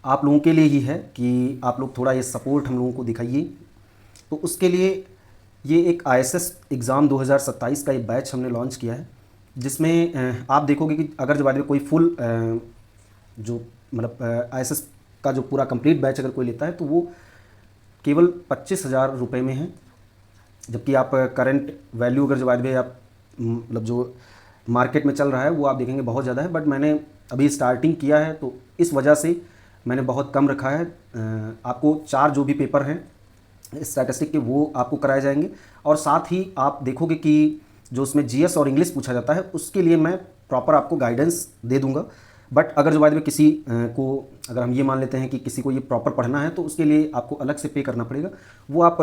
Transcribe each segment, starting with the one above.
आप लोगों के लिए ही है कि आप लोग थोड़ा ये सपोर्ट हम लोगों को दिखाइए। तो उसके लिए ये एक आईएसएस एग्ज़ाम 2027 का एक बैच हमने लॉन्च किया है, जिसमें आप देखोगे कि अगर जो बाद में कोई फुल जो मतलब आईएसएस का जो पूरा कंप्लीट बैच अगर कोई लेता है तो वो केवल 25,000 रुपये में है। जबकि आप करंट वैल्यू अगर जो बाद में आप मतलब जो मार्केट में चल रहा है वो आप देखेंगे बहुत ज़्यादा है, बट मैंने अभी स्टार्टिंग किया है तो इस वजह से मैंने बहुत कम रखा है। आपको 4 जो भी पेपर हैं स्टैटिस्टिक के वो आपको कराए जाएंगे, और साथ ही आप देखोगे कि जो उसमें जीएस और इंग्लिश पूछा जाता है उसके लिए मैं प्रॉपर आपको गाइडेंस दे दूंगा। बट अगर जो बाद में किसी को अगर हम ये मान लेते हैं कि किसी को ये प्रॉपर पढ़ना है तो उसके लिए आपको अलग से पे करना पड़ेगा, वो आप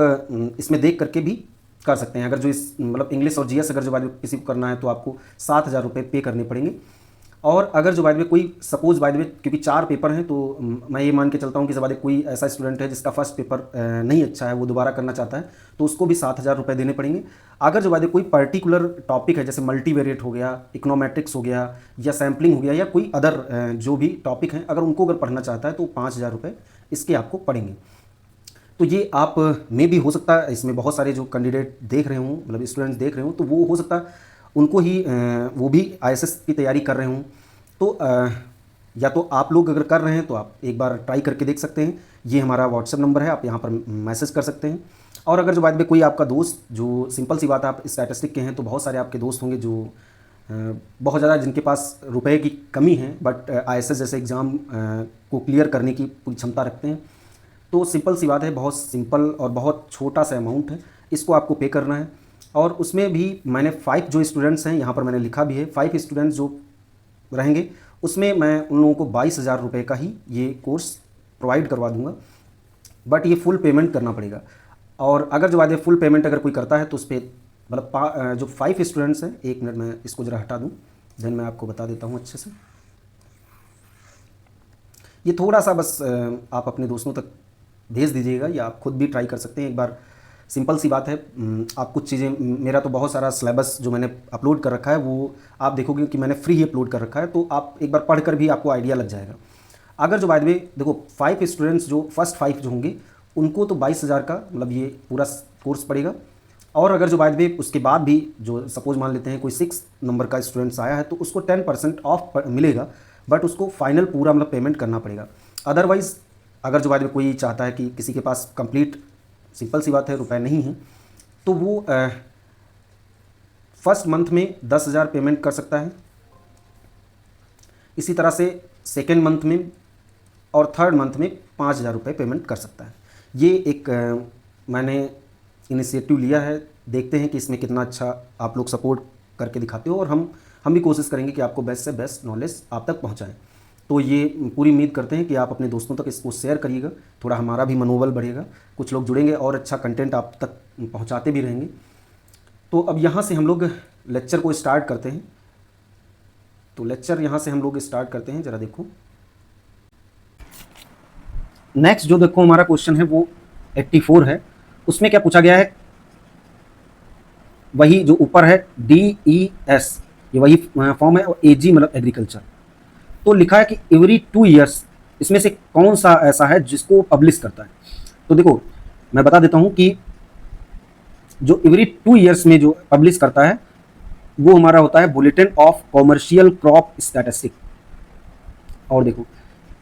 इसमें देख करके भी कर सकते हैं। अगर जो इस मतलब इंग्लिश और जीएस अगर जो बाद में किसी को करना है तो आपको 7,000 रुपये पे करने पड़ेंगे। और अगर जो बाद में कोई सपोज बाद में क्योंकि 4 पेपर हैं तो मैं ये मान के चलता हूँ कि बाद में कोई ऐसा स्टूडेंट है जिसका फर्स्ट पेपर नहीं अच्छा है, वो दोबारा करना चाहता है तो उसको भी 7,000 रुपये देने पड़ेंगे। अगर जो बाद में कोई पर्टिकुलर टॉपिक है जैसे मल्टीवेरिएट हो गया, इकोनोमेट्रिक्स हो गया या सैम्पलिंग हो गया या कोई अदर जो भी टॉपिक हैं अगर उनको अगर पढ़ना चाहता है तो 5,000 रुपये इसके आपको पड़ेंगे। तो ये आप में भी हो सकता है, इसमें बहुत सारे जो कैंडिडेट देख रहे हों मतलब स्टूडेंट्स देख रहे हों तो वो हो सकता है उनको ही वो भी आईएसएस की तैयारी कर रहे हों। तो या तो आप लोग अगर कर रहे हैं तो आप एक बार ट्राई करके देख सकते हैं। ये हमारा व्हाट्सएप नंबर है, आप यहाँ पर मैसेज कर सकते हैं। और अगर जो बाद में कोई आपका दोस्त जो सिंपल सी बात है आप स्टैटिस्टिक के हैं तो बहुत सारे आपके दोस्त होंगे जो बहुत ज़्यादा जिनके पास रुपए की कमी है बट आईएसएस जैसे एग्ज़ाम को क्लियर करने की पूरी क्षमता रखते हैं। तो सिंपल सी बात है, बहुत सिंपल और बहुत छोटा सा अमाउंट है, इसको आपको पे करना है। और उसमें भी मैंने 5 जो स्टूडेंट्स हैं यहाँ पर मैंने लिखा भी है, 5 स्टूडेंट्स जो रहेंगे उसमें मैं उन लोगों को 22,000 रुपये का ही ये कोर्स प्रोवाइड करवा दूंगा, बट ये फुल पेमेंट करना पड़ेगा। और अगर जो बाद में फुल पेमेंट अगर कोई करता है तो उस पर मतलब जो 5 स्टूडेंट्स हैं, एक मिनट मैं इसको ज़रा हटा दूँ देन मैं आपको बता देता हूँ अच्छे से। ये थोड़ा सा बस आप अपने दोस्तों तक भेज दीजिएगा या आप खुद भी ट्राई कर सकते हैं एक बार। सिंपल सी बात है, आप कुछ चीज़ें मेरा तो बहुत सारा सिलेबस जो मैंने अपलोड कर रखा है वो आप देखोगे कि मैंने फ्री ही अपलोड कर रखा है, तो आप एक बार पढ़कर भी आपको आइडिया लग जाएगा। अगर जो बाद में देखो 5 स्टूडेंट्स जो फर्स्ट 5 जो होंगे उनको तो 22,000 का मतलब ये पूरा कोर्स पड़ेगा। और अगर जो बाद में उसके बाद भी जो सपोज मान लेते हैं कोई 6 नंबर का स्टूडेंट्स आया है तो उसको 10% ऑफ मिलेगा, बट उसको फाइनल पूरा मतलब पेमेंट करना पड़ेगा। अदरवाइज़ अगर जो बाद में कोई चाहता है कि किसी के पास कंप्लीट सिंपल सी बात है रुपए नहीं है तो वो फर्स्ट मंथ में 10,000 पेमेंट कर सकता है। इसी तरह से सेकेंड मंथ में और थर्ड मंथ में 5,000 रुपये पेमेंट कर सकता है। ये एक मैंने इनिशिएटिव लिया है, देखते हैं कि इसमें कितना अच्छा आप लोग सपोर्ट करके दिखाते हो, और हम भी कोशिश करेंगे कि आपको बेस्ट से बेस्ट नॉलेज आप तक पहुँचाएँ। तो ये पूरी उम्मीद करते हैं कि आप अपने दोस्तों तक इसको शेयर करिएगा, थोड़ा हमारा भी मनोबल बढ़ेगा, कुछ लोग जुड़ेंगे और अच्छा कंटेंट आप तक पहुंचाते भी रहेंगे। तो अब यहाँ से हम लोग लेक्चर को स्टार्ट करते हैं। तो लेक्चर यहाँ से हम लोग स्टार्ट करते हैं, ज़रा देखो। नेक्स्ट जो देखो हमारा क्वेश्चन है वो 84 है। उसमें क्या पूछा गया है, वही जो ऊपर है DES ये वही फॉर्म है, और AG मतलब एग्रीकल्चर। तो लिखा है कि एवरी 2 ईयर्स इसमें से कौन सा ऐसा है जिसको पब्लिश करता है। तो देखो मैं बता देता हूं कि जो एवरी 2 ईयर्स में जो पब्लिश करता है वो हमारा होता है bulletin of commercial crop statistic. और देखो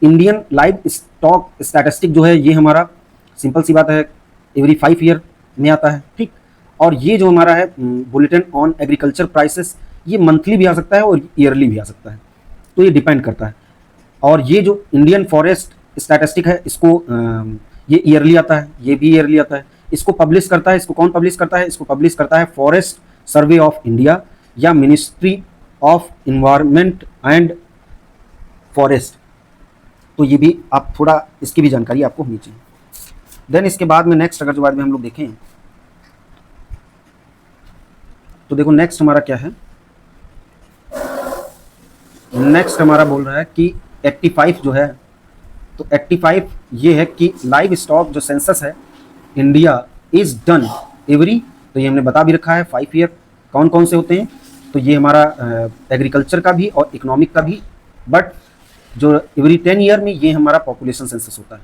इंडियन लाइव स्टॉक स्टैटिस्टिक जो है ये हमारा सिंपल सी बात है एवरी 5 ईयर में आता है, ठीक। और ये जो हमारा है बुलेटिन ऑन एग्रीकल्चर प्राइसेस ये मंथली भी आ सकता है और ईयरली भी आ सकता है, तो ये डिपेंड करता है। और ये जो इंडियन फॉरेस्ट स्टैटिस्टिक है इसको ये ईयरली आता है, ये भी ईयरली आता है। इसको पब्लिश करता है, इसको कौन पब्लिश करता है, इसको पब्लिश करता है फॉरेस्ट सर्वे ऑफ इंडिया या ministry of environment and forest. तो ये भी आप थोड़ा इसकी भी जानकारी आपको होनी चाहिए। देन इसके बाद में नेक्स्ट अगर जो बाद में हम लोग देखें तो देखो नेक्स्ट हमारा क्या है, नेक्स्ट हमारा बोल रहा है कि 85 जो है, तो 85 ये है कि लाइव स्टॉक जो सेंसस है इंडिया इज डन एवरी, तो ये हमने बता भी रखा है 5 ईयर कौन कौन से होते हैं। तो ये हमारा एग्रीकल्चर का भी और इकोनॉमिक का भी, बट जो एवरी 10 ईयर में ये हमारा पॉपुलेशन सेंसस होता है,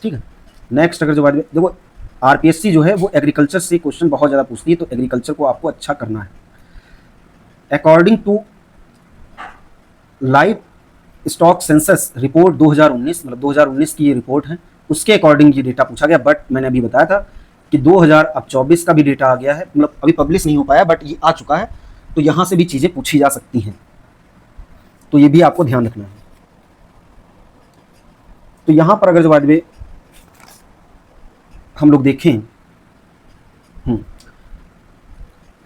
ठीक है। नेक्स्ट अगर जो बात देखो, आरपीएससी जो है वो एग्रीकल्चर से क्वेश्चन बहुत ज़्यादा पूछती है, तो एग्रीकल्चर को आपको अच्छा करना है। According to livestock census report 2019, मतलब 2019 की ये रिपोर्ट है, उसके अकॉर्डिंग ये डेटा पूछा गया। बट मैंने अभी बताया था कि 2024 का भी डेटा आ गया है, मतलब अभी पब्लिश नहीं हो पाया बट ये आ चुका है, तो यहाँ से भी चीज़ें पूछी जा सकती हैं, तो ये भी आपको ध्यान रखना है। तो यहाँ पर अगर जो बात में हम लोग देखें,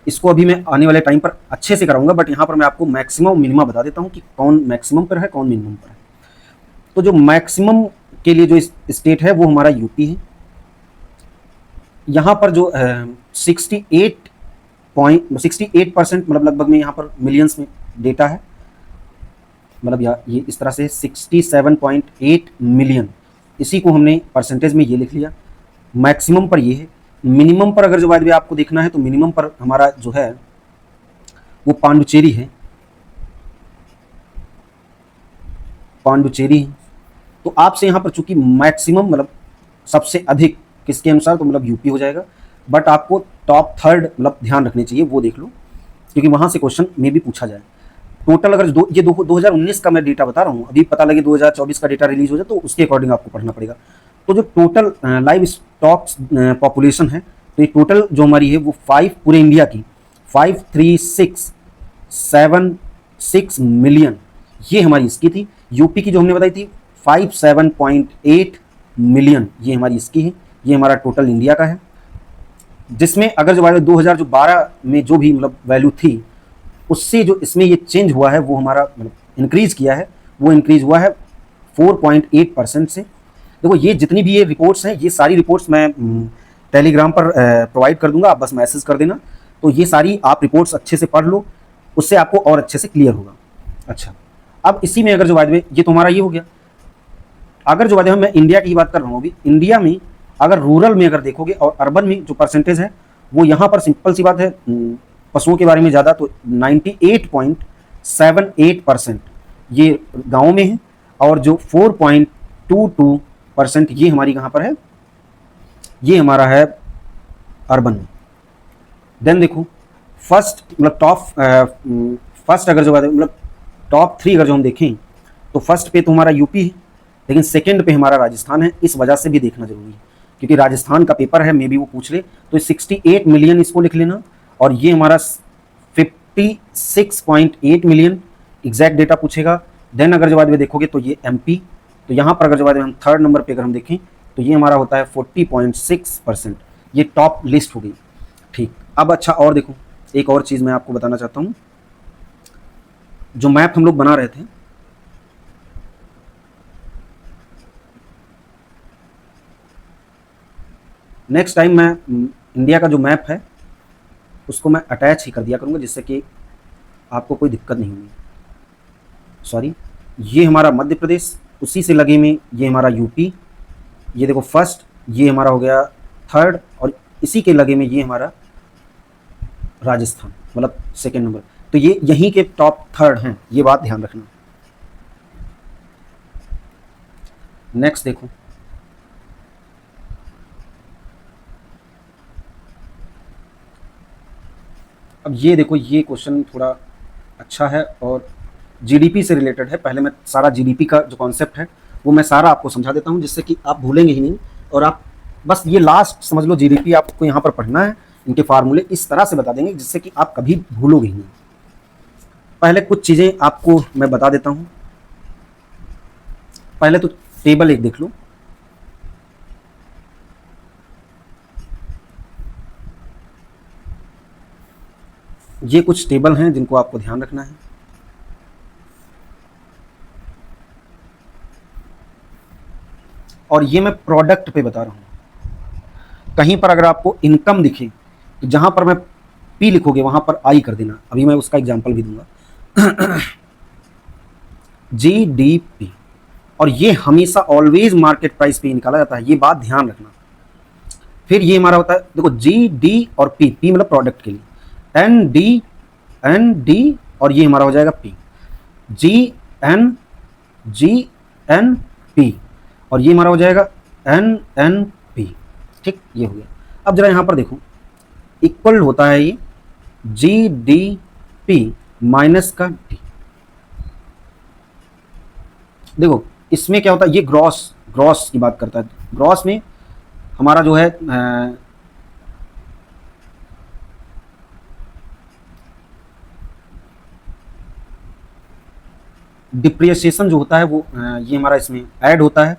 इसको अभी मैं आने वाले टाइम पर अच्छे से कराऊंगा, बट यहाँ पर मैं आपको मैक्सिमम मिनिमम बता देता हूँ कि कौन मैक्सिमम पर है कौन मिनिमम पर है। तो जो मैक्सिमम के लिए जो स्टेट है वो हमारा यूपी है। यहाँ पर जो 68% मतलब लगभग में यहाँ पर मिलियंस में डेटा है, मतलब ये इस तरह से 67.8 मिलियन, इसी को हमने परसेंटेज में ये लिख लिया। मैक्सिमम पर ये है। मिनिमम पर अगर जो बात भी आपको देखना है तो मिनिमम पर हमारा जो है वो पांडुचेरी है, पांडुचेरी है। तो आपसे यहाँ पर चूंकि मैक्सिमम मतलब सबसे अधिक किसके अनुसार, तो मतलब यूपी हो जाएगा, बट आपको टॉप थर्ड मतलब ध्यान रखने चाहिए, वो देख लो, क्योंकि वहाँ से क्वेश्चन में भी पूछा जाए। टोटल अगर 2019 का मैं डेटा बता रहा हूँ, अभी पता लगे 2024 का डेटा रिलीज हो जाए तो उसके अकॉर्डिंग आपको पढ़ना पड़ेगा। तो जो टोटल लाइव स्टॉक पॉपुलेशन है, तो ये टोटल जो हमारी है वो 5 पूरे इंडिया की 5367 मिलियन, ये हमारी इसकी थी। यूपी की जो हमने बताई थी 57.8 मिलियन, ये हमारी इसकी है। ये हमारा टोटल इंडिया का है, जिसमें अगर जो 2012 में जो भी मतलब वैल्यू थी उससे जो इसमें ये चेंज हुआ है वो हमारा मतलब इंक्रीज किया है, वो इंक्रीज हुआ है 4.8% से। देखो ये जितनी भी ये रिपोर्ट्स हैं, ये सारी रिपोर्ट्स मैं टेलीग्राम पर प्रोवाइड कर दूंगा, आप बस मैसेज कर देना, तो ये सारी आप रिपोर्ट्स अच्छे से पढ़ लो, उससे आपको और अच्छे से क्लियर होगा। अच्छा, अब इसी में अगर जो बात में ये तुम्हारा ये हो गया, अगर जो बात है मैं इंडिया की बात कर रहा हूँ अभी, इंडिया में अगर रूरल में अगर देखोगे और अर्बन में जो परसेंटेज है वो यहाँ पर सिंपल सी बात है, पशुओं के बारे में ज़्यादा, तो 98.78% ये गाँव में है, और जो 4.22% ये हमारी कहाँ पर है, ये हमारा है अर्बन में। देन देखो फर्स्ट मतलब फर्स्ट अगर जो बात है मतलब टॉप 3 अगर जो हम देखें तो फर्स्ट पे तो हमारा यूपी है, लेकिन सेकंड पे हमारा राजस्थान है। इस वजह से भी देखना जरूरी है क्योंकि राजस्थान का पेपर है, मे बी वो पूछ ले, तो 68 मिलियन इसको लिख लेना, और ये हमारा 56.8 मिलियन एग्जैक्ट डेटा पूछेगा। देन अगर जब में देखोगे तो ये एमपी, तो यहाँ पर अगर जब हम थर्ड नंबर पे अगर हम देखें तो ये हमारा होता है 40.6%, ये टॉप लिस्ट हो गई। ठीक, अब अच्छा और देखो, एक और चीज़ मैं आपको बताना चाहता हूँ, जो मैप हम लोग बना रहे थे, नेक्स्ट टाइम मैं इंडिया का जो मैप है उसको मैं अटैच ही कर दिया करूँगा, जिससे कि आपको कोई दिक्कत नहीं होगी। सॉरी, ये हमारा मध्य प्रदेश, उसी से लगे में ये हमारा यूपी, ये देखो फर्स्ट, ये हमारा हो गया थर्ड, और इसी के लगे में ये हमारा राजस्थान मतलब सेकंड नंबर। तो ये यहीं के टॉप थर्ड हैं, ये बात ध्यान रखना। नेक्स्ट देखो, अब ये देखो, ये क्वेश्चन थोड़ा अच्छा है और जीडीपी से रिलेटेड है। पहले मैं सारा जीडीपी का जो कॉन्सेप्ट है वो मैं सारा आपको समझा देता हूँ, जिससे कि आप भूलेंगे ही नहीं, और आप बस ये लास्ट समझ लो, जीडीपी आपको यहाँ पर पढ़ना है, इनके फार्मूले इस तरह से बता देंगे जिससे कि आप कभी भूलोगे ही नहीं। पहले कुछ चीज़ें आपको मैं बता देता हूँ। पहले तो टेबल एक देख लो, ये कुछ टेबल हैं जिनको आपको ध्यान रखना है। और ये मैं प्रोडक्ट पे बता रहा हूँ, कहीं पर अगर आपको इनकम दिखे तो जहां पर मैं पी लिखोगे वहां पर आई कर देना, अभी मैं उसका एग्जांपल भी दूंगा। जीडीपी, और ये हमेशा ऑलवेज मार्केट प्राइस पे निकाला जाता है, ये बात ध्यान रखना। फिर ये हमारा होता है, देखो जी डी और पी, पी मतलब प्रोडक्ट के लिए, एन डी, और ये हमारा हो जाएगा पी, जी एन GNP, और ये हमारा हो जाएगा NNP। ठीक, ये हो गया। अब जरा यहाँ पर देखो, इक्वल होता है ये GDP माइनस का D। देखो इसमें क्या होता है, ये ग्रॉस ग्रॉस की बात करता है। ग्रॉस में हमारा जो है डिप्रिसिएशन जो होता है वो ये हमारा इसमें ऐड होता है,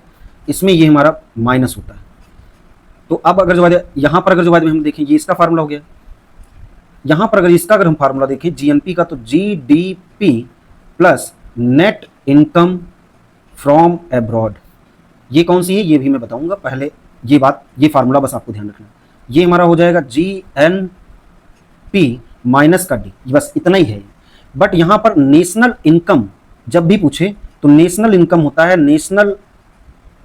इसमें ये हमारा माइनस होता है। तो अब अगर जो यहाँ पर अगर जो हम देखें, ये इसका फार्मूला हो गया। यहाँ पर अगर इसका अगर हम फार्मूला देखें GNP का, तो GDP plus net income from abroad. ये कौन सी है ये भी मैं बताऊंगा, पहले ये बात, ये फार्मूला बस आपको ध्यान रखना। ये हमारा हो जाएगा GNP माइनस का D, बस इतना ही है। बट यहाँ पर नेशनल इनकम जब भी पूछे तो नेशनल इनकम होता है नेशनल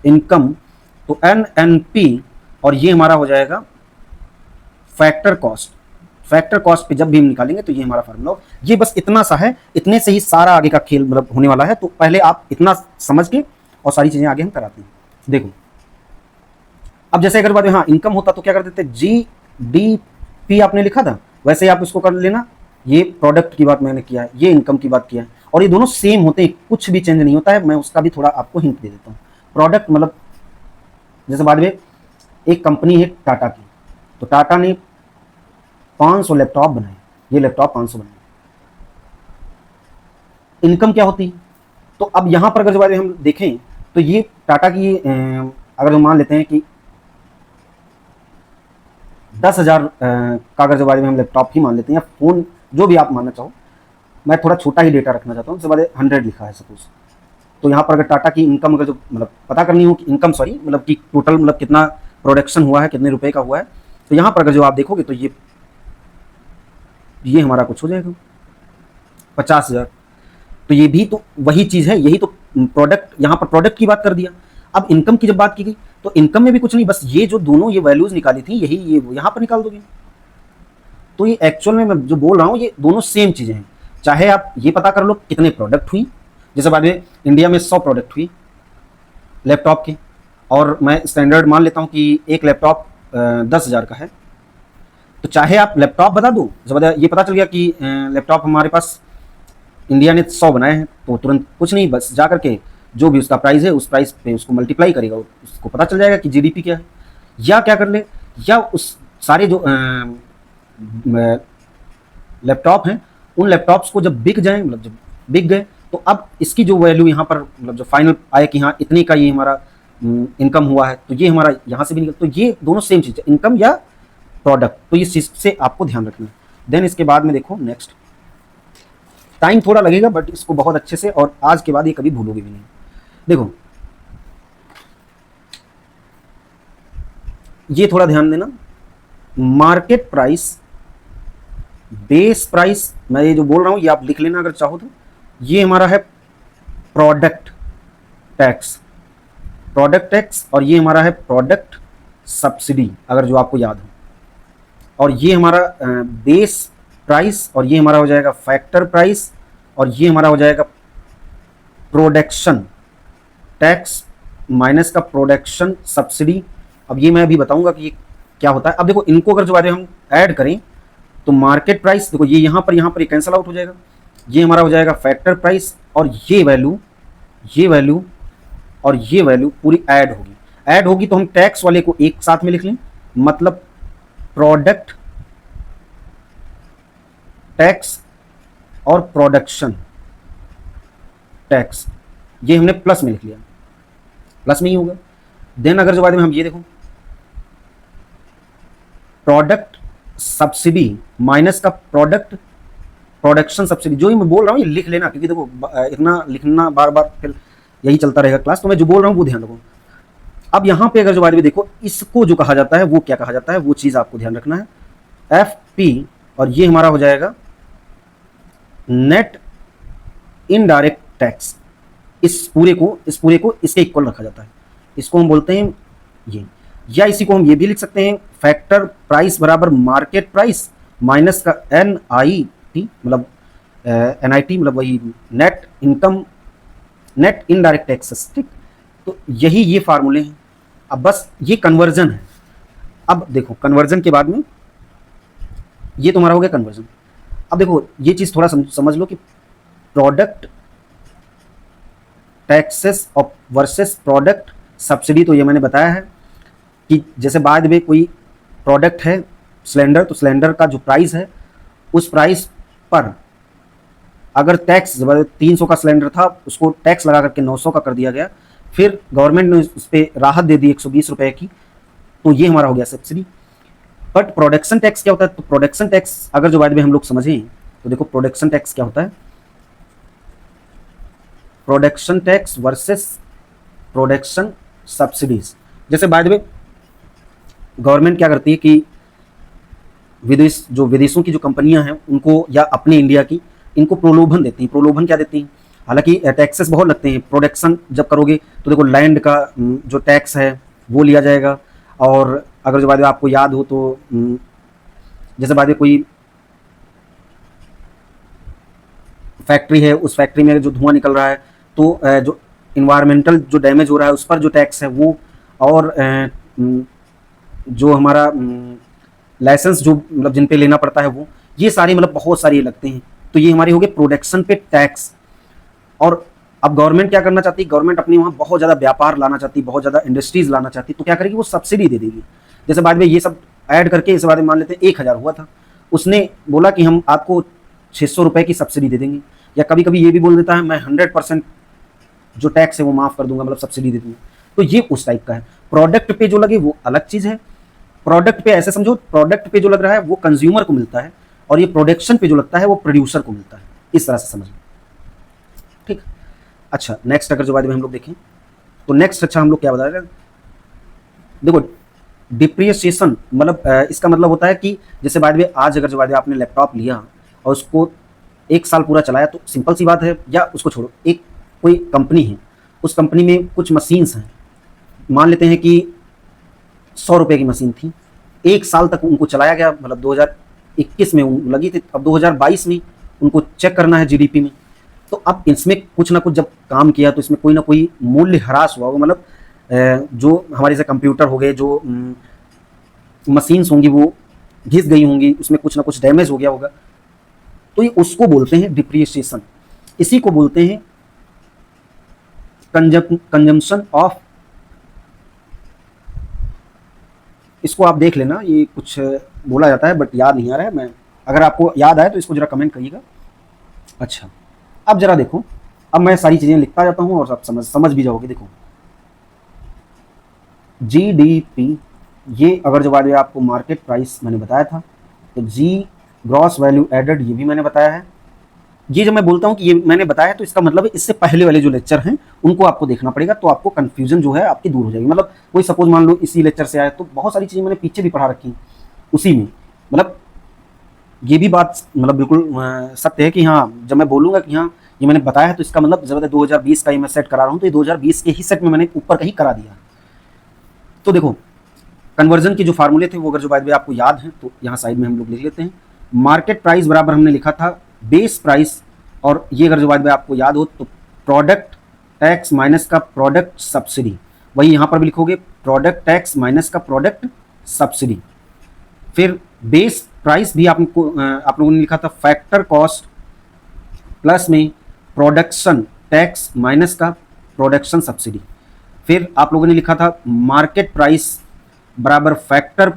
इनकम, तो NNP, और ये हमारा हो जाएगा फैक्टर कॉस्ट। फैक्टर कॉस्ट पे जब भी हम निकालेंगे तो ये हमारा फार्मूला। ये बस इतना सा है, इतने से ही सारा आगे का खेल मतलब होने वाला है। तो पहले आप इतना समझ के और सारी चीजें आगे हम कराते हैं। देखो अब जैसे अगर बात हाँ इनकम होता तो क्या कर देते, GDP आपने लिखा था, वैसे ही आप इसको कर लेना। ये प्रोडक्ट की बात मैंने किया है, ये इनकम की बात किया है, और ये दोनों सेम होते हैं, कुछ भी चेंज नहीं होता है। मैं उसका भी थोड़ा आपको हिंट दे देता हूँ। प्रोडक्ट मतलब जैसे बाद में एक कंपनी है टाटा की, तो टाटा ने 500 लैपटॉप बनाए, ये लैपटॉप 500 बनाए। इनकम क्या होती है, तो अब यहां पर अगर जो हम देखें तो ये टाटा की अगर हम मान लेते हैं कि 10,000 का अगर जो हम लैपटॉप ही मान लेते हैं, या फोन, जो भी आप मानना चाहो, मैं थोड़ा छोटा ही डेटा रखना चाहता हूँ। जैसे 100 लिखा है सपोज, तो यहाँ पर अगर टाटा की इनकम अगर जो मतलब पता करनी हो कि इनकम सॉरी मतलब कि टोटल मतलब कितना प्रोडक्शन हुआ है, कितने रुपए का हुआ है, तो यहाँ पर अगर जो आप देखोगे तो ये हमारा कुछ हो जाएगा 50,000। तो ये भी तो वही चीज़ है, यही तो प्रोडक्ट, यहाँ पर प्रोडक्ट की बात कर दिया। अब इनकम की जब बात की गई तो इनकम में भी कुछ नहीं, बस ये जो दोनों ये वैल्यूज निकाली थी, यही ये यहाँ पर निकाल दोगे। तो ये एक्चुअल में मैं जो बोल रहा हूँ ये दोनों सेम चीज़ें हैं। चाहे आप ये पता कर लो कितने प्रोडक्ट हुई, जैसे बाद में इंडिया में 100 प्रोडक्ट हुई लैपटॉप की, और मैं स्टैंडर्ड मान लेता हूँ कि एक लैपटॉप 10,000 का है, तो चाहे आप लैपटॉप बता दो, जब ये पता चल गया कि लैपटॉप हमारे पास इंडिया ने 100 बनाए हैं, तो तुरंत कुछ नहीं, बस जा करके जो भी उसका प्राइस है उस प्राइस पे उसको मल्टीप्लाई करेगा, उसको पता चल जाएगा कि GDP क्या है। या क्या कर ले, या उस सारे जो लैपटॉप हैं उन लैपटॉप्स को जब बिक जाए, मतलब जब बिक गए, तो अब इसकी जो वैल्यू यहाँ पर मतलब जो फाइनल आए कि हाँ इतने का ये हमारा इनकम हुआ है, तो ये हमारा यहाँ से भी निकल, तो ये दोनों सेम चीज़ है, इनकम या प्रोडक्ट। तो ये चीज़ से आपको ध्यान रखना है। देन इसके बाद में देखो नेक्स्ट, टाइम थोड़ा लगेगा बट इसको बहुत अच्छे से, और आज के बाद ये कभी भूलोगे भी नहीं। देखो ये थोड़ा ध्यान देना, मार्केट प्राइस, बेस प्राइस, मैं ये जो बोल रहा हूं ये आप लिख लेना अगर चाहो तो। ये हमारा है प्रोडक्ट टैक्स, प्रोडक्ट टैक्स, और ये हमारा है प्रोडक्ट सब्सिडी अगर जो आपको याद हो, और ये हमारा बेस प्राइस, और ये हमारा हो जाएगा फैक्टर प्राइस, और ये हमारा हो जाएगा प्रोडक्शन टैक्स माइनस का प्रोडक्शन सब्सिडी। अब ये मैं अभी बताऊंगा कि ये क्या होता है। अब देखो इनको अगर जो हम ऐड करें तो मार्केट प्राइस, देखो ये यहाँ पर ये कैंसिल आउट हो जाएगा, ये हमारा हो जाएगा फैक्टर प्राइस, और ये वैल्यू और ये वैल्यू पूरी ऐड होगी तो हम टैक्स वाले को एक साथ में लिख लें, मतलब प्रोडक्ट टैक्स और प्रोडक्शन टैक्स, ये हमने प्लस में लिख लिया, प्लस में ही होगा। देन अगर जो बाद में हम ये देखो, प्रोडक्ट सब्सिडी माइनस का प्रोडक्ट प्रोडक्शन सब्सिडी, जो ही मैं बोल रहा हूँ ये लिख लेना, क्योंकि देखो इतना लिखना बार बार फिर यही चलता रहेगा क्लास, तो मैं जो बोल रहा हूँ वो ध्यान रखो। अब यहाँ पे अगर जो बाद में देखो, इसको जो कहा जाता है वो क्या कहा जाता है, वो चीज़ आपको ध्यान रखना है, FP, और ये हमारा हो जाएगा नेट इनडायरेक्ट टैक्स। इस पूरे को इसके इक्वल रखा जाता है, इसको हम बोलते हैं ये, या इसी को हम ये भी लिख सकते हैं, फैक्टर प्राइस बराबर मार्केट प्राइस माइनस का NIT, मतलब NIT मतलब वही net income net indirect taxes, ठीक। तो यही ये फार्मूले हैं। अब बस ये कन्वर्जन है। अब देखो कन्वर्जन के बाद में ये तुम्हारा हो गया कन्वर्जन। अब देखो ये चीज थोड़ा समझ लो कि प्रोडक्ट टैक्सेस और वर्सेस प्रोडक्ट सब्सिडी। तो ये मैंने बताया है कि जैसे बाद में कोई प्रोडक्ट है सिलेंडर, तो सिलेंडर का जो प्राइस है उस प्राइस पर अगर टैक्स 300 का सिलेंडर था उसको टैक्स लगा करके 900 का कर दिया गया, फिर गवर्नमेंट ने उस पर राहत दे दी 120 रुपए की, तो ये हमारा हो गया सब्सिडी। बट प्रोडक्शन टैक्स क्या होता है? तो प्रोडक्शन टैक्स अगर जो बाद में हम लोग समझें तो देखो प्रोडक्शन टैक्स क्या होता है। Production tax versus production subsidies. जैसे बाद में गवर्नमेंट क्या करती है कि विदेशों की जो कंपनियां हैं उनको या अपने इंडिया की, इनको प्रलोभन देती हैं। प्रलोभन क्या देती हैं? हालांकि टैक्सेस बहुत लगते हैं। प्रोडक्शन जब करोगे तो देखो लैंड का जो टैक्स है वो लिया जाएगा। और अगर जो बाद में आपको याद हो तो जैसे बाद में कोई फैक्ट्री है, उस फैक्ट्री में जो धुआं निकल रहा है तो जो इन्वायरमेंटल जो डैमेज हो रहा है उस पर जो टैक्स है वो, और जो हमारा लाइसेंस जो मतलब जिन पे लेना पड़ता है वो, ये सारी मतलब बहुत सारी लगते हैं। तो ये हमारी हो गई प्रोडक्शन पे टैक्स। और अब गवर्नमेंट क्या करना चाहती है? गवर्नमेंट अपने वहाँ बहुत ज़्यादा व्यापार लाना चाहती है, बहुत ज़्यादा इंडस्ट्रीज लाना चाहती है, तो क्या करेगी? वो सब्सिडी दे देगी। जैसे बाद में ये सब ऐड करके इस बाद में मान लेते हैं 1000 हुआ था, उसने बोला कि हम आपको 600 रुपए की सब्सिडी दे देंगे। या कभी कभी ये भी बोल देता है मैं 100% जो टैक्स है वो माफ़ कर दूंगा, मतलब सब्सिडी दे दूंगा। तो ये उस टाइप का है। प्रोडक्ट पे जो लगे वो अलग चीज़ है। प्रोडक्ट पे ऐसे समझो, प्रोडक्ट पे जो लग रहा है वो कंज्यूमर को मिलता है, और ये प्रोडक्शन पे जो लगता है वो प्रोड्यूसर को मिलता है। इस तरह से समझ लो, ठीक। अच्छा नेक्स्ट अगर जो बाद में हम लोग देखें तो नेक्स्ट अच्छा हम लोग क्या बता रहे हैं, देखो डिप्रिसिएशन मतलब इसका मतलब होता है कि जैसे बाद में आज अगर जो बाद में आपने लैपटॉप लिया और उसको 1 साल पूरा चलाया तो सिंपल सी बात है, या उसको छोड़ो, एक कोई कंपनी है, उस कंपनी में कुछ मशीन्स हैं, मान लेते हैं कि 100 रुपए की मशीन थी, 1 साल तक उनको चलाया गया, मतलब 2021 में लगी थी, अब 2022 में उनको चेक करना है जीडीपी में। तो अब इसमें कुछ ना कुछ जब काम किया तो इसमें कोई ना कोई मूल्य ह्रास हुआ होगा, मतलब जो हमारे जैसे कंप्यूटर हो गए, जो मशीन्स होंगी वो घिस गई होंगी, उसमें कुछ ना कुछ डैमेज हो गया होगा, तो ये उसको बोलते हैं डिप्रिसिएशन। इसी को बोलते हैं कंजम्पशन ऑफ, इसको आप देख लेना, ये कुछ बोला जाता है बट याद नहीं आ रहा है। मैं अगर आपको याद आए तो इसको जरा कमेंट करिएगा। अच्छा अब जरा देखो, अब मैं सारी चीज़ें लिखता जाता हूँ और आप समझ भी जाओगे। देखो जीडीपी, ये अगर जो बाद में आपको मार्केट प्राइस मैंने बताया था, तो जी ग्रॉस वैल्यू एडेड ये भी मैंने बताया है। ये जब मैं बोलता हूँ कि ये मैंने बताया तो इसका मतलब है इससे पहले वाले जो लेक्चर हैं उनको आपको देखना पड़ेगा, तो आपको कंफ्यूजन जो है आपकी दूर हो जाएगी। मतलब कोई सपोज मान लो इसी लेक्चर से आए तो बहुत सारी चीज़ें मैंने पीछे भी पढ़ा रखी उसी में, मतलब ये भी बात मतलब बिल्कुल सत्य है कि हाँ जब मैं बोलूँगा कि हाँ ये मैंने बताया है तो इसका मतलब जब 2020 का ही मैं सेट करा रहा हूँ तो ये 2020 के ही सेट में मैंने ऊपर कहीं करा दिया। तो देखो कन्वर्जन के जो फार्मूले थे वो अगर जो बाद में आपको याद हैं तो यहाँ साइड में हम लोग लिख लेते हैं। मार्केट प्राइस बराबर हमने लिखा था बेस प्राइस, और ये अगर जो बाद में आपको याद हो तो प्रोडक्ट टैक्स माइनस का प्रोडक्ट सब्सिडी, वही यहाँ पर भी लिखोगे प्रोडक्ट टैक्स माइनस का प्रोडक्ट सब्सिडी। फिर बेस प्राइस भी आप लोगों ने लिखा था फैक्टर कॉस्ट प्लस में प्रोडक्शन टैक्स माइनस का प्रोडक्शन सब्सिडी। फिर आप लोगों ने लिखा था मार्केट प्राइस बराबर फैक्टर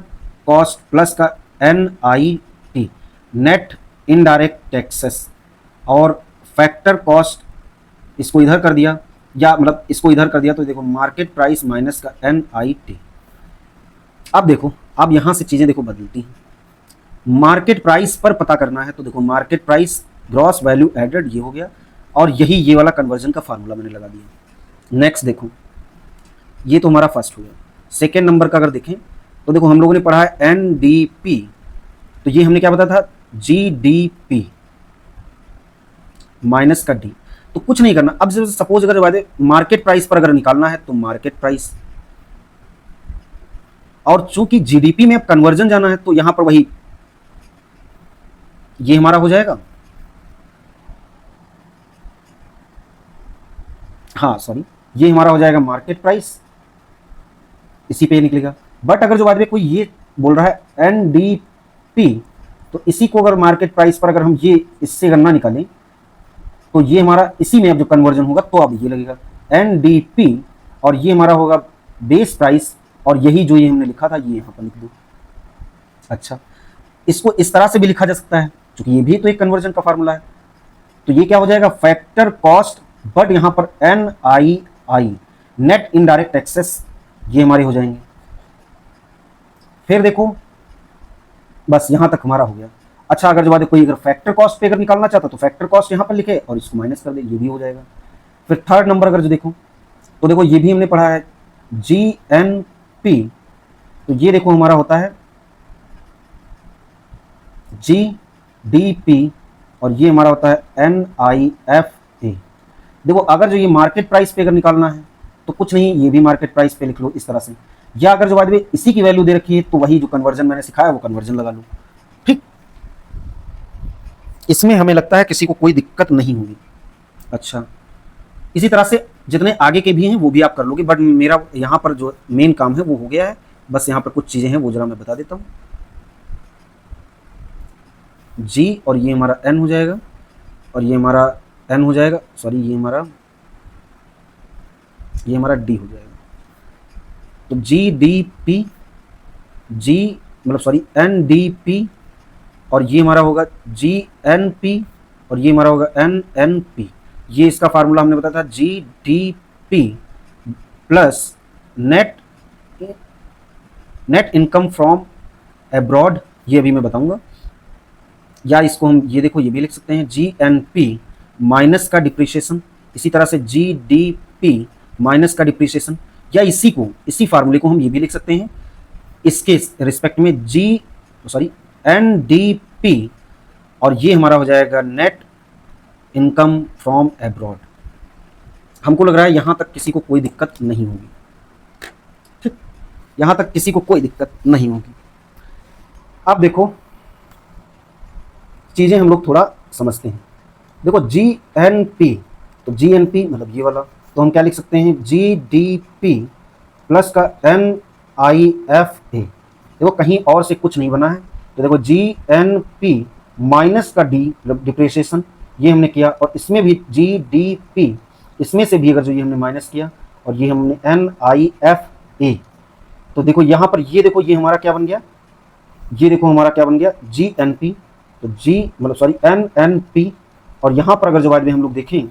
कॉस्ट प्लस का NIT नेट इनडायरेक्ट टैक्सेस, और फैक्टर कॉस्ट इसको इधर कर दिया, या मतलब इसको इधर कर दिया, तो देखो मार्केट प्राइस माइनस का NIT। अब देखो अब यहाँ से चीज़ें देखो बदलती हैं। मार्केट प्राइस पर पता करना है तो देखो market price gross value added ये हो गया, और यही ये वाला कन्वर्जन का फार्मूला मैंने लगा दिया। नेक्स्ट देखो ये तो हमारा फर्स्ट हो गया। सेकेंड नंबर का अगर देखें तो देखो हम लोगों ने पढ़ा है NDP, तो ये हमने क्या बताया था GDP माइनस का D। तो कुछ नहीं करना, अब सपोज अगर मार्केट प्राइस पर अगर निकालना है तो मार्केट प्राइस, और चूंकि जीडीपी में अब कन्वर्जन जाना है तो यहां पर वही ये हमारा हो जाएगा हाँ सॉरी, ये हमारा हो जाएगा मार्केट प्राइस, इसी पे निकलेगा। बट अगर जो बाद में कोई ये बोल रहा है NDP, तो इसी को अगर मार्केट प्राइस पर अगर हम ये इससे गणना निकालें तो ये हमारा इसी में अब जो कन्वर्जन होगा तो अब ये लगेगा NDP, और ये हमारा होगा बेस प्राइस, और यही जो ये हमने लिखा था ये यहाँ पर लिख दो। अच्छा, इसको इस तरह से भी लिखा जा सकता है क्योंकि ये भी तो एक कन्वर्जन का फार्मूला है। तो ये क्या हो जाएगा, फैक्टर कॉस्ट, बट यहाँ पर NII नेट इनडायरेक्ट टैक्सेस, ये हमारे हो जाएंगे। फिर देखो बस यहाँ तक हमारा हो गया। अच्छा, अगर जो बात है कोई अगर फैक्टर कॉस्ट पे अगर निकालना चाहता तो फैक्टर कॉस्ट यहाँ पर लिखे और इसको माइनस कर दे, ये भी हो जाएगा। फिर थर्ड नंबर अगर जो देखो तो देखो ये भी हमने पढ़ा है GNP, तो ये देखो हमारा होता है GDP, और ये हमारा होता है NIFA। देखो अगर जो ये मार्केट प्राइस पे अगर निकालना है तो कुछ नहीं, ये भी मार्केट प्राइस पे लिख लो इस तरह से, या अगर जो बाद में इसी की वैल्यू दे रखी है तो वही जो कन्वर्जन मैंने सिखाया वो कन्वर्जन लगा लो। ठीक, इसमें हमें लगता है किसी को कोई दिक्कत नहीं होगी। अच्छा, इसी तरह से जितने आगे के भी हैं वो भी आप कर लोगे, बट मेरा यहाँ पर जो मेन काम है वो हो गया है। बस यहाँ पर कुछ चीज़ें हैं वो जरा मैं बता देता हूँ। G और ये हमारा N हो जाएगा, और ये हमारा N हो जाएगा, सॉरी ये हमारा D हो जाएगा। तो GDP, G मतलब सॉरी NDP, और ये हमारा होगा GNP, और ये हमारा होगा NNP। ये इसका फार्मूला हमने बताया था GDP plus net income from abroad, ये अभी मैं बताऊंगा। या इसको हम ये देखो ये भी लिख सकते हैं GNP माइनस का डिप्रिशिएशन, इसी तरह से GDP माइनस का डिप्रिशिएशन, या इसी फार्मूले को हम ये भी लिख सकते हैं इसके रिस्पेक्ट में NDP, और ये हमारा हो जाएगा नेट इनकम फ्रॉम अब्रॉड। हमको लग रहा है यहां तक किसी को कोई दिक्कत नहीं होगी। ठीक, यहां तक किसी को कोई दिक्कत नहीं होगी। अब देखो चीजें हम लोग थोड़ा समझते हैं। देखो GNP, तो GNP मतलब ये वाला, तो हम क्या लिख सकते हैं GDP प्लस का NIFA। देखो कहीं और से कुछ नहीं बना है, तो देखो GNP माइनस का D मतलब डिप्रिसिएशन, ये हमने किया, और इसमें भी GDP, इसमें से भी अगर जो ये हमने माइनस किया, और ये हमने NIFA, तो देखो यहाँ पर ये देखो ये हमारा क्या बन गया, ये देखो हमारा क्या बन गया GNP, तो G मतलब सॉरी NNP, और यहाँ पर अगर जो बाद में हम लोग देखें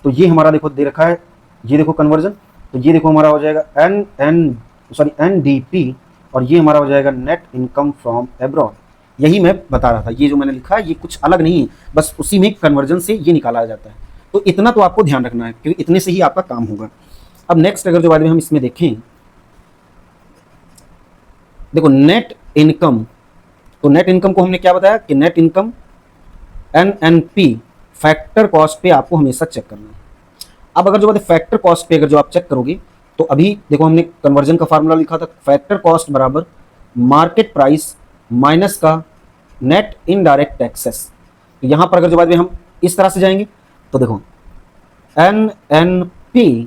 तो ये हमारा देखो दे रखा है, ये देखो कन्वर्जन, तो ये देखो हमारा हो जाएगा NDP, और ये हमारा हो जाएगा नेट इनकम फ्रॉम अब्रॉड। यही मैं बता रहा था, ये जो मैंने लिखा है ये कुछ अलग नहीं है, बस उसी में कन्वर्जन से ये निकाला जाता है। तो इतना तो आपको ध्यान रखना है क्योंकि इतने से ही आपका काम होगा। अब नेक्स्ट अगर जो बाद में हम इसमें देखें, देखो नेट इनकम, तो नेट इनकम को हमने क्या बताया कि net income NNP factor cost पे आपको हमेशा चेक करना है। अब अगर जो बात है फैक्टर कॉस्ट पे अगर जो आप चेक करोगे तो अभी देखो हमने कन्वर्जन का फार्मूला लिखा था, फैक्टर कॉस्ट बराबर मार्केट प्राइस माइनस का नेट इनडायरेक्ट टैक्सेस। तो यहाँ पर अगर जो बात में हम इस तरह से जाएंगे तो देखो NNP,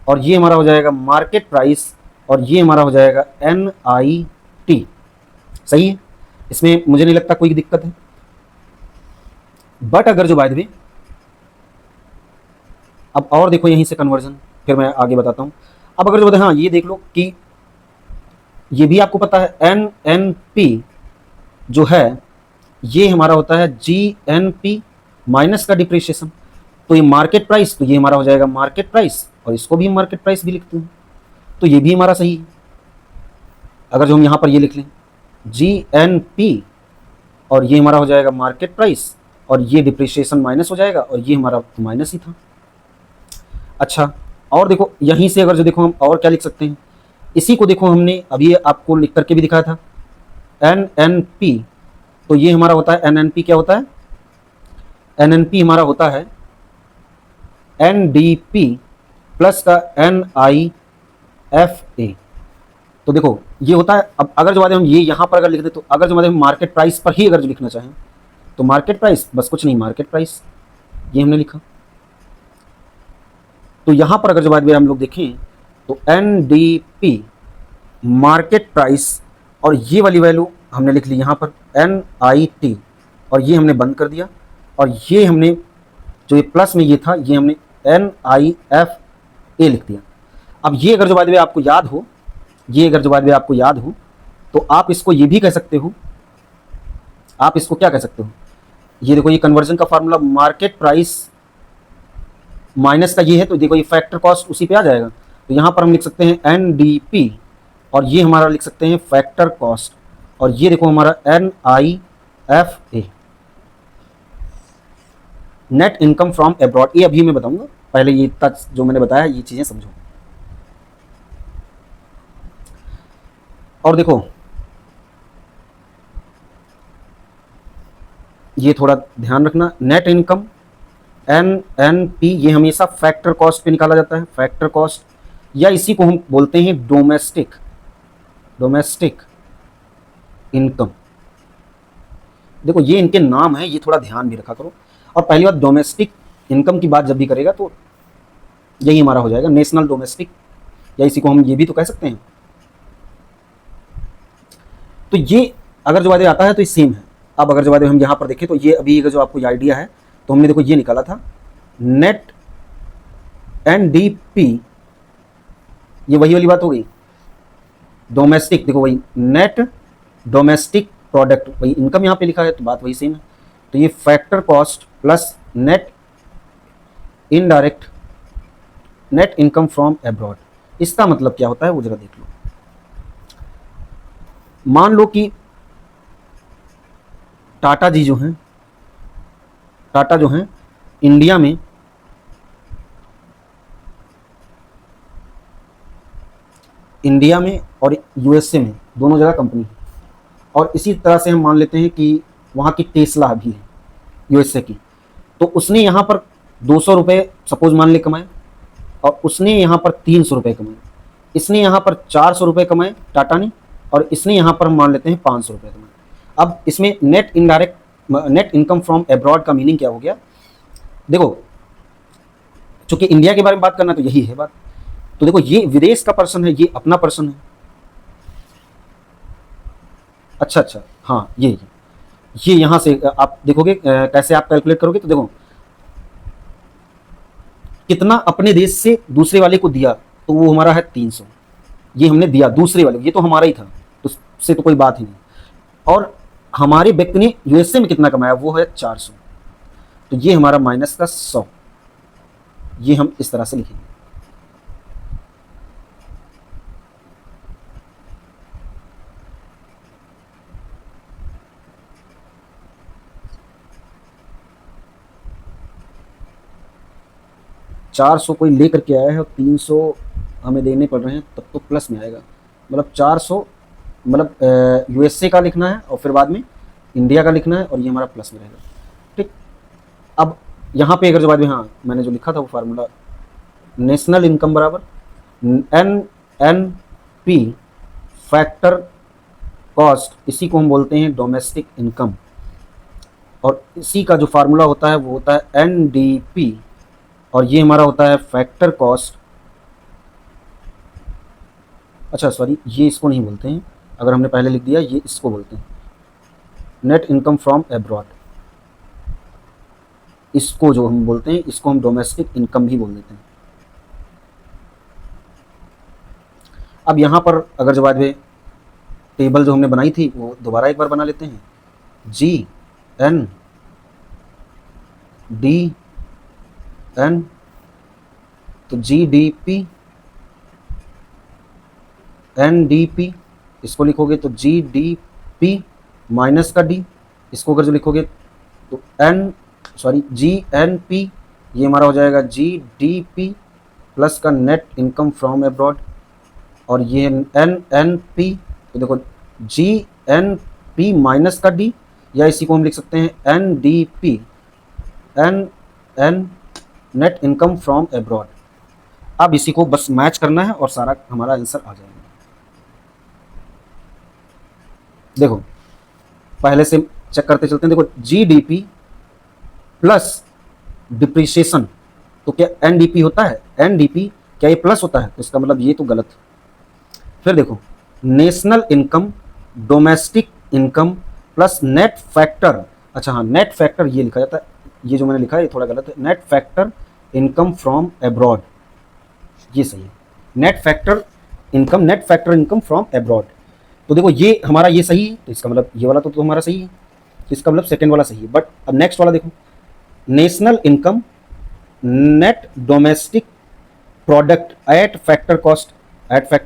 और ये हमारा हो जाएगा मार्केट प्राइस, और ये हमारा हो जाएगा NIT। सही है, इसमें मुझे नहीं लगता कोई दिक्कत है। बट अगर जो बाय द वे अब और देखो यहीं से कन्वर्जन, फिर मैं आगे बताता हूं। अब अगर जो बताए, हाँ ये देख लो कि ये भी आपको पता है NNP जो है ये हमारा होता है GNP माइनस का डिप्रिसिएशन, तो ये मार्केट प्राइस, तो ये हमारा हो जाएगा मार्केट प्राइस, और इसको भी हम मार्केट प्राइस भी लिखते हैं, तो ये भी हमारा सही है। अगर जो हम यहाँ पर ये लिख लें GNP, और ये हमारा हो जाएगा मार्केट प्राइस, और ये डिप्रिसिएशन माइनस हो जाएगा, और ये हमारा माइनस ही था। अच्छा, और देखो यहीं से अगर जो देखो हम और क्या लिख सकते हैं, इसी को देखो हमने अभी आपको लिख करके भी दिखाया था NNP, तो ये हमारा होता है NNP, क्या होता है NNP हमारा होता है NDP प्लस का NIFA। तो देखो ये होता है, अब अगर जो बात है हम ये यहाँ पर अगर लिख दे, तो अगर जो बात है हम मार्केट प्राइस पर ही अगर जो लिखना चाहें तो मार्केट प्राइस, बस कुछ नहीं मार्केट प्राइस ये हमने लिखा, तो यहाँ पर अगर जो बात हम लोग देखें तो NDP मार्केट प्राइस, और ये वाली वैल्यू हमने लिख ली यहाँ पर NIT, और ये हमने बंद कर दिया, और ये हमने जो ये प्लस में ये था ये हमने NIFA लिख दिया। अब ये अगर जो बात आपको याद हो, ये अगर जो बात आपको याद हो तो आप इसको ये भी कह सकते हो, आप इसको क्या कह सकते हो, ये देखो ये कन्वर्जन का फार्मूला मार्केट प्राइस माइनस का ये है, तो देखो ये फैक्टर कॉस्ट उसी पे आ जाएगा। तो यहाँ पर हम लिख सकते हैं NDP, और ये हमारा लिख सकते हैं फैक्टर कॉस्ट, और ये देखो हमारा NIFA net income from abroad. ये अभी मैं बताऊंगा, पहले ये तक जो मैंने बताया ये चीजें समझो। और देखो ये थोड़ा ध्यान रखना, नेट इनकम NNP ये हमेशा फैक्टर कॉस्ट पे निकाला जाता है, फैक्टर कॉस्ट, या इसी को हम बोलते हैं डोमेस्टिक इनकम। देखो ये इनके नाम है, ये थोड़ा ध्यान भी रखा करो। और पहली बात, डोमेस्टिक इनकम की बात जब भी करेगा तो यही हमारा हो जाएगा नेशनल डोमेस्टिक, या इसी को हम ये भी तो कह सकते हैं। तो ये अगर जो बात आता है तो ये सेम है। अब अगर जो बात हम यहाँ पर देखें तो ये अभी जो आपको ये आइडिया है, तो हमने देखो ये निकाला था नेट NDP, ये वही वाली बात हो गई डोमेस्टिक, देखो वही नेट डोमेस्टिक प्रोडक्ट, वही इनकम यहाँ पे लिखा है तो बात वही सेम है। तो ये factor cost plus net indirect net income from abroad, इसका मतलब क्या होता है वो जरा देख लो। मान लो कि टाटा जी जो हैं, टाटा जो हैं इंडिया में और USA में दोनों जगह कंपनी है, और इसी तरह से हम मान लेते हैं कि वहाँ की टेस्ला भी है USA की, तो उसने यहाँ पर 200 रुपये सपोज मान ले कमाए, और उसने यहाँ पर 300 रुपये कमाए, इसने यहाँ पर 400 रुपये कमाए टाटा ने, और इसने यहाँ पर हम मान लेते हैं 500 रुपये कमाए। अब इसमें नेट इनकम फ्रॉम एब्रॉड का मीनिंग क्या हो गया, देखो चूंकि इंडिया के बारे में बात करना तो यही है बात, तो देखो ये विदेश का पर्सन है, ये अपना पर्सन है। अच्छा, हाँ ये यहाँ से आप देखोगे कैसे आप कैलकुलेट करोगे, तो देखो कितना अपने देश से दूसरे वाले को दिया, तो वो हमारा है 300, ये हमने दिया दूसरे वाले, ये तो हमारा ही था, तो उससे तो कोई बात ही नहीं। और हमारे व्यक्ति ने USA में कितना कमाया, वो है 400, तो ये हमारा माइनस का 100, ये हम इस तरह से लिखेंगे। चार सौ कोई लेकर के आया है और 300 हमें देने पड़ रहे हैं, तब तो प्लस में आएगा, मतलब 400 मतलब USA का लिखना है और फिर बाद में इंडिया का लिखना है, और ये हमारा प्लस में रहेगा। ठीक, अब यहाँ पे अगर जो बाद में, हाँ मैंने जो लिखा था वो फार्मूला, नेशनल इनकम बराबर NNP फैक्टर कॉस्ट, इसी को हम बोलते हैं डोमेस्टिक इनकम, और इसी का जो फार्मूला होता है वो होता है NDP, और ये हमारा होता है फैक्टर कॉस्ट। अच्छा सॉरी, ये इसको नहीं बोलते हैं, अगर हमने पहले लिख दिया ये इसको बोलते हैं नेट इनकम फ्रॉम एब्रॉड, इसको जो हम बोलते हैं इसको हम डोमेस्टिक इनकम भी बोल देते हैं। अब यहाँ पर अगर जो बाद में टेबल जो हमने बनाई थी वो दोबारा एक बार बना लेते हैं, GNDN, तो GDP NDP, इसको लिखोगे तो GDP माइनस का D, इसको अगर जो लिखोगे तो GNP, ये हमारा हो जाएगा GDP प्लस का नेट इनकम फ्रॉम एब्रॉड, और ये NNP, तो देखो GNP माइनस का D, या इसी को हम लिख सकते हैं NDP NN net income from abroad. अब इसी को बस मैच करना है और सारा हमारा आंसर आ जाएगा। देखो पहले से चेक करते चलते हैं, देखो GDP प्लस डिप्रिसिएशन, तो क्या एनडीपी होता है? एनडीपी क्या ये प्लस होता है? तो इसका मतलब ये तो गलत। फिर देखो, national income, domestic income plus net factor. अच्छा हाँ, नेट फैक्टर ये लिखा जाता है, ये जो मैंने लिखा है ये थोड़ा गलत है। Net factor income from abroad, ये सही है। Net factor income from abroad. तो देखो ये हमारा ये सही है, तो इसका मतलब ये वाला तो हमारा सही है, तो इसका मतलब सेकेंड वाला सही है। बट अब नेक्स्ट वाला देखो, national income net domestic product at factor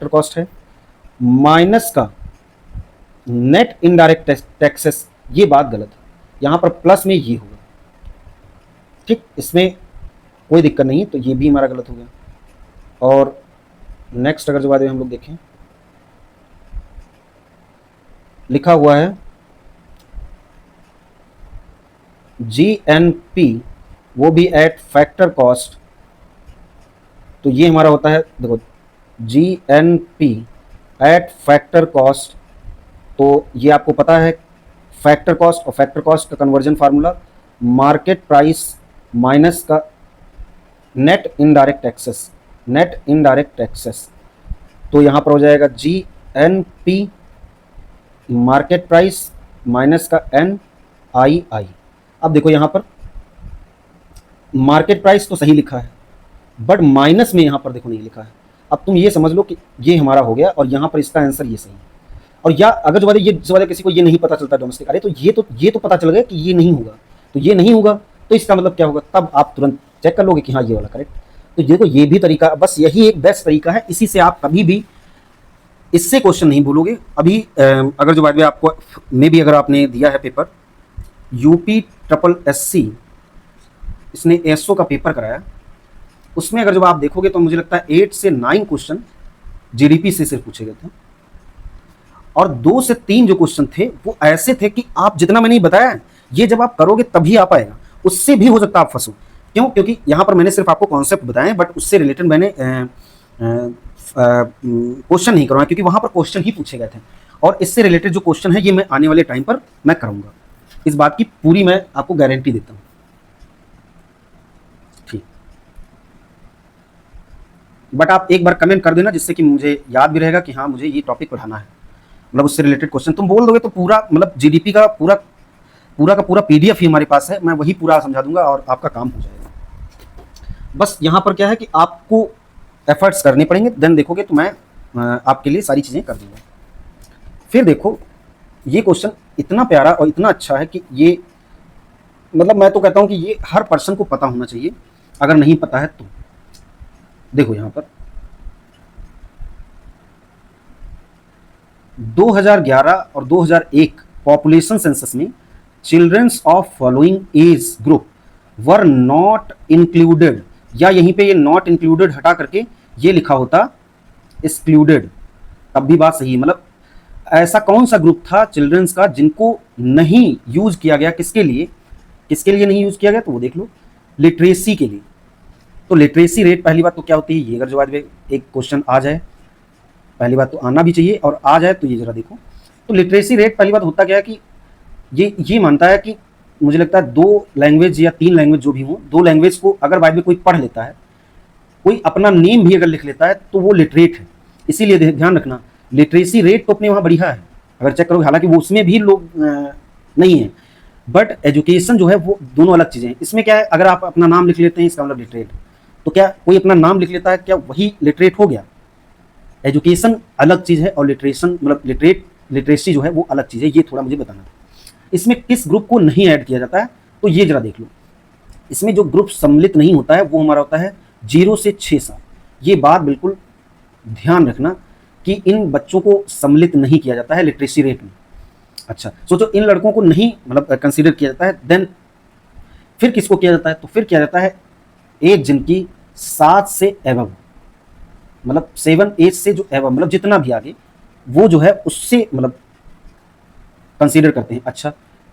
cost है, माइनस का नेट इनडायरेक्ट टैक्सेस, ये बात गलत है। यहां पर प्लस में ये होगा, ठीक, इसमें कोई दिक्कत नहीं है, तो ये भी हमारा गलत हो गया। और नेक्स्ट अगर जवाब हम लोग देखें, लिखा हुआ है जीएनपी, वो भी एट फैक्टर कॉस्ट, तो ये हमारा होता है, देखो जीएनपी एट फैक्टर कॉस्ट, तो ये आपको पता है फैक्टर कॉस्ट, और फैक्टर कॉस्ट का conversion formula market price minus का नेट इनडायरेक्ट टैक्सेस, तो यहां पर हो जाएगा जीएनपी मार्केट प्राइस माइनस का एनआईआई। अब देखो यहां पर मार्केट प्राइस तो सही लिखा है, बट माइनस में यहां पर देखो नहीं लिखा है। अब तुम ये समझ लो कि ये हमारा हो गया, और यहां पर इसका आंसर ये सही है। और या अगर जो वाले किसी को ये नहीं पता चलता डोमेस्टिक, अरे तो ये तो पता चल गया कि ये नहीं होगा, तो ये नहीं होगा, तो इसका मतलब क्या होगा, तब आप तुरंत चेक कर लोगे कि हाँ ये वाला करेक्ट। तो देखो ये भी तरीका, बस यही एक बेस्ट तरीका है, इसी से आप कभी भी इससे क्वेश्चन नहीं भूलोगे। अभी अगर जो बाद में आपको में भी अगर आपने दिया है पेपर यूपी ट्रिपल एससी, इसने एसओ का पेपर कराया, उसमें अगर जब आप देखोगे तो मुझे लगता है 8 से 9 क्वेश्चन जीडीपी से सिर्फ पूछे गए थे, और 2 से 3 जो क्वेश्चन थे वो ऐसे थे कि आप जितना मैंने बताया ये जब आप करोगे तभी आ पाएगा, उससे भी हो सकता है आप फंसो। क्यों? क्योंकि यहाँ पर मैंने सिर्फ आपको कॉन्सेप्ट बताए, बट उससे रिलेटेड मैंने क्वेश्चन नहीं करवाया, क्योंकि वहां पर क्वेश्चन ही पूछे गए थे, और इससे रिलेटेड जो क्वेश्चन है ये मैं आने वाले टाइम पर मैं कराऊंगा, इस बात की पूरी मैं आपको गारंटी देता हूं। ठीक, बट आप एक बार कमेंट कर देना, जिससे कि मुझे याद भी रहेगा कि हाँ मुझे ये टॉपिक पढ़ाना है, मतलब उससे रिलेटेड क्वेश्चन तुम बोल दोगे तो पूरा मतलब जीडीपी का पूरा पीडीएफ ही हमारे पास है, मैं वही पूरा समझा दूंगा और आपका काम हो जाएगा। बस यहाँ पर क्या है कि आपको एफर्ट्स करने पड़ेंगे, देन देखोगे तो मैं आपके लिए सारी चीज़ें कर दूंगा। फिर देखो ये क्वेश्चन इतना प्यारा और इतना अच्छा है कि ये मतलब मैं तो कहता हूँ कि ये हर पर्सन को पता होना चाहिए, अगर नहीं पता है तो। देखो यहाँ पर 2011 और 2001 पॉपुलेशन सेंसस में childrens of following age group were not included, या यहीं पे ये नॉट इंक्लूडेड हटा करके ये लिखा होता एक्सक्लूडेड, तब भी बात सही है। मतलब ऐसा कौन सा ग्रुप था चिल्ड्रंस का जिनको नहीं यूज किया गया, किसके लिए नहीं यूज किया गया, तो वो देख लो, लिटरेसी के लिए। तो लिटरेसी रेट पहली बात तो क्या होती है, ये अगर जवाब एक क्वेश्चन आ जाए, पहली बात तो आना भी चाहिए, और आ जाए तो ये जरा देखो। तो लिटरेसी रेट पहली बात होता क्या है कि ये मानता है कि मुझे लगता है 2 लैंग्वेज या 3 लैंग्वेज जो भी हो, 2 लैंग्वेज को अगर बाद में कोई पढ़ लेता है, कोई अपना नेम भी अगर लिख लेता है, तो वो लिटरेट है। इसीलिए ध्यान रखना, लिटरेसी रेट तो अपने वहाँ बढ़िया है, अगर चेक करोगे, हालांकि वो उसमें भी लोग नहीं है, बट एजुकेशन जो है वो दोनों अलग चीज़ें हैं। इसमें क्या है, अगर आप अपना नाम लिख लेते हैं इसका मतलब लिटरेट, तो क्या कोई अपना नाम लिख लेता है, क्या वही लिटरेट हो गया? एजुकेशन अलग चीज़ है, और लिटरेशन मतलब लिटरेसी जो है वो अलग चीज़ है, ये थोड़ा मुझे बताना। इसमें किस ग्रुप को नहीं ऐड किया जाता है, तो ये जरा देख लो। इसमें जो ग्रुप सम्मिलित नहीं होता है वो हमारा होता है 0 से 6 साल। ये बात बिल्कुल ध्यान रखना कि इन बच्चों को सम्मिलित नहीं किया जाता है लिटरेसी रेट में। अच्छा सोचो, इन लड़कों को नहीं मतलब कंसीडर किया जाता है, देन फिर किसको किया जाता है, तो फिर किया जाता है एज जिनकी 7 से एबव, मतलब 7 एज से जो एबव, मतलब जितना भी आगे, वो जो है उससे मतलब कंसीडर करते हैं। अच्छा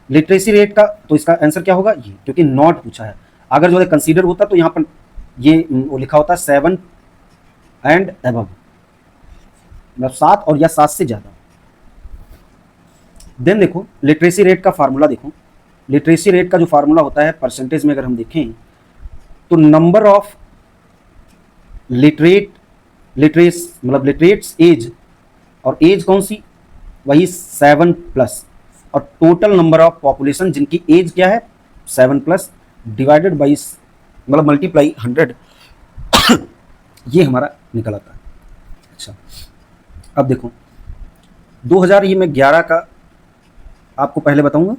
लिटरेसी रेट का तो इसका आंसर क्या होगा, ये, क्योंकि नॉट पूछा है। अगर जो है कंसीडर होता तो यहाँ पर ये वो लिखा होता 7 एंड एबव, मतलब 7 और या 7 से ज़्यादा। देन देखो लिटरेसी रेट का फार्मूला देखो, लिटरेसी रेट का जो फार्मूला होता है परसेंटेज में अगर हम देखें तो नंबर ऑफ लिटरेट्स एज, और एज कौन सी, वही 7+, और टोटल नंबर ऑफ पॉपुलेशन जिनकी एज क्या है 7+, डिवाइडेड बाई मल्टीप्लाई 100, ये हमारा निकल आता है। अच्छा, अब देखो 2000, ये मैं 11 का आपको पहले बताऊंगा,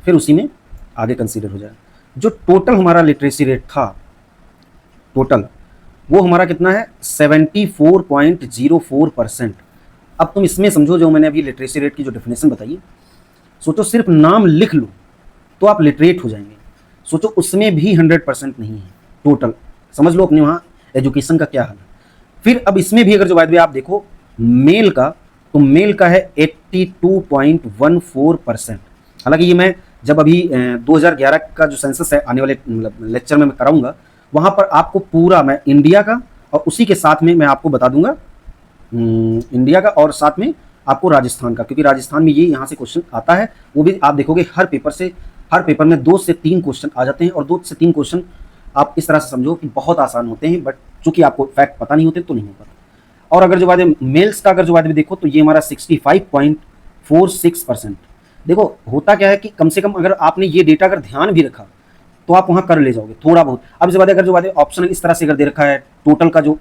फिर उसी में आगे कंसीडर हो जाएगा। जो टोटल हमारा लिटरेसी रेट था, टोटल वो हमारा कितना है 74.04%। अब तुम इसमें समझो, जो मैंने अभी लिटरेसी रेट की जो डेफिनेशन बताई, सोचो सिर्फ नाम लिख लो तो आप लिटरेट हो जाएंगे। सोचो उसमें भी 100% नहीं है टोटल, समझ लो अपने वहाँ एजुकेशन का क्या हाल है। फिर अब इसमें भी अगर जो बात आप देखो मेल का, तो मेल का है 82.14%। हालांकि ये मैं जब अभी 2011 का जो सेंसस है आने वाले लेक्चर में मैं कराऊंगा, वहां पर आपको पूरा मैं इंडिया का और उसी के साथ में मैं आपको बता दूंगा इंडिया का और साथ में आपको राजस्थान का, क्योंकि राजस्थान में ये यहाँ से क्वेश्चन आता है। वो भी आप देखोगे हर पेपर में 2 से 3 क्वेश्चन आ जाते हैं, और 2 से 3 क्वेश्चन आप इस तरह से समझो कि बहुत आसान होते हैं, बट चूंकि आपको फैक्ट पता नहीं होते तो नहीं हो पाता। और अगर जो बात है मेल्स का, अगर जो बात देखो तो ये हमारा 65.46%। देखो होता क्या है कि कम से कम अगर आपने ये डेटा अगर ध्यान भी रखा तो आप वहां कर ले जाओगे थोड़ा बहुत। अब इस बात अगर जो बात है ऑप्शन इस तरह से अगर दे रखा है, टोटल का जो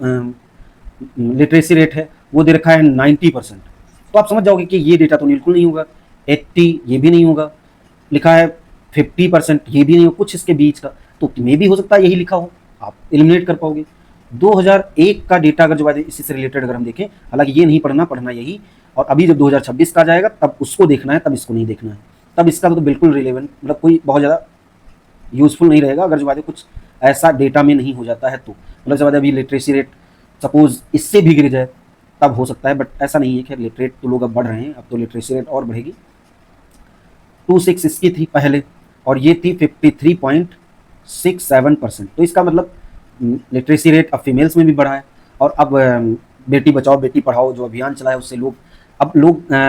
लिटरेसी रेट है वो दे रखा है 90%, तो आप समझ जाओगे कि ये डेटा तो बिल्कुल नहीं होगा। 80 ये भी नहीं होगा, लिखा है 50% ये भी नहीं होगा, कुछ इसके बीच का, तो मे भी हो सकता है यही लिखा हो, आप एलिमिनेट कर पाओगे। 2001 का डेटा अगर जो बात है इसी से रिलेटेड अगर हम देखें, हालांकि ये नहीं पढ़ना यही, और अभी जब 2026 का जाएगा तब उसको देखना है, तब इसको नहीं देखना है, तब इसका तो बिल्कुल रिलेवेंट मतलब कोई बहुत ज़्यादा यूजफुल नहीं रहेगा अगर जो बात है कुछ ऐसा डेटा में नहीं हो जाता है। तो मतलब जब अभी लिटरेसी रेट सपोज इससे भी गिर जाए तब हो सकता है, बट ऐसा नहीं है। खैर लिटरेट तो लोग अब बढ़ रहे हैं, अब तो लिटरेसी रेट और बढ़ेगी। 26 इसकी थी पहले, और ये थी 53.67%। तो इसका मतलब लिटरेसी रेट अब फीमेल्स में भी बढ़ा है, और अब बेटी बचाओ बेटी पढ़ाओ जो अभियान चला है उससे लोग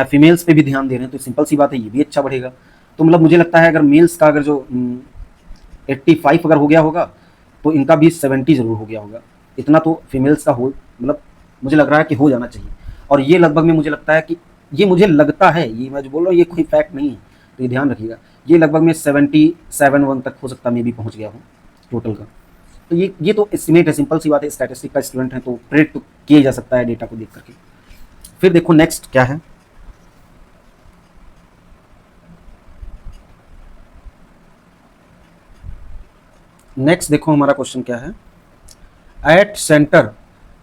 फीमेल्स पे भी ध्यान दे रहे हैं, तो सिंपल सी बात है ये भी अच्छा बढ़ेगा। तो मतलब मुझे लगता है अगर मेल्स का अगर जो 85 अगर हो गया होगा तो इनका भी 70 जरूर हो गया होगा। इतना तो फीमेल्स का हो, मतलब मुझे लग रहा है कि हो जाना चाहिए। और ये लगभग में मुझे लगता है कि ये मुझे लगता है, ये मैं जो बोल रहा हूँ ये कोई फैक्ट नहीं है, तो ये ध्यान रखिएगा, ये लगभग में 77 तक हो सकता है, मे भी पहुँच गया हो टोटल का। तो ये तो एस्टिमेट है, सिंपल सी बात है, स्टैटिस्टिक का स्टूडेंट है तो प्रेडिक्ट तो किया जा सकता है डेटा को देख करके। फिर देखो नेक्स्ट क्या है, नेक्स्ट देखो हमारा क्वेश्चन क्या है। At centre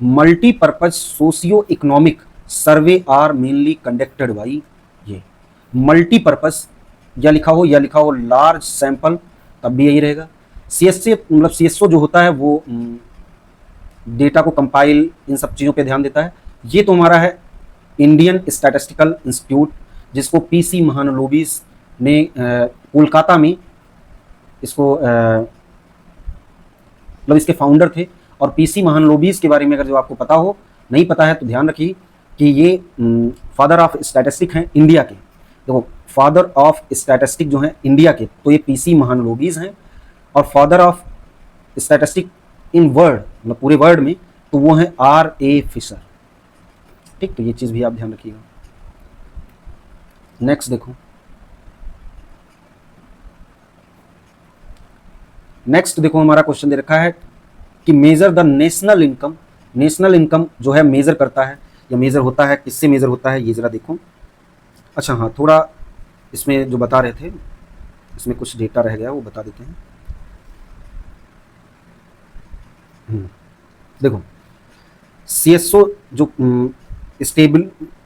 multipurpose socio economic survey are mainly conducted by, ये मल्टीपर्पज या लिखा हो लार्ज सैंपल, तब भी यही रहेगा। सीएससी मतलब सीएसओ जो होता है वो डेटा को कंपाइल इन सब चीज़ों पे ध्यान देता है। ये तो हमारा है इंडियन स्टैटिस्टिकल इंस्टीट्यूट, जिसको पीसी महानलोबिस ने कोलकाता में इसको मतलब इसके फाउंडर थे। और पीसी महानलोबिस के बारे में अगर जो आपको पता हो, नहीं पता है तो ध्यान रखिए कि ये फादर ऑफ स्टैटिस्टिक हैं इंडिया के। देखो फादर ऑफ स्टैटिस्टिक जो हैं इंडिया के, तो ये पीसी महानलोबिस हैं, और father of statistic in world मतलब पूरे वर्ल्ड में तो वो हैं R.A. फिशर। ठीक, तो ये चीज़ भी आप ध्यान रखिएगा। नेक्स्ट देखो, हमारा क्वेश्चन दे रखा है कि measure the national income. National income जो है मेजर करता है या मेजर होता है, किससे मेजर होता है ये जरा देखो। अच्छा हाँ, थोड़ा इसमें जो बता रहे थे इसमें कुछ डेटा रह गया वो बता देते हैं। देखो सीएसओ जो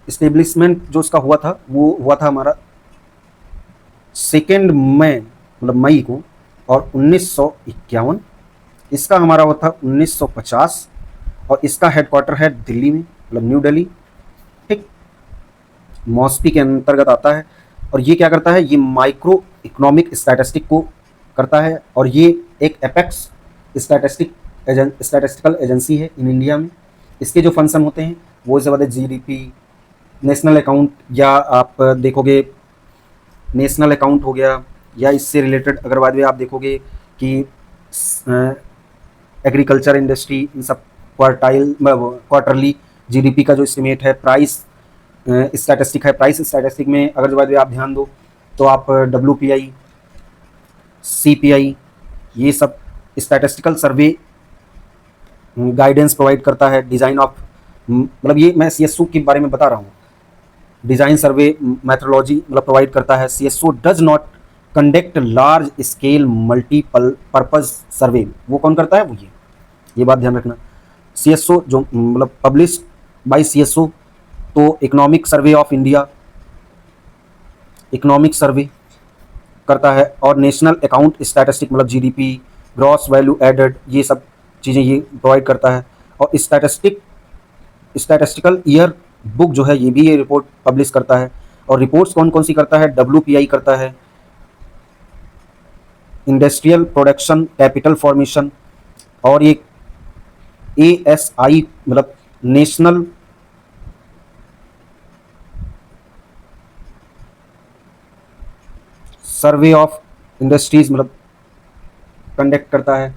स्टेब्लिशमेंट जो उसका हुआ था वो हुआ था हमारा 2 मई मतलब मई को, और 1951। इसका हमारा हुआ था 1950, और इसका हेडक्वार्टर है दिल्ली में मतलब न्यू दिल्ली। ठीक, मॉस्पी के अंतर्गत आता है। और ये क्या करता है, ये माइक्रो इकोनॉमिक स्टैटिस्टिक को करता है, और ये एक एपेक्स स्टैटिस्टिकल एजेंसी है इन इंडिया में। इसके जो फंक्शन होते हैं वो इसे बताते GDP, नेशनल अकाउंट, या आप देखोगे नेशनल अकाउंट हो गया, या इससे रिलेटेड अगर बाद में आप देखोगे कि एग्रीकल्चर इंडस्ट्री, इन सब क्वार्टरली जीडीपी का जो एस्टिमेट है, प्राइस स्टैटिस्टिक है, प्राइस स्टैटिस्टिक में अगर जो बात आप ध्यान दो तो आप WPI, CPI, ये सब स्टैटिस्टिकल सर्वे गाइडेंस प्रोवाइड करता है। डिज़ाइन ऑफ, मतलब ये मैं CSO के बारे में बता रहा हूँ, डिज़ाइन सर्वे मैथोलॉजी मतलब प्रोवाइड करता है। CSO does not conduct large scale multiple purpose survey, वो कौन करता है? वो ये बात ध्यान रखना। CSO जो मतलब पब्लिश बाय CSO, तो economic survey of India, economic survey करता है, और नेशनल अकाउंट स्टैटिस्टिक मतलब GDP, ग्रॉस वैल्यू एडेड, ये सब चीज़ें ये प्रोवाइड करता है। और स्टैटिस्टिकल ईयर बुक जो है, ये भी ये रिपोर्ट पब्लिश करता है। और रिपोर्ट्स कौन कौन सी करता है? WPI करता है, इंडस्ट्रियल प्रोडक्शन कैपिटल फॉर्मेशन, और ये ASI मतलब नेशनल सर्वे ऑफ इंडस्ट्रीज मतलब कंडक्ट करता है,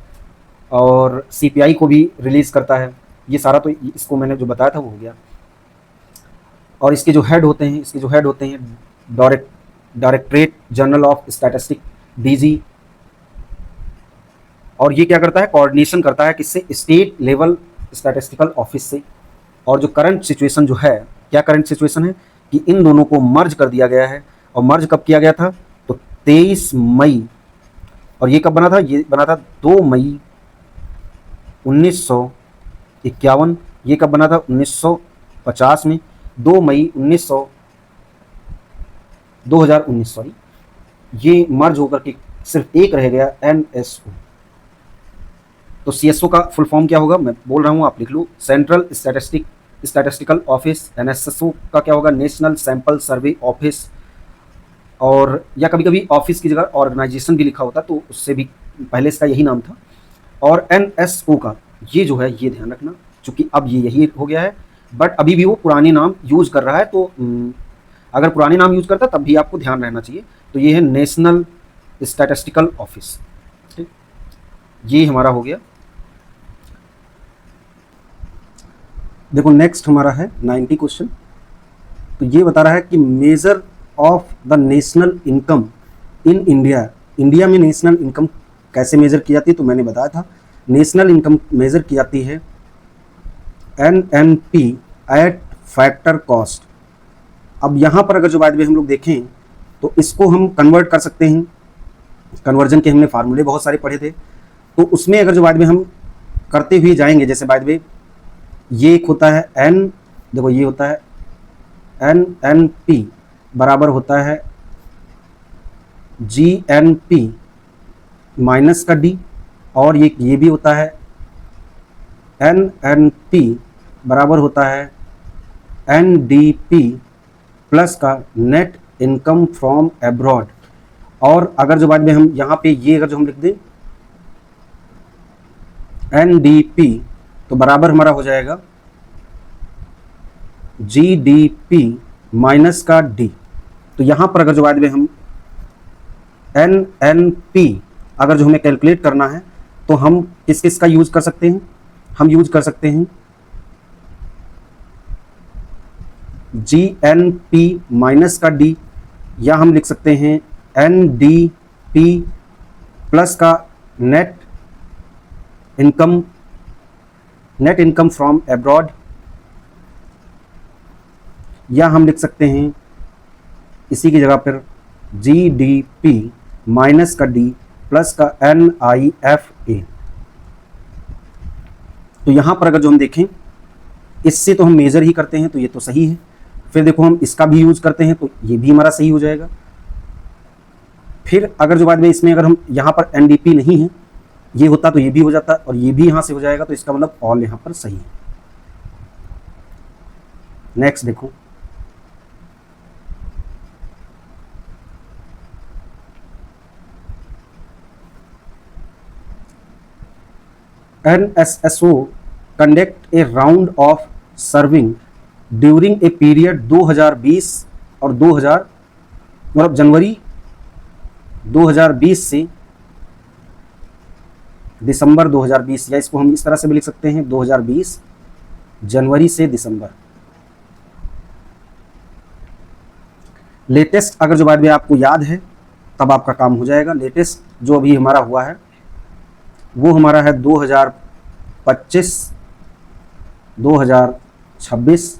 और CPI को भी रिलीज़ करता है। ये सारा तो इसको मैंने जो बताया था वो हो गया। और इसके जो हेड होते हैं, directorate general of statistic, DG, और ये क्या करता है? कोऑर्डिनेशन करता है किससे? स्टेट लेवल स्टैटिस्टिकल ऑफिस से। और जो करंट सिचुएशन जो है, क्या करंट सिचुएशन है कि इन दोनों को मर्ज कर दिया गया है। और मर्ज कब किया गया था? तो 23 मई, और ये कब बना था? ये बना था 2 मई 1951। ये कब बना था? 1950 में, 2 मई 2019 सॉरी। ये मर्ज होकर के सिर्फ एक रह गया, NSO। तो CSO का फुल फॉर्म क्या होगा? मैं बोल रहा हूँ, आप लिख लो, सेंट्रल स्टैटिस्टिकल ऑफिस। NSO का क्या होगा? National sample survey office. और या कभी कभी ऑफिस की जगह ऑर्गेनाइजेशन भी लिखा होता, तो उससे भी पहले इसका यही नाम था। और NSO का ये जो है, ये ध्यान रखना, चूँकि अब ये यही हो गया है, बट अभी भी वो पुराने नाम यूज़ कर रहा है। तो अगर पुराने नाम यूज़ करता तब भी आपको ध्यान रहना चाहिए। तो ये है नेशनल स्टैटिस्टिकल ऑफिस। ठीक, ये हमारा हो गया। देखो नेक्स्ट हमारा है 90 क्वेश्चन। तो ये बता रहा है कि measure of the national income in India, India में नेशनल इनकम कैसे मेजर की जाती है? तो मैंने बताया था, नेशनल इनकम मेजर की जाती है NNP एट फैक्टर कॉस्ट। अब यहाँ पर अगर जो बात भी हम लोग देखें तो इसको हम कन्वर्ट कर सकते हैं। कन्वर्जन के हमने फार्मूले बहुत सारे पढ़े थे, तो उसमें अगर जो बात में हम करते हुए जाएंगे, जैसे बात में ये एक होता है देखो ये होता है NNP बराबर होता है GNP माइनस का D, और ये भी होता है NNP बराबर होता है NDP प्लस का नेट इनकम फ्रॉम एब्रॉड। और अगर जो बाद में हम यहाँ पे ये अगर जो हम लिख दें NDP, तो बराबर हमारा हो जाएगा GDP माइनस का D। तो यहाँ पर अगर जो बाद में हम NNP अगर जो हमें कैलकुलेट करना है, तो हम किस किस का यूज कर सकते हैं? हम यूज कर सकते हैं GNP माइनस का D, या हम लिख सकते हैं NDP प्लस का नेट इनकम फ्रॉम एब्रॉड, या हम लिख सकते हैं इसी की जगह पर GDP माइनस का D प्लस का NIFA। तो यहाँ पर अगर जो हम देखें, इससे तो हम मेजर ही करते हैं, तो ये तो सही है। फिर देखो हम इसका भी यूज करते हैं, तो ये भी हमारा सही हो जाएगा। फिर अगर जो बाद में इसमें अगर हम यहाँ पर NDP नहीं है, ये होता तो ये भी हो जाता, और ये भी यहाँ से हो जाएगा, तो इसका मतलब ऑल यहाँ पर सही है। नेक्स्ट देखो, NSSO conduct A round of serving during a period 2020 और 2000 मतलब जनवरी 2020 से दिसंबर 2020, या इसको हम इस तरह से भी लिख सकते हैं 2020 जनवरी से दिसंबर। लेटेस्ट अगर जो बात भी आपको याद है तब आपका काम हो जाएगा। लेटेस्ट जो अभी हमारा हुआ है वो हमारा है 2025 2026।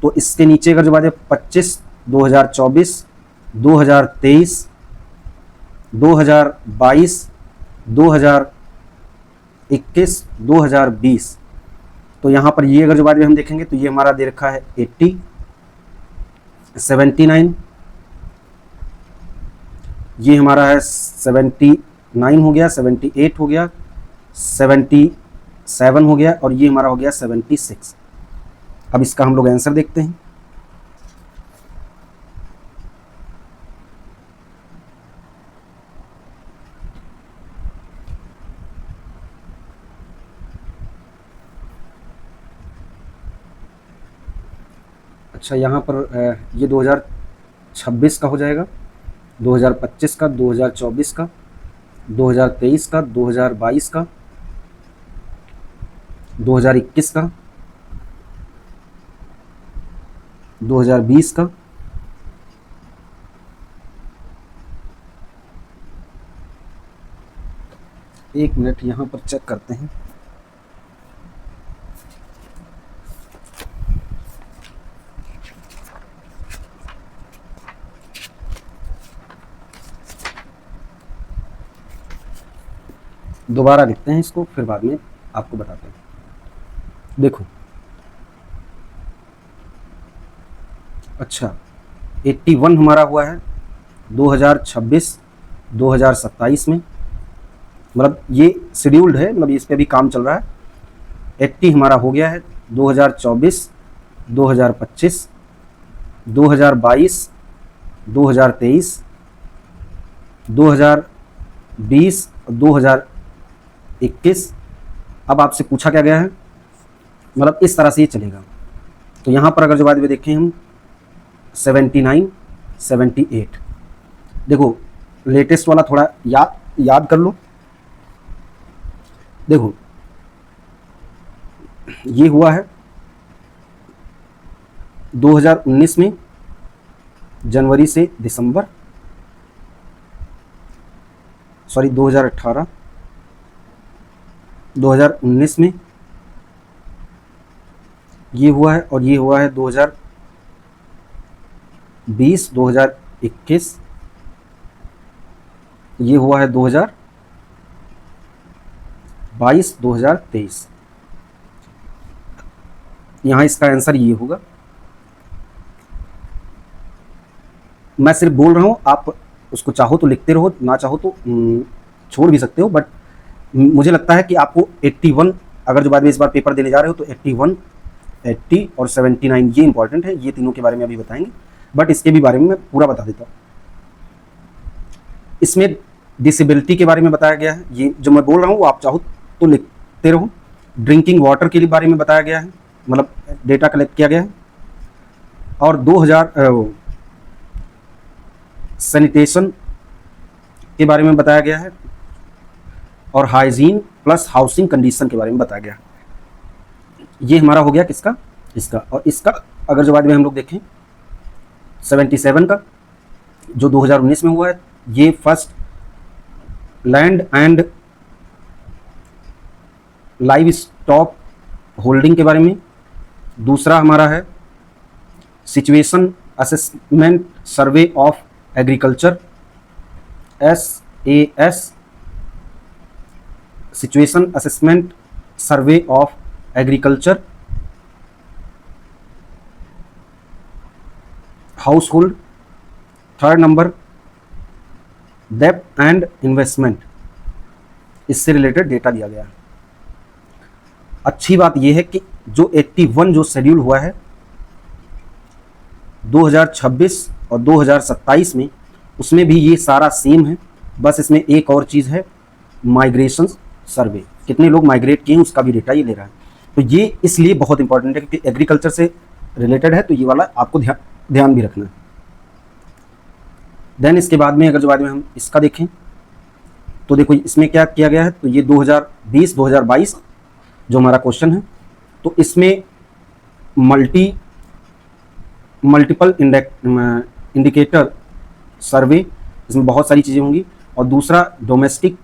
तो इसके नीचे अगर जो बात है 25 2024 2023 2022 2021 2020। तो यहाँ पर ये अगर जो बात भी हम देखेंगे तो ये हमारा दे रखा है 80 79, ये हमारा है 79 हो गया, 78 हो गया, 77 हो गया और ये हमारा हो गया 76। अब इसका हम लोग आंसर देखते हैं। अच्छा, यहाँ पर ये 2026 का हो जाएगा, 2025 का, 2024 का, 2023 का, 2022 का, 2021 का, 2020 का, एक मिनट यहाँ पर चेक करते हैं। दोबारा लिखते हैं इसको, फिर बाद में आपको बताते हैं। देखो, अच्छा 81 हमारा हुआ है 2026 2027 में, मतलब ये शेड्यूल्ड है, मतलब इस पे भी काम चल रहा है। 80 हमारा हो गया है 2024 2025 2022 2023 2020 2021। अब आपसे पूछा क्या गया है, मतलब इस तरह से ये चलेगा। तो यहाँ पर अगर जो बात में देखें हम 79 78, देखो लेटेस्ट वाला थोड़ा याद कर लो। देखो ये हुआ है 2019 में जनवरी से दिसंबर, सॉरी 2018 2019 में ये हुआ है, और ये हुआ है 2020 2021, ये हुआ है 2022 2023। यहाँ इसका आंसर ये होगा। मैं सिर्फ बोल रहा हूँ, आप उसको चाहो तो लिखते रहो, ना चाहो तो छोड़ भी सकते हो, बट मुझे लगता है कि आपको 81 अगर जो बाद में इस बार पेपर देने जा रहे हो तो 81 80 और 79 ये इंपॉर्टेंट है। ये तीनों के बारे में अभी बताएंगे, बट इसके भी बारे में मैं पूरा बता देता हूँ। इसमें डिसेबिलिटी के बारे में बताया गया है, ये जो मैं बोल रहा हूँ वो आप चाहो तो लिखते रहो। ड्रिंकिंग वाटर के बारे में बताया गया है, मतलब डेटा कलेक्ट किया गया है। और 2000 सैनिटेशन के बारे में बताया गया है, और हाइजीन प्लस हाउसिंग कंडीशन के बारे में बताया गया। ये हमारा हो गया किसका, इसका। और इसका अगर जो बाद में हम लोग देखें 77 का जो 2019 में हुआ है, ये first land and live stock holding के बारे में। दूसरा हमारा है situation assessment survey of agriculture, SAS, situation assessment survey of agriculture. House hold. Third number depth and investment, इससे रिलेटेड डेटा दिया गया है। अच्छी बात यह है कि जो 81 जो शेड्यूल हुआ है 2026 और 2027 में, उसमें भी ये सारा सेम है, बस इसमें एक और चीज़ है, माइग्रेशन सर्वे, कितने लोग माइग्रेट किए हैं उसका भी डेटा ये ले रहा है। तो ये इसलिए बहुत इंपॉर्टेंट है क्योंकि एग्रीकल्चर से रिलेटेड है, तो ये वाला आपको ध्यान भी रखना है। देन इसके बाद में अगर जो बाद में हम इसका देखें तो देखो इसमें क्या किया गया है, तो ये 2020-2022 जो हमारा क्वेश्चन है, तो इसमें मल्टीपल इंडिकेटर सर्वे, इसमें बहुत सारी चीज़ें होंगी। और दूसरा डोमेस्टिक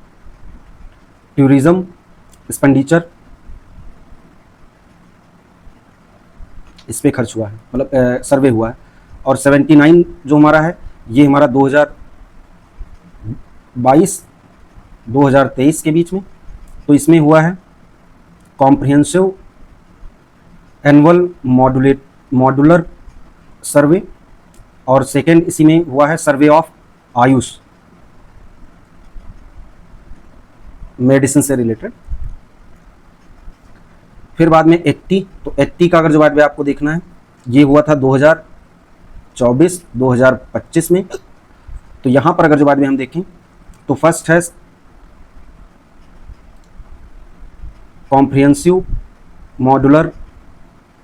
टूरिज्म एक्सपेंडिचर, इस पे खर्च हुआ है, मतलब सर्वे हुआ है। और 79 जो हमारा है, ये हमारा 2022-2023 के बीच में, तो इसमें हुआ है कॉम्प्रिहेंसिव एनुअल मॉड्यूलर सर्वे। और सेकेंड इसी में हुआ है सर्वे ऑफ आयुष, मेडिसिन से रिलेटेड। फिर बाद में 80, तो 80 का अगर जो बाद में आपको देखना है, ये हुआ था 2024-2025 में। तो यहाँ पर अगर जो बाद में हम देखें, तो फर्स्ट है कॉम्प्रिहेंसिव मॉड्यूलर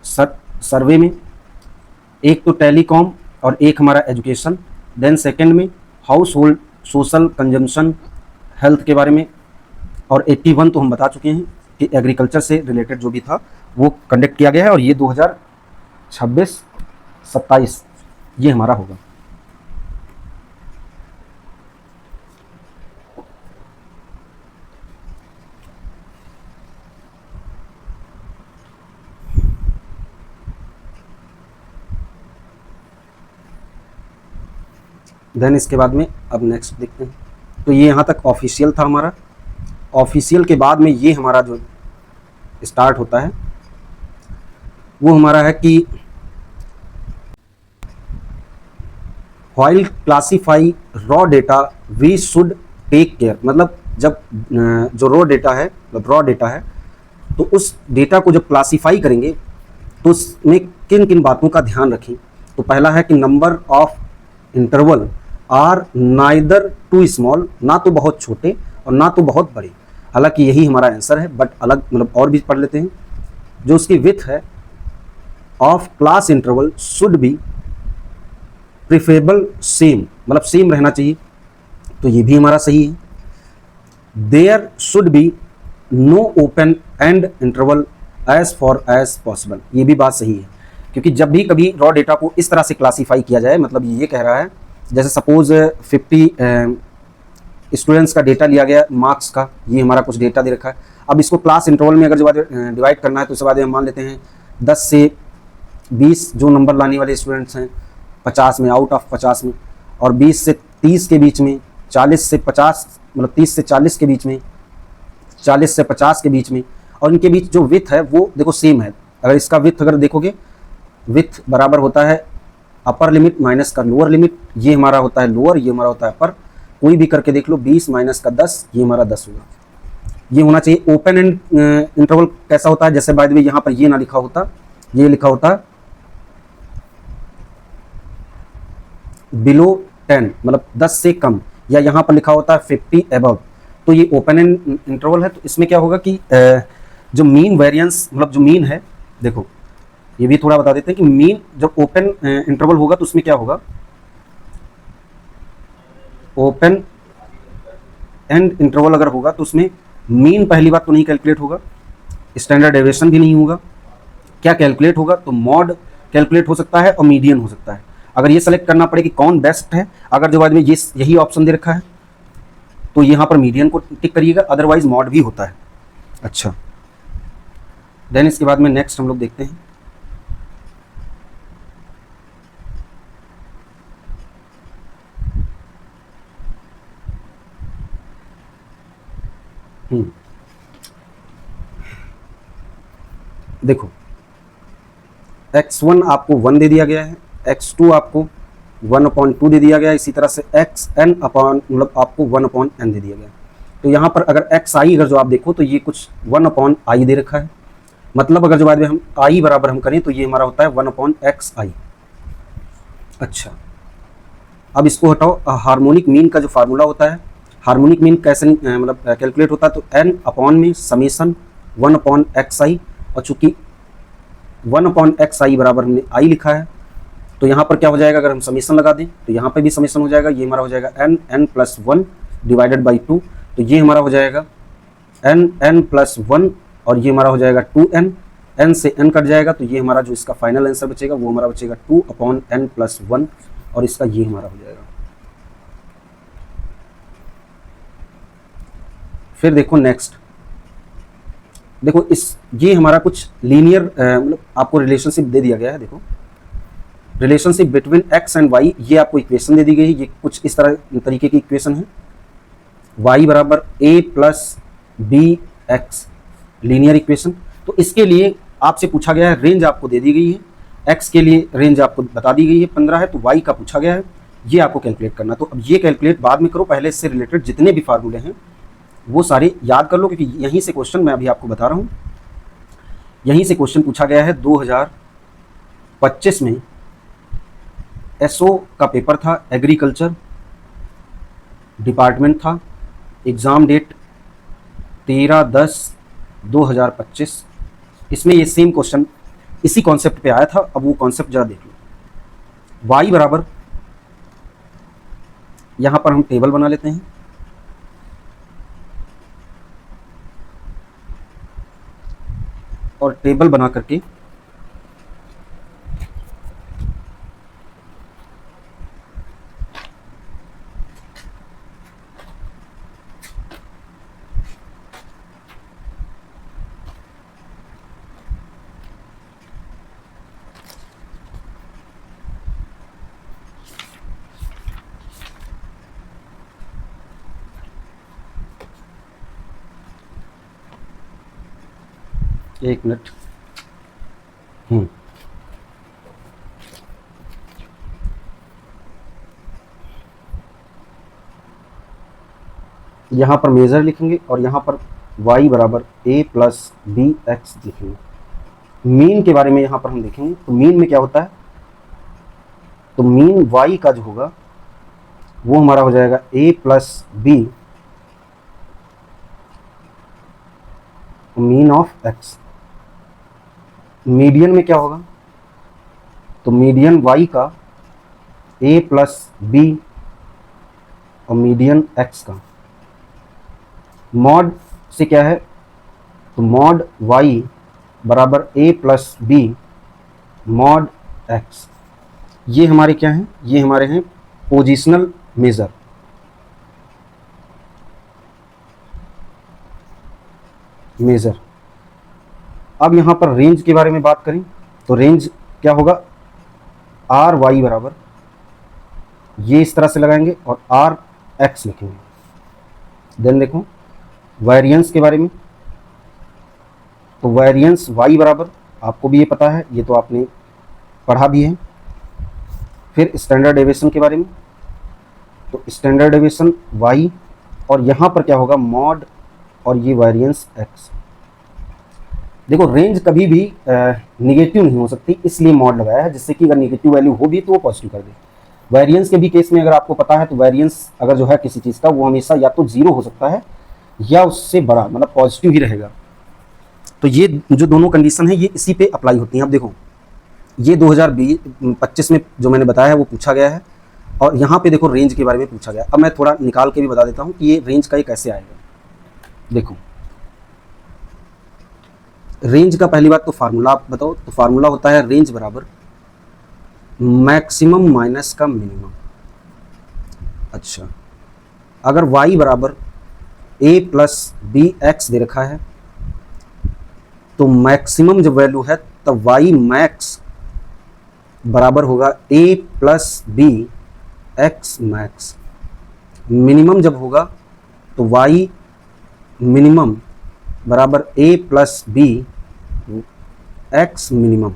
सर्वे में एक तो टेलीकॉम और एक हमारा एजुकेशन। देन सेकंड में house hold social consumption health के बारे में। और 81 तो हम बता चुके हैं कि एग्रीकल्चर से रिलेटेड जो भी था वो कंडक्ट किया गया है। और ये 2026-27 ये हमारा होगा। देन इसके बाद में अब नेक्स्ट देखते हैं। तो ये यहाँ तक ऑफिशियल था हमारा। ऑफिशियल के बाद में ये हमारा जो स्टार्ट होता है वो हमारा है कि while classify raw data we should take care, मतलब जब जो रॉ डेटा है तो उस डेटा को जब क्लासीफाई करेंगे तो उसमें किन किन बातों का ध्यान रखें। तो पहला है कि number of interval are neither too small, ना तो बहुत छोटे और ना तो बहुत बड़े। हालांकि यही हमारा आंसर है, बट अलग मतलब और भी पढ़ लेते हैं। जो उसकी विथ है of class interval should be preferable same, मतलब सेम रहना चाहिए, तो ये भी हमारा सही है। There should be no open end interval as far as possible, ये भी बात सही है। क्योंकि जब भी कभी रॉ डेटा को इस तरह से क्लासीफाई किया जाए, मतलब ये कह रहा है जैसे सपोज 50 स्टूडेंट्स का डेटा लिया गया मार्क्स का, ये हमारा कुछ डेटा दे रखा है। अब इसको क्लास इंटरवल में अगर जो डिवाइड करना है तो उसके बाद हम मान लेते हैं 10 से 20 जो नंबर लाने वाले स्टूडेंट्स हैं 50 में, आउट ऑफ 50 में, और 20 से 30 के बीच में, 40 से 50 मतलब 30 से 40 के बीच में, 40 से 50 के बीच में, और इनके बीच जो विथ है वो देखो सेम है। अगर इसका विथ अगर देखोगे, विथ बराबर होता है अपर लिमिट माइनस का लोअर लिमिट, ये हमारा होता है लोअर, ये हमारा होता है अपर। कोई भी करके देख लो, 20 माइनस का 10, ये हमारा 10 होगा। ये होना चाहिए। ओपन एंड इंटरवल कैसा होता है, जैसे बाय द वे यहाँ पर ये ना लिखा होता, ये लिखा होता बिलो 10 मतलब 10 से कम, या यहाँ पर लिखा होता है 50 एबव, तो ये ओपन एंड इंटरवल है। तो इसमें क्या होगा कि जो मीन वेरिएंस मतलब जो मीन है, देखो ये भी थोड़ा बता देते हैं कि मीन जब ओपन इंटरवल होगा तो उसमें क्या होगा, ओपन एंड इंटरवल अगर होगा तो उसमें मीन पहली बात तो नहीं कैलकुलेट होगा, स्टैंडर्ड डेविएशन भी नहीं होगा। क्या कैलकुलेट होगा, तो मॉड कैलकुलेट हो सकता है और मीडियन हो सकता है। अगर ये सेलेक्ट करना पड़े कि कौन बेस्ट है, अगर जो बाद में ये यही ऑप्शन दे रखा है तो यहाँ पर मीडियन को टिक करिएगा, अदरवाइज मॉड भी होता है। अच्छा, देन इसके बाद में नेक्स्ट हम लोग देखते हैं। देखो x1 आपको 1 दे दिया गया है, x2 आपको 1/2 दे दिया गया है, इसी तरह से xn अपॉन मतलब आपको 1/n दे दिया गया है। तो यहाँ पर अगर xi अगर जो आप देखो तो ये कुछ 1/i दे रखा है, मतलब अगर जो बाद में हम i बराबर हम करें तो ये हमारा होता है 1/xi। अच्छा, अब इसको हटाओ। हार्मोनिक मीन का जो फार्मूला होता है, हार्मोनिक मीन कैसे मतलब कैलकुलेट होता है, तो n अपॉन में समेसन 1/xi, और चूंकि 1/xi बराबर हमने i लिखा है तो यहाँ पर क्या हो जाएगा, अगर हम समेसन लगा दें तो यहाँ पे भी समेसन हो जाएगा, ये हमारा हो जाएगा n+1 डिवाइडेड बाई 2। तो ये हमारा हो जाएगा n प्लस 1 और ये हमारा हो जाएगा 2n, n से n कट जाएगा तो ये हमारा जो इसका फाइनल आंसर बचेगा वो हमारा बचेगा 2/n प्लस 1 और इसका ये हमारा हो जाएगा। फिर देखो नेक्स्ट, देखो ये हमारा कुछ लीनियर मतलब आपको रिलेशनशिप दे दिया गया है। देखो relationship between x and y, ये आपको इक्वेशन दे दी गई है। ये कुछ इस तरीके की इक्वेशन है, y बराबर a plus B X, linear equation. तो इसके लिए आपसे पूछा गया है, रेंज आपको दे दी गई है, x के लिए रेंज आपको बता दी गई है 15 है, तो y का पूछा गया है, ये आपको कैलकुलेट करना। तो अब ये कैलकुलेट बाद में करो, पहले इससे रिलेटेड जितने भी फार्मूले हैं वो सारे याद कर लो, क्योंकि यहीं से क्वेश्चन मैं अभी आपको बता रहा हूँ, यहीं से क्वेश्चन पूछा गया है। 2025 में एसओ का पेपर था, एग्रीकल्चर डिपार्टमेंट था, एग्ज़ाम डेट 13/10/2025। इसमें ये सेम क्वेश्चन इसी कॉन्सेप्ट पे आया था। अब वो कॉन्सेप्ट जरा देख लो। y बराबर, यहाँ पर हम टेबल बना लेते हैं, और टेबल बना करके एक मिनट। यहाँ पर मेजर लिखेंगे और यहाँ पर y बराबर a प्लस बी एक्स लिखेंगे। मीन के बारे में यहाँ पर हम देखेंगे, तो मीन में क्या होता है, तो मीन y का जो होगा वो हमारा हो जाएगा a plus b mean of x। Median में क्या होगा, तो मीडियन y का a प्लस बी और मीडियन x का। मॉड से क्या है, तो मॉड y बराबर a plus b mode x। ये हमारे क्या हैं, ये हमारे हैं पोजिशनल मेजर। अब यहाँ पर रेंज के बारे में बात करें, तो रेंज क्या होगा, आर वाई बराबर, ये इस तरह से लगाएंगे और आर एक्स लिखेंगे। देन देखो वेरिएंस के बारे में, तो वेरिएंस y बराबर, आपको भी ये पता है, ये तो आपने पढ़ा भी है। फिर स्टैंडर्ड डेविएशन के बारे में, तो स्टैंडर्ड डेविएशन y और यहाँ पर क्या होगा मॉड और ये वेरिएंस x। देखो रेंज कभी भी निगेटिव नहीं हो सकती, इसलिए मॉड लगाया है, जिससे कि अगर निगेटिव वैल्यू हो भी तो वो पॉजिटिव कर दे। वेरिएंस के भी केस में अगर आपको पता है, तो वेरिएंस अगर जो है किसी चीज़ का, वो हमेशा या तो 0 हो सकता है या उससे बड़ा, मतलब पॉजिटिव ही रहेगा। तो ये जो दोनों कंडीशन है ये इसी पे अप्लाई होती हैं। अब देखो ये 2025 में जो मैंने बताया है वो पूछा गया है, और यहाँ पे देखो रेंज के बारे में पूछा गया। अब मैं थोड़ा निकाल के भी बता देता हूँ कि ये रेंज का ये कैसे आएगा। देखो रेंज का पहली बात तो फार्मूला आप बताओ, तो फार्मूला होता है रेंज बराबर मैक्सिमम माइनस का मिनिमम। अच्छा, अगर y बराबर a प्लस बी एक्स दे रखा है, तो मैक्सिमम जब वैल्यू है तब y मैक्स बराबर होगा a plus B x max. Minimum जब होगा तो y मिनिमम बराबर a plus B x minimum.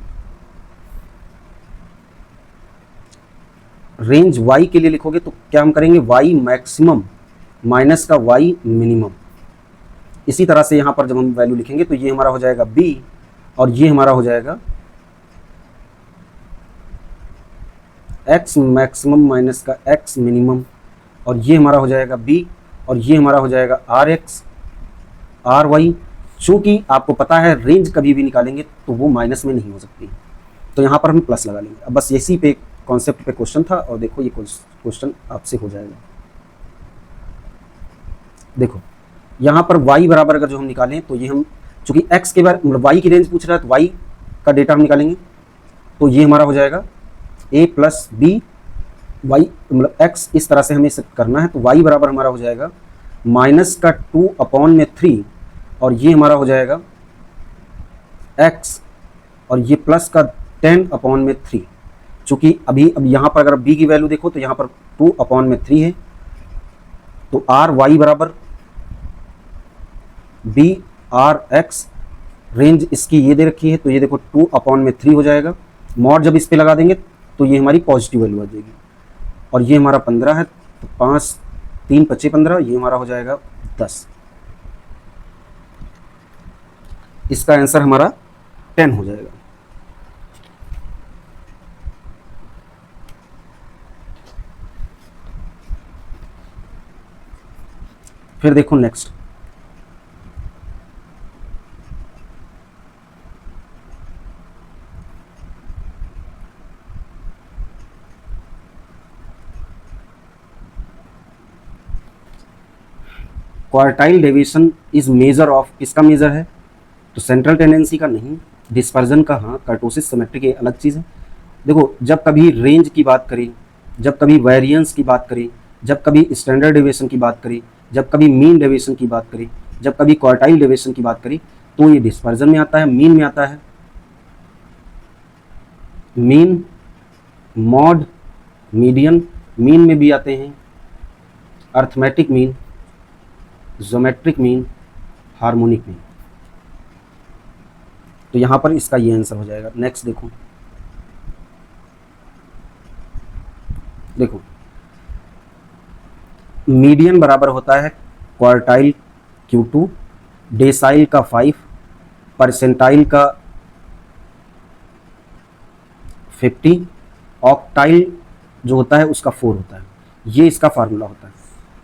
Range y के लिए लिखोगे तो क्या हम करेंगे, y मैक्सिमम माइनस का y मिनिमम। इसी तरह से यहाँ पर जब हम वैल्यू लिखेंगे तो ये हमारा हो जाएगा b और ये हमारा हो जाएगा x मैक्सिमम माइनस का x मिनिमम, और ये हमारा हो जाएगा b और ये हमारा हो जाएगा rx ry। चूँकि आपको पता है रेंज कभी भी निकालेंगे तो वो माइनस में नहीं हो सकती, तो यहाँ पर हम प्लस लगा लेंगे। अब बस इसी पे कॉन्सेप्ट पे क्वेश्चन था, और देखो ये क्वेश्चन आपसे हो जाएगा। देखो यहाँ पर y बराबर अगर जो हम निकालें तो ये हम चूंकि x के बारे मतलब y की रेंज पूछ रहा है तो y का डेटा हम निकालेंगे, तो ये हमारा हो जाएगा a प्लस बी वाई मतलब x इस तरह से हमें इसे करना है। तो y बराबर हमारा हो जाएगा माइनस का 2/3 और ये हमारा हो जाएगा x और ये प्लस का 10/3। चूँकि अब यहाँ पर अगर b की वैल्यू देखो तो यहाँ पर 2/3 है, तो आर वाई बराबर बी आर एक्स, रेंज इसकी ये दे रखी है तो ये देखो 2/3 हो जाएगा। मॉड जब इस पे लगा देंगे तो ये हमारी पॉजिटिव वैल्यू आ जाएगी और ये हमारा 15 है, तो 5 3 25 15, ये हमारा हो जाएगा 10। इसका आंसर हमारा 10 हो जाएगा। फिर देखो next, quartile deviation is measure of, किसका मेजर है? तो सेंट्रल टेंडेंसी का नहीं, डिस्पर्जन का हाँ, कर्टोसिस सिमेट्री की अलग चीज़ है। देखो जब कभी रेंज की बात करें, जब कभी वेरिएंस की बात करें, जब कभी स्टैंडर्ड डेविएशन की बात करें, जब कभी मीन डेविएशन की बात करें, जब कभी क्वार्टाइल डेविएशन की बात करें, तो ये डिस्पर्जन में आता है, मीन में आता है। मीन, मॉड, मीडियन, मीन में भी आते हैं arithmetic mean, geometric mean, harmonic mean. तो यहाँ पर इसका ये आंसर हो जाएगा। नेक्स्ट देखो, देखो मीडियन बराबर होता है क्वार्टाइल Q2, डेसाइल का 5, परसेंटाइल का 50, ऑक्टाइल जो होता है उसका 4 होता है। ये इसका फार्मूला होता है।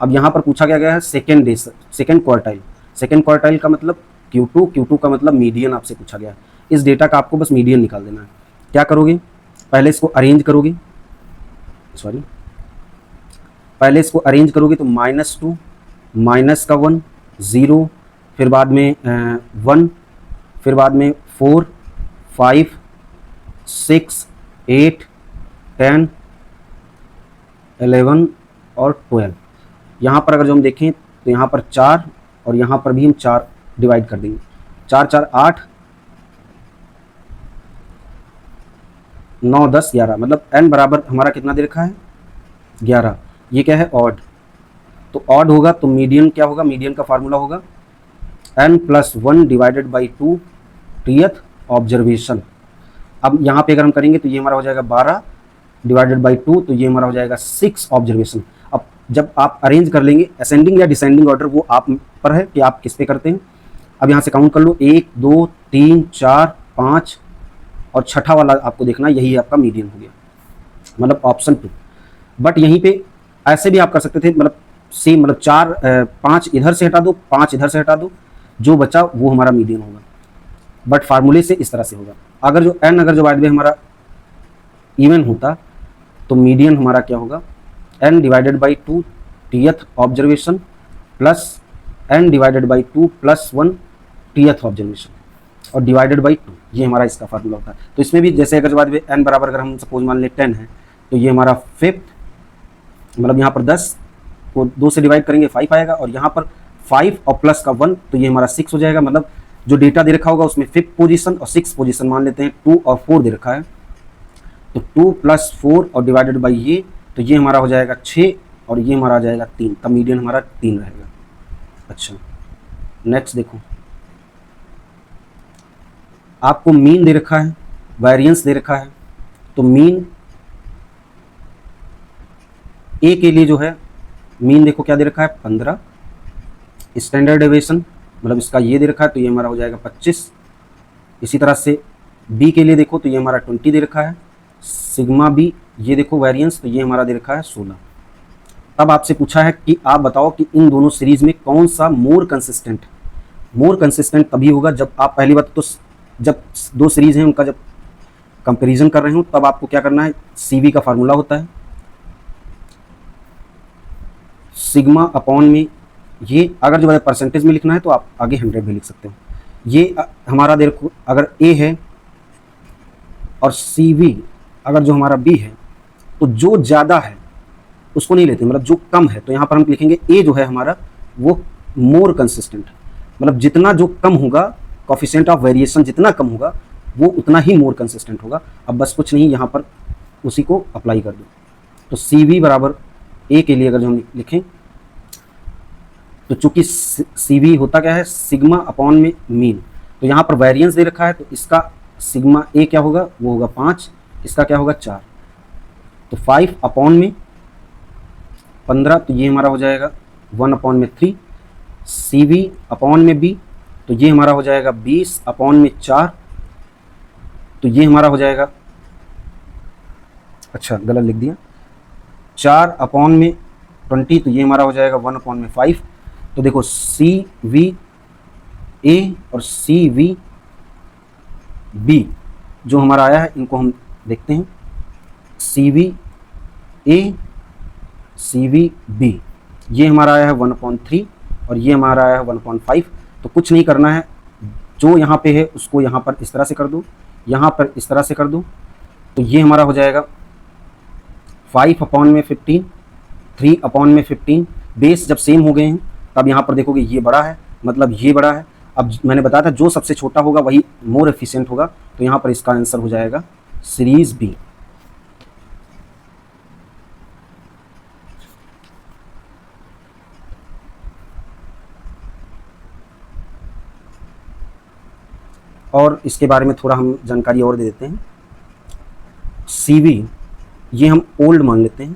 अब यहाँ पर पूछा गया है सेकेंड क्वार्टाइल। सेकेंड क्वार्टाइल का मतलब Q2 का मतलब मीडियन आपसे पूछा गया है। इस डेटा का आपको बस मीडियन निकाल देना है। क्या करोगे? पहले इसको अरेंज करोगे, पहले इसको अरेंज करोगे तो -2, माइनस का 1, 0, फिर बाद में 1, फिर बाद में 4, 5, 6, 8, 10, 11 और 12। यहाँ पर अगर जो हम देखें तो यहाँ पर 4 और यहाँ पर भी हम 4 डिवाइड कर देंगे। 4 4 8, 9 10 11, मतलब n बराबर हमारा कितना दे रखा है? 11। ये क्या है? ऑड। तो ऑड होगा तो मीडियन क्या होगा? मीडियन का फार्मूला होगा n+1 divided by 2 th observation. अब यहाँ पे अगर हम करेंगे तो ये हमारा हो जाएगा 12 डिवाइडेड बाई 2, तो ये हमारा हो जाएगा 6 ऑब्जर्वेशन। अब जब आप अरेंज कर लेंगे असेंडिंग या डिसेंडिंग ऑर्डर वो आप पर है कि आप किस पे करते हैं। अब यहाँ से काउंट कर लो, 1 2 3 4 5 और छठा वाला आपको देखना, यही आपका मीडियन हो गया, मतलब ऑप्शन 2। बट यहीं पे ऐसे भी आप कर सकते थे, मतलब सेम, मतलब 4 5 इधर से हटा दो, 5 इधर से हटा दो, जो बचा वो हमारा मीडियन होगा। बट फार्मूले से इस तरह से होगा। अगर जो n अगर जो बाय द वे हमारा इवन होता तो मीडियन हमारा क्या होगा? n divided by 2 th observation plus n divided by 2 plus 1 th observation और डिवाइडेड बाई 2, ये हमारा इसका फार्मूला होता है। तो इसमें भी जैसे अगर बाद में n बराबर अगर हम सपोज मान ले 10 है तो ये हमारा 5th, मतलब यहाँ पर 10 को 2 से डिवाइड करेंगे 5 आएगा, और यहाँ पर 5 और प्लस का 1 तो ये हमारा 6 हो जाएगा। मतलब जो डेटा दे रखा होगा उसमें 5th पोजीशन और 6th पोजीशन मान लेते हैं, 2 और 4 दे रखा है, तो 2 + 4 और डिवाइडेड बाई ये, तो ये हमारा हो जाएगा 6 और ये हमारा आ जाएगा 3, तब मीडियन हमारा 3 रहेगा। अच्छा नेक्स्ट देखो, आपको मीन दे रखा है, वेरिएंस दे रखा है, तो मीन ए के लिए जो है मीन देखो क्या दे रखा है? 15। स्टैंडर्ड डेविएशन मतलब इसका ये दे रखा है तो ये हमारा हो जाएगा 25। इसी तरह से बी के लिए देखो तो ये हमारा 20 दे रखा है। सिग्मा बी ये देखो वेरिएंस, तो ये हमारा दे रखा है 16। अब आपसे पूछा है कि आप बताओ कि इन दोनों सीरीज में कौन सा मोर कंसिस्टेंट है। मोर कंसिस्टेंट तभी होगा जब आप, पहली बात तो जब दो सीरीज हैं उनका जब कंपैरिजन कर रहे हो तब आपको क्या करना है? CV का फार्मूला होता है सिग्मा अपॉन में ये अगर जो है परसेंटेज में लिखना है तो आप आगे 100 भी लिख सकते हैं। ये हमारा देखो अगर ए है और सी वी अगर जो हमारा बी है तो जो ज़्यादा है उसको नहीं लेते, मतलब जो कम है तो यहाँ पर हम लिखेंगे ए जो है हमारा वो मोर कंसिस्टेंट, मतलब जितना जो कम होगा कोफिशिएंट ऑफ वेरिएशन जितना कम होगा वो उतना ही मोर कंसिस्टेंट होगा। अब बस कुछ नहीं, यहाँ पर उसी को अप्लाई कर दो। तो सी वी बराबर ए के लिए अगर जो हम लिखें तो चूंकि सी वी होता क्या है सिग्मा अपॉन में मीन, तो यहाँ पर वेरिएंस दे रखा है तो इसका सिग्मा ए क्या होगा वो होगा 5, इसका क्या होगा 4, तो 5 अपॉन में 15 तो ये हमारा हो जाएगा 1 अपॉन में 3, सी वी अपॉन में बी तो ये हमारा हो जाएगा 20 अपॉन में 4, तो ये हमारा हो जाएगा, अच्छा गलत लिख दिया, 4 अपॉन में 20 तो ये हमारा हो जाएगा 1 अपॉन में 5। तो देखो सी वी ए और सी वी बी जो हमारा आया है इनको हम देखते हैं। C V A C V B ये हमारा आया है 1/3 और ये हमारा आया है 1/5। तो कुछ नहीं करना है, जो यहाँ पे है उसको यहाँ पर इस तरह से कर दो, यहाँ पर इस तरह से कर दो, तो ये हमारा हो जाएगा 5 अपॉन में 15, 3 अपॉन में 15। बेस जब सेम हो गए हैं तब यहाँ पर देखोगे ये बड़ा है, मतलब ये बड़ा है। अब मैंने बताया था जो सबसे छोटा होगा वही मोर एफिशिएंट होगा, तो यहाँ पर इसका आंसर हो जाएगा सीरीज बी। और इसके बारे में थोड़ा हम जानकारी और दे देते हैं। सी वी ये हम ओल्ड मान लेते हैं,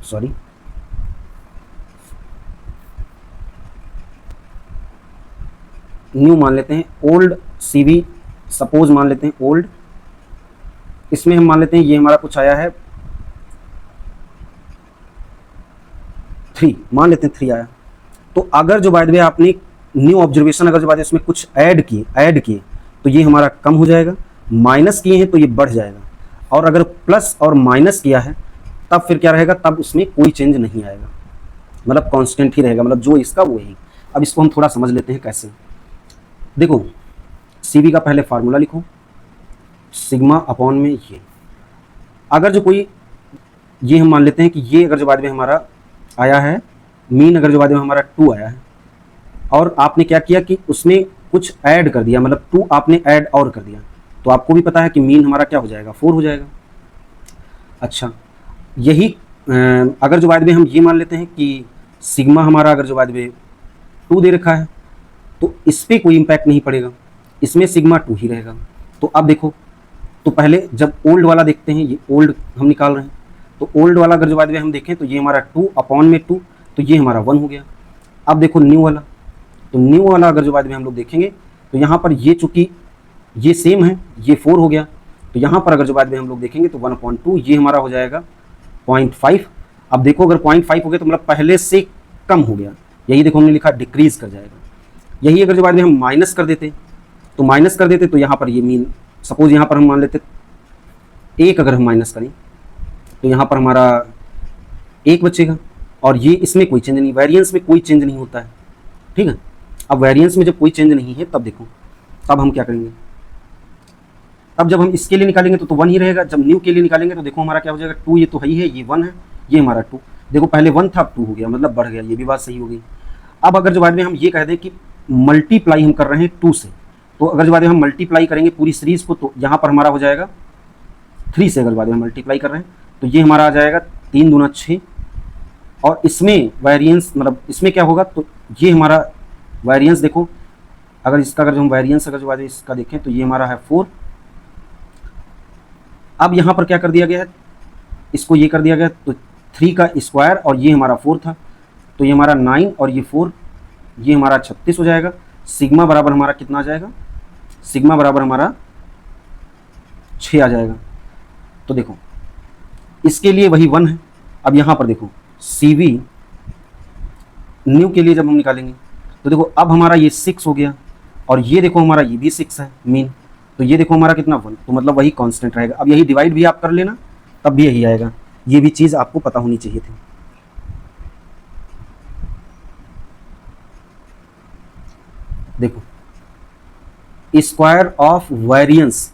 सॉरी न्यू मान लेते हैं, ओल्ड सी वी सपोज मान लेते हैं ओल्ड, इसमें हम मान लेते हैं ये हमारा कुछ आया है 3, मान लेते हैं 3 आया। तो अगर जो बाय द वे आपने न्यू ऑब्जर्वेशन अगर जो बात है इसमें कुछ ऐड किए तो ये हमारा कम हो जाएगा, माइनस किए हैं तो ये बढ़ जाएगा, और अगर प्लस और माइनस किया है तब फिर क्या रहेगा, तब उसमें कोई चेंज नहीं आएगा, मतलब कांस्टेंट ही रहेगा, मतलब जो इसका वो ही। अब इसको हम थोड़ा समझ लेते हैं कैसे। देखो सीवी का पहले फार्मूला लिखो, सिग्मा अपॉन में ये, अगर जो कोई ये हम मान लेते हैं कि ये अगर जो बाद में हमारा आया है मीन, अगर जो बाद में हमारा 2 आया है और आपने क्या किया कि उसमें कुछ ऐड कर दिया, मतलब 2 आपने ऐड और कर दिया, तो आपको भी पता है कि मीन हमारा क्या हो जाएगा 4 हो जाएगा। अच्छा यही अगर जो बाद में हम ये मान लेते हैं कि सिग्मा हमारा अगर जो बाद में 2 दे रखा है तो इस पर कोई इम्पैक्ट नहीं पड़ेगा, इसमें सिग्मा 2 ही रहेगा। तो अब देखो, तो पहले जब ओल्ड वाला देखते हैं, ये ओल्ड हम निकाल रहे हैं, तो ओल्ड वाला अगर जो बाद में हम देखें तो ये हमारा 2 अपॉन में 2 तो ये हमारा 1 हो गया। अब देखो न्यू वाला, तो न्यू वाला अगर जो बाद में हम लोग देखेंगे तो यहाँ पर ये चूँकि ये सेम है ये 4 हो गया, तो यहाँ पर अगर जो बाद में हम लोग देखेंगे तो 1/2 ये हमारा हो जाएगा 0.5। अब देखो अगर 0.5 हो गया तो मतलब पहले से कम हो गया, यही देखो हमने लिखा डिक्रीज कर जाएगा। यही अगर जो बाद में हम माइनस कर देते तो यहाँ पर ये मीन सपोज यहाँ पर हम मान लेते 1, अगर हम माइनस करें तो यहाँ पर हमारा 1 बचेगा, और ये इसमें कोई चेंज नहीं, वेरिएंस में कोई चेंज नहीं होता है, ठीक है। अब वेरिएंस में जब कोई चेंज नहीं है तब देखो, तब हम क्या करेंगे, अब जब हम इसके लिए निकालेंगे तो 1 ही रहेगा, जब न्यू के लिए निकालेंगे तो देखो हमारा क्या हो जाएगा 2, ये तो है ही है, ये 1 है, ये हमारा 2, देखो पहले 1 था अब 2 हो गया, मतलब बढ़ गया, ये भी बात सही हो गई। अब अगर जो बाद में हम ये कह दें कि मल्टीप्लाई हम कर रहे हैं 2 से, तो अगर जो बाद में हम मल्टीप्लाई करेंगे पूरी सीरीज को तो यहाँ पर हमारा हो जाएगा 3 से, अगर बाद में हम मल्टीप्लाई कर रहे हैं तो ये हमारा आ जाएगा 3 दूना 6, और इसमें वेरिएंस मतलब इसमें क्या होगा, तो ये हमारा वेरिएंस देखो, अगर इसका अगर जो हम वेरिएंस अगर जो बाद में इसका देखें तो ये हमारा है 4। अब यहाँ पर क्या कर दिया गया है, इसको ये कर दिया गया, तो 3 का स्क्वायर और ये हमारा 4 था, तो ये हमारा 9 और ये 4, ये हमारा 36 हो जाएगा। सिग्मा बराबर हमारा कितना आ जाएगा, सिग्मा बराबर हमारा 6 आ जाएगा। तो देखो इसके लिए वही 1 है। अब यहाँ पर देखो सी वी न्यू के लिए जब हम निकालेंगे तो देखो अब हमारा ये 6 हो गया, और ये देखो हमारा ये भी 6 है मीन, तो ये देखो हमारा कितना 1, तो मतलब वही कांस्टेंट रहेगा। अब यही डिवाइड भी आप कर लेना तब भी यही आएगा, ये भी चीज़ आपको पता होनी चाहिए थी। देखो स्क्वायर ऑफ वेरिएंस,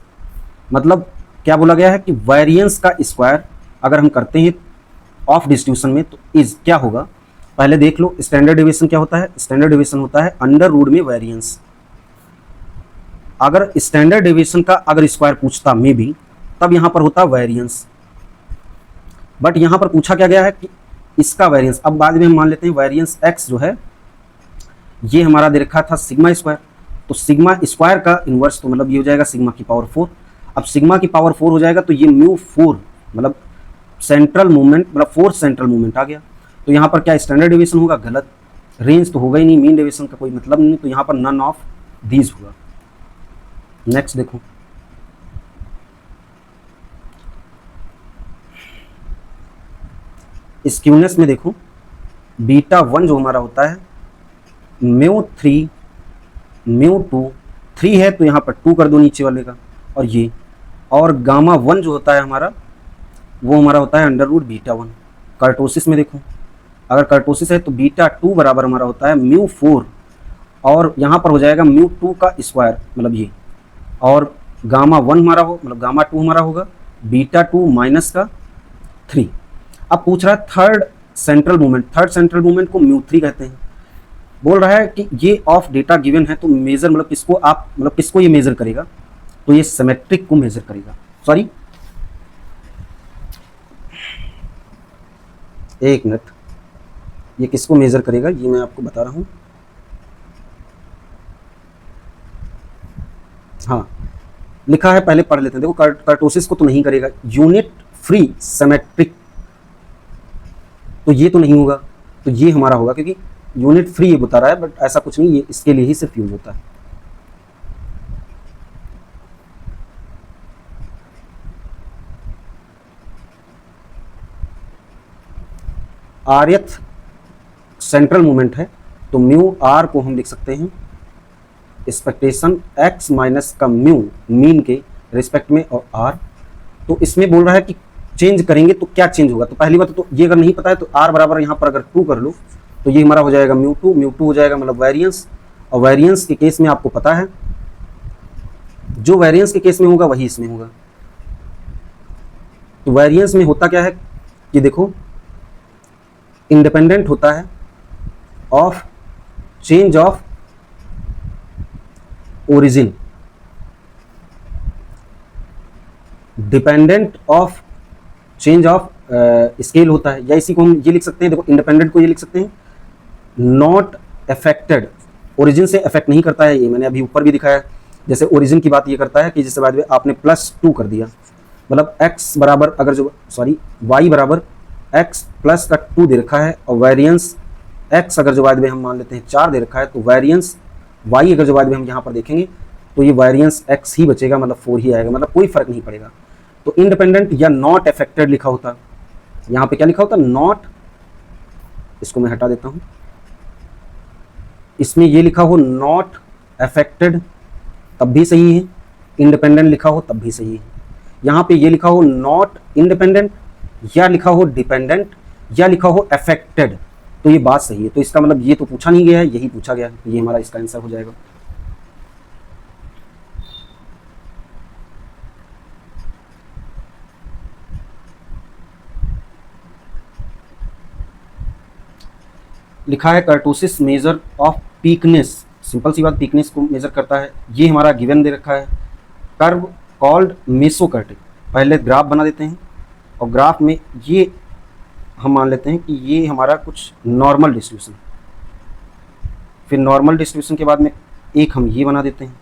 मतलब क्या बोला गया है कि वेरिएंस का स्क्वायर अगर हम करते हैं ऑफ डिस्ट्रीब्यूशन में तो इज क्या होगा, पहले देख लो स्टैंडर्ड डेविएशन क्या होता है। स्टैंडर्ड डेविएशन होता है अंडर रूट में वेरिएंस। अगर स्टैंडर्ड डेविएशन का अगर स्क्वायर पूछता मे भी, तब यहां पर होता वेरिएंस, बट यहां पर पूछा क्या गया है कि इसका वेरिएंस। अब बाद में हम मान लेते हैं वेरिएंस एक्स जो है ये हमारा दे रखा था सिग्मा स्क्वायर, तो सिग्मा स्क्वायर का इन्वर्स तो मतलब ये हो जाएगा सिग्मा की पावर 4। अब सिग्मा की पावर 4 हो जाएगा तो ये म्यू 4 मतलब सेंट्रल मूवमेंट, मतलब फोर्स सेंट्रल मूवमेंट आ गया। तो यहाँ पर क्या स्टैंडर्ड डेविएशन होगा, गलत। रेंज तो होगा ही नहीं, मीन डेविएशन का कोई मतलब नहीं, तो यहाँ पर नन ऑफ दीज होगा। नेक्स्ट देखो स्क्यूनेस में देखो बीटा 1 जो हमारा होता है म्यू 3 म्यू 2, 3 है तो यहाँ पर 2 कर दो नीचे वाले का, और ये और गामा 1 जो होता है हमारा वो हमारा होता है अंडर रूट बीटा 1। कर्टोसिस में देखो अगर कर्टोसिस है तो बीटा 2 बराबर हमारा होता है म्यू 4, और यहाँ पर हो जाएगा म्यू 2 का स्क्वायर मतलब ये, और गामा 1 हमारा हो मतलब गामा 2 हमारा होगा बीटा 2 माइनस का 3। अब पूछ रहा है third central movement, third central movement को म्यू 3 कहते हैं। बोल रहा है कि ये ऑफ डेटा गिवन है तो मेजर मतलब किसको आप मतलब किसको ये मेजर करेगा, तो ये सिमेट्रिक को मेजर करेगा। सॉरी एक मिनट, ये किसको मेजर करेगा ये मैं आपको बता रहा हूं। हाँ लिखा है, पहले पढ़ लेते हैं। देखो कर्टोसिस को तो नहीं करेगा, यूनिट फ्री सिमेट्रिक तो ये तो नहीं होगा, तो ये हमारा होगा क्योंकि यूनिट फ्री ये बता रहा है, बट ऐसा कुछ नहीं, ये इसके लिए ही सिर्फ यूज होता है। rth सेंट्रल मूवमेंट है तो म्यू आर को हम लिख सकते हैं एक्सपेक्टेशन x माइनस का म्यू मीन के रिस्पेक्ट में और r। तो इसमें बोल रहा है कि चेंज करेंगे तो क्या चेंज होगा, तो पहली बात तो ये अगर नहीं पता है तो r बराबर यहाँ पर अगर 2 कर लो तो ये हमारा हो जाएगा म्यू 2 हो जाएगा मतलब वेरिएंस, और वेरिएंस के केस में आपको पता है जो वेरिएंस के केस में होगा वही इसमें होगा। तो वेरिएंस में होता क्या है कि देखो इंडिपेंडेंट होता है of change of origin, dependent of change of scale होता है, या इसी को हम ये लिख सकते हैं। देखो इंडिपेंडेंट को ये लिख सकते हैं नॉट अफेक्टेड, ओरिजिन से अफेक्ट नहीं करता है, ये मैंने अभी ऊपर भी दिखाया। जैसे ओरिजिन की बात ये करता है कि जिसके बाद में आपने +2 कर दिया, मतलब x बराबर अगर जो सॉरी y बराबर x प्लस का 2 दे रखा है, और वेरिएंस x अगर जो बाद में हम मान लेते हैं 4 दे रखा है, तो वेरिएंस y अगर जो बाद में हम यहाँ पर देखेंगे तो ये वेरिएंस x ही बचेगा, मतलब 4 ही आएगा, मतलब कोई फर्क नहीं पड़ेगा। तो इंडिपेंडेंट या नॉट अफेक्टेड लिखा होता, यहाँ पे क्या लिखा होता नॉट, इसको मैं हटा देता हूँ, इसमें ये लिखा हो नॉट अफेक्टेड तब भी सही है, इंडिपेंडेंट लिखा हो तब भी सही है। यहाँ पे ये लिखा हो नॉट इंडिपेंडेंट, या लिखा हो डिपेंडेंट, या लिखा हो अफेक्टेड, तो ये बात सही है। तो इसका मतलब ये तो पूछा नहीं गया है, यही पूछा गया है, तो ये हमारा इसका आंसर हो जाएगा। लिखा है कर्टोसिस मेजर ऑफ पीकनेस, सिंपल सी बात, पीकनेस को मेजर करता है। ये हमारा गिवन दे रखा है कर्व कॉल्ड मेसोकर्टिक। पहले ग्राफ बना देते हैं, और ग्राफ में ये हम मान लेते हैं कि ये हमारा कुछ नॉर्मल डिस्ट्रीब्यूशन, फिर नॉर्मल डिस्ट्रीब्यूशन के बाद में एक हम ये बना देते हैं,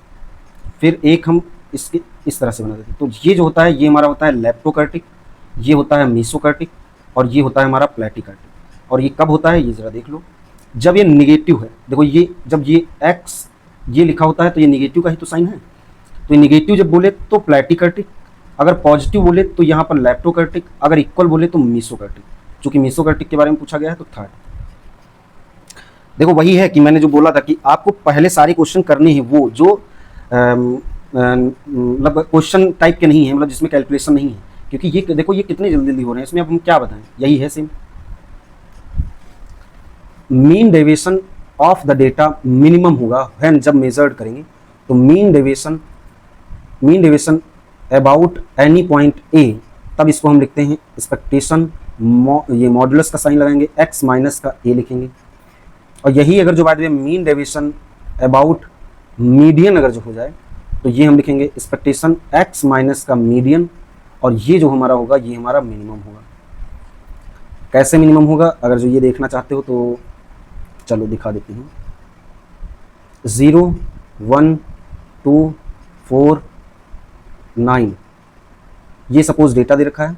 फिर एक हम इसके इस तरह से बना देते हैं। तो ये जो होता है ये हमारा होता है लेप्टोकर्टिक, ये होता है मेसोकर्टिक, और ये होता है हमारा प्लेटिकर्टिक। और ये कब होता है ये ज़रा देख लो, जब ये निगेटिव है। देखो ये जब ये x ये लिखा होता है तो ये निगेटिव का ही तो साइन है, तो ये निगेटिव जब बोले तो प्लेटिकर्टिक, अगर पॉजिटिव बोले तो यहाँ पर लेप्टोकर्टिक, अगर इक्वल बोले तो मेसोकर्टिक। चूँकि मेसोकर्टिक के बारे में पूछा गया है तो थर्ड। देखो वही है कि मैंने जो बोला था कि आपको पहले सारे क्वेश्चन करने हैं वो जो मतलब क्वेश्चन टाइप के नहीं है, मतलब जिसमें कैलकुलेशन नहीं है, क्योंकि ये देखो ये कितने जल्दी जल्दी हो रहे हैं, इसमें अब हम क्या बताएं, यही है same. Mean deviation of the data minimum होगा व्हेन जब मेजर्ड करेंगे, तो mean deviation about any point A, तब इसको हम लिखते हैं एक्सपेक्टेशन, ये मॉडुलस का साइन लगाएंगे, x माइनस का a लिखेंगे। और यही अगर जो बात है मीन डेविएशन अबाउट मीडियन अगर जो हो जाए तो ये हम लिखेंगे एक्सपेक्टेशन x माइनस का मीडियन, और ये जो हमारा होगा ये हमारा मिनिमम होगा। कैसे मिनिमम होगा अगर जो ये देखना चाहते हो तो चलो दिखा देते हैं। 0 1 2 4 9 ये सपोज डेटा दे रखा है।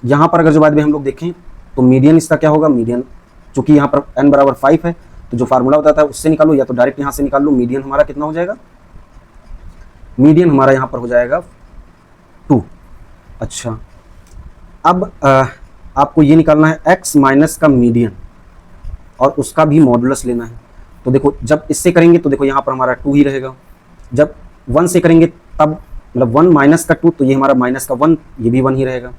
यहाँ पर अगर जो बाद में हम लोग देखें तो मीडियन इसका क्या होगा, मीडियन चूंकि यहाँ पर n बराबर 5 है तो जो फार्मूला होता था उससे निकालो या तो डायरेक्ट यहाँ से निकाल लो। मीडियन हमारा कितना हो जाएगा, मीडियन हमारा यहाँ पर हो जाएगा 2। अच्छा, अब आपको ये निकालना है x माइनस का मीडियन और उसका भी मॉडुलस लेना है। तो देखो जब इससे करेंगे तो देखो यहाँ पर हमारा 2 ही रहेगा, जब 1 से करेंगे तब मतलब 1 माइनस का 2 तो ये हमारा माइनस का 1, ये भी 1 ही रहेगा।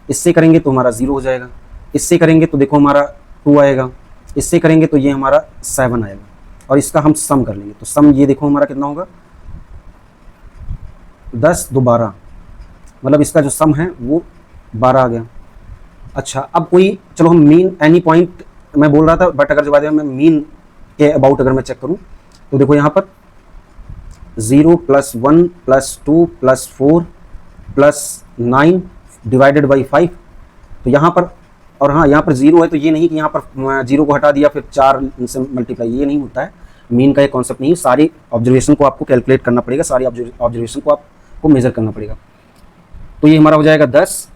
इससे करेंगे तो हमारा 0 हो जाएगा, इससे करेंगे तो देखो हमारा 2 आएगा, इससे करेंगे तो ये हमारा 7 आएगा, और इसका हम सम कर लेंगे तो सम ये देखो हमारा कितना होगा 10 2 12, मतलब इसका जो सम है वो 12 आ गया। अच्छा, अब कोई चलो हम मीन एनी पॉइंट मैं बोल रहा था, बट अगर जो बात है मैं मीन के अबाउट अगर मैं चेक करूं तो देखो यहाँ पर 0 + 1 + 2 + 4 + 9 डिवाइडेड बाई 5, तो यहाँ पर और हाँ यहाँ पर 0 है तो ये नहीं कि यहाँ पर 0 को हटा दिया फिर 4 से मल्टीप्लाई, ये नहीं होता है। मीन का एक कॉन्सेप्ट नहीं है, सारी ऑब्जर्वेशन को आपको कैलकुलेट करना पड़ेगा, सारी ऑब्जर्वेशन को आपको मेजर करना पड़ेगा। तो ये हमारा हो जाएगा 10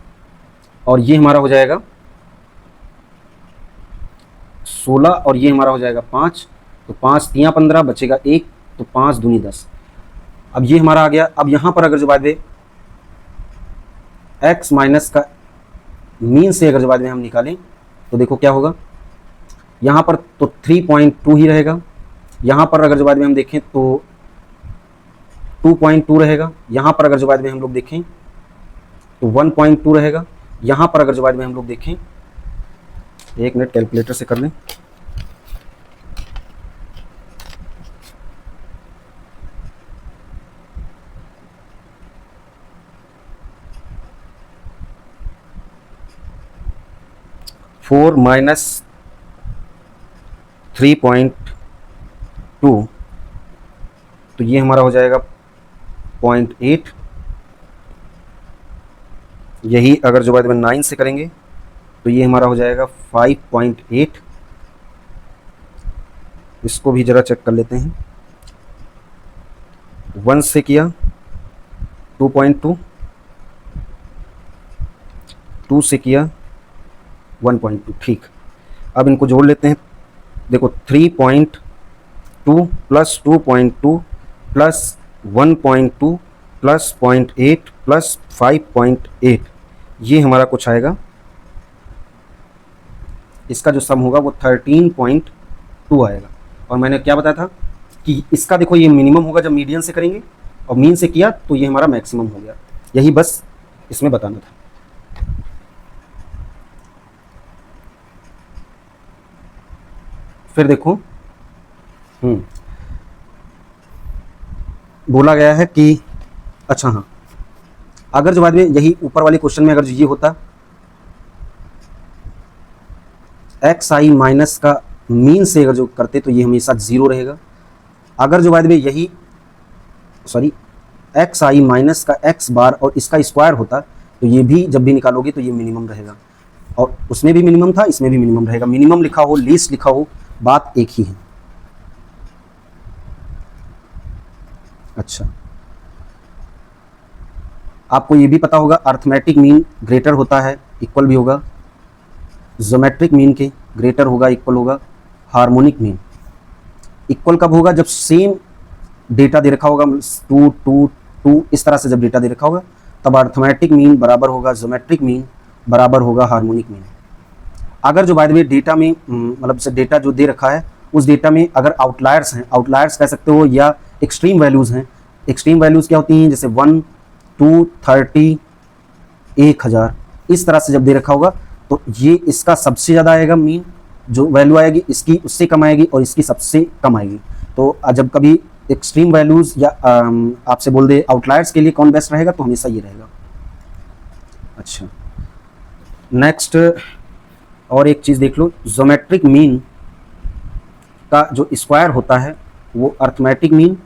और ये हमारा हो जाएगा 16 और ये हमारा हो जाएगा 5, तो 5 3 15 बचेगा 1, तो 5 दूनी 10। अब ये हमारा आ गया। अब यहाँ पर अगर जो बात है x माइनस का मीन से अगर जो बाद में हम निकालें तो देखो क्या होगा, यहाँ पर तो 3.2 ही रहेगा, यहाँ पर अगर जो बाद में हम देखें तो 2.2 रहेगा, यहाँ पर अगर जो बाद में हम लोग देखें तो 1.2 रहेगा, यहाँ पर अगर जो बाद में हम लोग देखें, एक मिनट कैलकुलेटर से कर लें, फोर माइनस 3.2 तो ये हमारा हो जाएगा 0.8। यही अगर जो बाद में 9 से करेंगे तो ये हमारा हो जाएगा 5.8। इसको भी ज़रा चेक कर लेते हैं। 1 से किया 2.2, 2 से किया 1.2, ठीक। अब इनको जोड़ लेते हैं। देखो 3.2 प्लस 2.2 प्लस 1.2 प्लस 0.8 प्लस 5.8, ये हमारा कुछ आएगा, इसका जो सम होगा वो 13.2 आएगा। और मैंने क्या बताया था कि इसका देखो ये मिनिमम होगा जब मीडियन से करेंगे, और मीन से किया तो ये हमारा मैक्सिमम हो गया। यही बस इसमें बताना था। फिर देखो बोला गया है कि अच्छा हाँ, अगर जो बाद में यही ऊपर वाले क्वेश्चन में अगर जो ये होता xi माइनस का मीन से अगर जो करते तो ये हमेशा 0 रहेगा। अगर जो बाद में यही xi माइनस का x बार और इसका स्क्वायर होता तो ये भी जब भी निकालोगे तो ये मिनिमम रहेगा, और उसमें भी मिनिमम था, इसमें भी मिनिमम रहेगा। मिनिमम लिखा हो लीस्ट लिखा हो बात एक ही है। अच्छा, आपको ये भी पता होगा अर्थमेटिक मीन ग्रेटर होता है, इक्वल भी होगा ज्योमेट्रिक मीन के, ग्रेटर होगा इक्वल होगा हार्मोनिक मीन। इक्वल कब होगा, जब सेम डेटा दे रखा होगा 2 2 2 इस तरह से जब डेटा दे रखा होगा तब अर्थमेटिक मीन बराबर होगा ज्योमेट्रिक मीन बराबर होगा हार्मोनिक मीन। अगर जो बाय द वे डेटा में मतलब से डेटा जो दे रखा है उस डेटा में अगर आउटलायर्स हैं, आउटलायर्स कह सकते हो, या एक्सट्रीम वैल्यूज़ हैं। एक्सट्रीम वैल्यूज़ क्या होती हैं, जैसे 1 2 30 1000 इस तरह से जब दे रखा होगा तो ये इसका सबसे ज़्यादा आएगा मीन, जो वैल्यू आएगी इसकी उससे कम आएगी और इसकी सबसे कम आएगी। तो जब कभी एक्सट्रीम वैल्यूज़ या आपसे बोल दे आउटलायर्स के लिए कौन बेस्ट रहेगा, तो हमेशा ये रहेगा। अच्छा, नेक्स्ट और एक चीज़ देख लो, ज्योमेट्रिक मीन का जो स्क्वायर होता है वो अर्थमेटिक मीन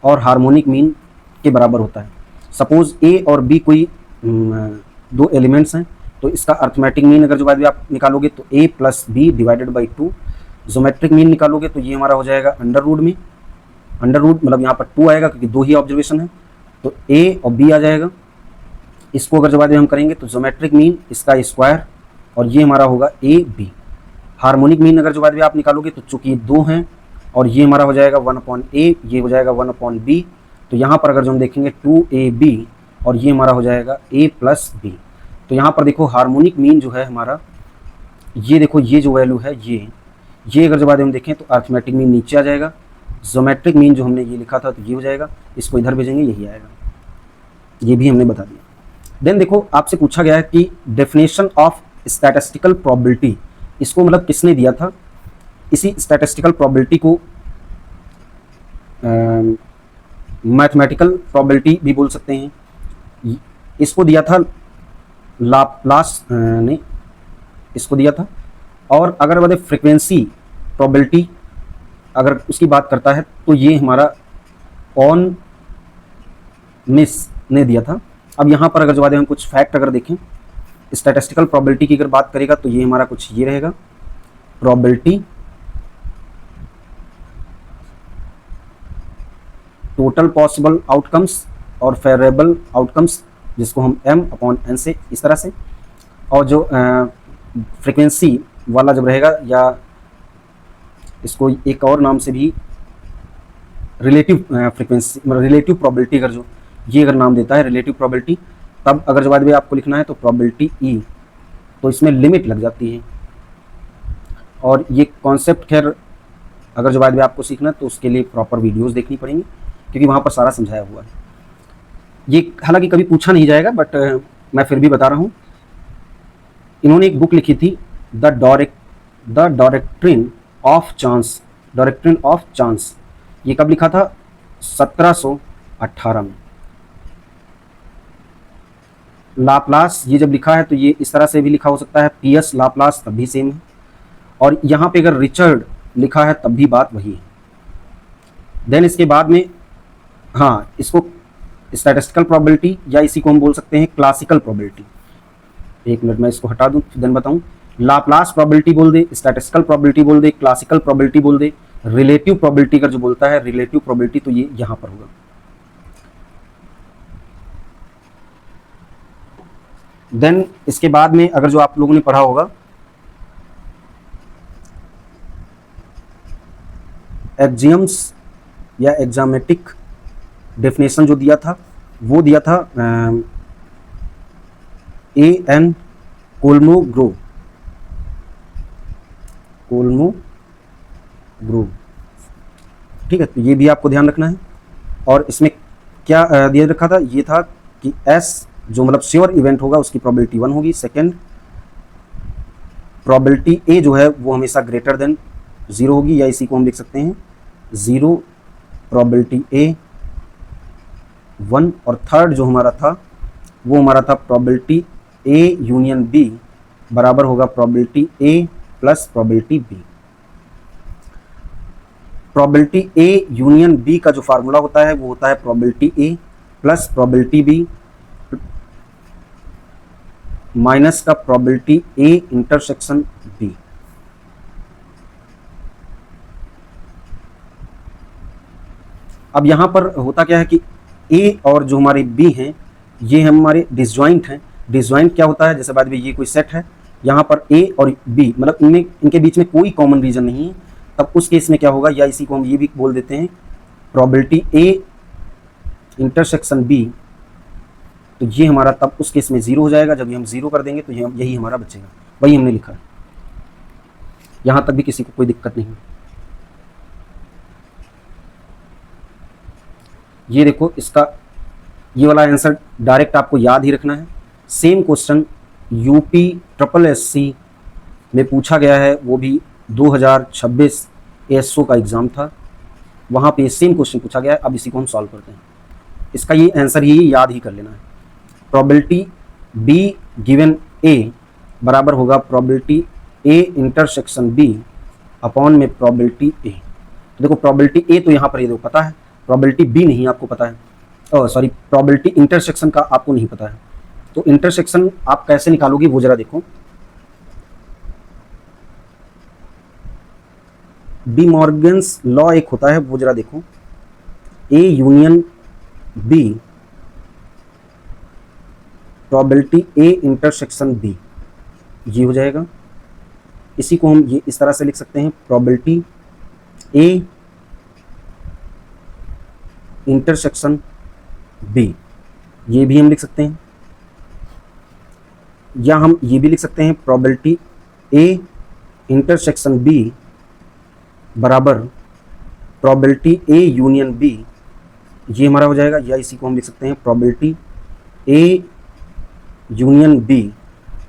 और हार्मोनिक मीन के बराबर होता है। सपोज ए और बी कोई दो एलिमेंट्स हैं, तो इसका अर्थमेटिक मीन अगर जो बात भी आप निकालोगे तो a plus b divided by 2। Geometric mean निकालोगे तो ये हमारा हो जाएगा अंडर रूट में, अंडर रूट मतलब यहाँ पर 2 आएगा क्योंकि दो ही ऑब्जर्वेशन है, तो a और b आ जाएगा। इसको अगर जो बात हम करेंगे तो ज्योमेट्रिक मीन इसका स्क्वायर और ये हमारा होगा ए बी। हार्मोनिक मीन अगर जो बात भी आप निकालोगे तो चूंकि 2 हैं और ये हमारा हो जाएगा 1/a, ये हो जाएगा 1/b, तो यहाँ पर अगर जो हम देखेंगे 2ab और ये हमारा हो जाएगा a प्लस बी। तो यहाँ पर देखो हार्मोनिक मीन जो है हमारा, ये देखो ये जो वैल्यू है ये अगर जब बाद हम देखें तो अर्थमेटिक मीन नीचे आ जाएगा, ज्योमेट्रिक मीन जो हमने ये लिखा था तो ये हो जाएगा, इसको इधर भेजेंगे यही आएगा, ये भी हमने बता दिया। देन देखो आपसे पूछा गया है कि डेफिनेशन ऑफ स्टैटिस्टिकल प्रोबेबिलिटी, इसको मतलब किसने दिया था? इसी स्टैटिस्टिकल प्रोबेबिलिटी को मैथमेटिकल प्रोबेबिलिटी भी बोल सकते हैं। इसको दिया था लाप्लास ने, इसको दिया था। और अगर बोले फ्रीक्वेंसी प्रोबेबिलिटी अगर उसकी बात करता है तो ये हमारा ऑन मिस ने दिया था। अब यहाँ पर अगर जो बात हम कुछ फैक्ट अगर देखें स्टैटिस्टिकल प्रोबेबिलिटी की अगर बात करेगा तो ये हमारा कुछ ये रहेगा, प्रोबेबिलिटी टोटल पॉसिबल आउटकम्स और फेवरेबल आउटकम्स, जिसको हम m/n से इस तरह से, और जो फ्रीक्वेंसी वाला जब रहेगा या इसको एक और नाम से भी रिलेटिव फ्रीक्वेंसी रिलेटिव प्रोबेबिलिटी अगर जो ये अगर नाम देता है रिलेटिव प्रोबेबिलिटी, तब अगर जो बाद में आपको लिखना है तो प्रोबेबिलिटी ई, तो इसमें लिमिट लग जाती है। और ये कॉन्सेप्ट खैर अगर जो बाद में आपको सीखना है तो उसके लिए प्रॉपर वीडियोस देखनी पड़ेंगी क्योंकि वहाँ पर सारा समझाया हुआ है। ये हालांकि कभी पूछा नहीं जाएगा बट मैं फिर भी बता रहा हूँ। इन्होंने एक बुक लिखी थी the doctrine of chance, doctrine of chance. ये कब लिखा था? 1718 में। लाप्लास ये जब लिखा है तो ये इस तरह से भी लिखा हो सकता है, पीएस लाप्लास, तब भी सेम है। और यहाँ पे अगर रिचर्ड लिखा है तब भी बात वही है। देन इसके बाद में हाँ, इसको स्टैटिस्टिकल प्रोबेबिलिटी या इसी को हम बोल सकते हैं क्लासिकल प्रोबेबिलिटी। एक मिनट मैं इसको हटा दूं देन बताऊं। लाप्लास प्रोबेबिलिटी बोल दे, स्टैटिस्टिकल प्रोबेबिलिटी बोल दे, क्लासिकल प्रोबेबिलिटी बोल दे, रिलेटिव प्रोबेबिलिटी अगर जो बोलता है रिलेटिव प्रोबेबिलिटी तो ये यहां पर होगा। देन इसके बाद में अगर जो आप लोगों ने पढ़ा होगा एक्सियम्स या एग्जामेटिक डेफिनेशन जो दिया था वो दिया था A.N. कोल्मोग्रोव, ठीक है, तो ये भी आपको ध्यान रखना है। और इसमें क्या दिया रखा था? ये था कि S जो मतलब श्योर इवेंट होगा उसकी प्रोबेबिलिटी 1 होगी। सेकंड प्रोबेबिलिटी A जो है वो हमेशा ग्रेटर देन 0 होगी, या इसी को हम लिख सकते हैं 0 प्रोबेबिलिटी A 1। और थर्ड जो हमारा था वो हमारा था प्रोबेबिलिटी A यूनियन B बराबर होगा probability A plus probability B। Probability A union B का जो फार्मूला होता है वो होता है probability A plus probability B minus का प्रोबेबिलिटी A इंटरसेक्शन B। अब यहां पर होता क्या है कि A और जो हमारे B हैं ये हमारे डिसजॉइंट हैं। डिसजॉइंट क्या होता है? जैसे बाद में ये कोई सेट है, यहाँ पर A और B मतलब इनके बीच में कोई कॉमन रीजन नहीं है, तब उस केस में क्या होगा, या इसी को हम ये भी बोल देते हैं प्रोबेबिलिटी A इंटरसेक्शन B, तो ये हमारा तब उस केस में 0 हो जाएगा। जब ये हम 0 कर देंगे तो यही हमारा बचेगा, वही हमने लिखा है। यहाँ तक भी किसी को कोई दिक्कत नहीं। ये देखो इसका ये वाला आंसर डायरेक्ट आपको याद ही रखना है। Same question UP triple SC में पूछा गया है, वो भी 2026 एसओ का एग्ज़ाम था, वहाँ पे सेम क्वेश्चन पूछा गया है। अब इसी को हम सॉल्व करते हैं। इसका ये आंसर ही याद ही कर लेना है। प्रोबेबिलिटी बी गिवन ए बराबर होगा probability A intersection B upon में प्रोबेबिलिटी ए। तो देखो प्रोबेबिलिटी ए तो यहाँ पर ये देखो पता है, प्रोबेबिलिटी बी नहीं आपको पता है, सॉरी प्रोबेबिलिटी इंटरसेक्शन का आपको नहीं पता है। तो इंटरसेक्शन आप कैसे निकालोगे वो जरा देखो। डी मॉर्गन्स लॉ एक होता है, वो जरा देखो। A union B probability A intersection B, ये हो जाएगा। इसी को हम ये इस तरह से लिख सकते हैं, प्रोबेबिलिटी ए इंटरसेक्शन बी, ये भी हम लिख सकते हैं। या हम ये भी लिख सकते हैं, प्रोबेबिलिटी ए इंटरसेक्शन बी बराबर प्रोबेबिलिटी ए यूनियन बी, ये हमारा हो जाएगा। या इसी को हम लिख सकते हैं, प्रोबेबिलिटी ए यूनियन बी।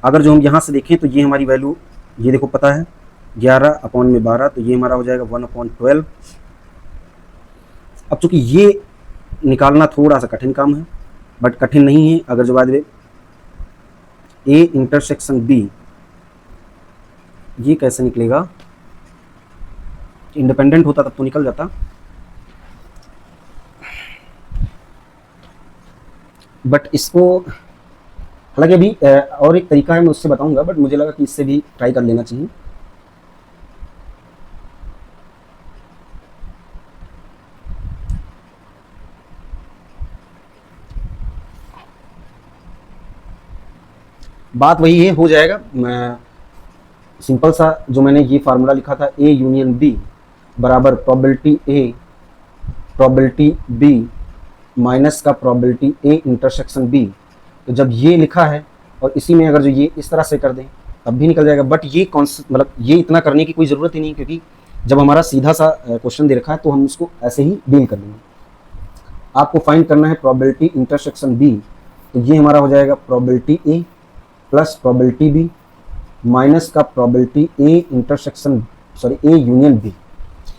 अगर जो हम यहाँ से देखें तो ये हमारी वैल्यू ये देखो पता है 11 अपॉन में 12, तो ये हमारा हो जाएगा 1/12। अब चूंकि ये निकालना थोड़ा सा कठिन काम है, बट कठिन नहीं है। अगर जो बाद में ए इंटरसेक्शन बी, ये कैसे निकलेगा, इंडिपेंडेंट होता तब तो निकल जाता, बट इसको हालांकि अभी और एक तरीका है, मैं उससे बताऊंगा, बट मुझे लगा कि इससे भी ट्राई कर लेना चाहिए। बात वही है, हो जाएगा। सिंपल सा जो मैंने ये फार्मूला लिखा था, ए यूनियन बी बराबर probability A probability B minus का प्रोबेबिलिटी ए इंटरसेक्शन बी। तो जब ये लिखा है और इसी में अगर जो ये इस तरह से कर दें तब भी निकल जाएगा। बट ये मतलब ये इतना करने की कोई ज़रूरत ही नहीं, क्योंकि जब हमारा सीधा सा क्वेश्चन दे रखा है तो हम उसको ऐसे ही डील कर लेंगे। आपको फाइंड करना है प्रोबेबिलिटी इंटरसेक्शन बी, तो ये हमारा हो जाएगा probability A plus probability B minus का probability A intersection A union B.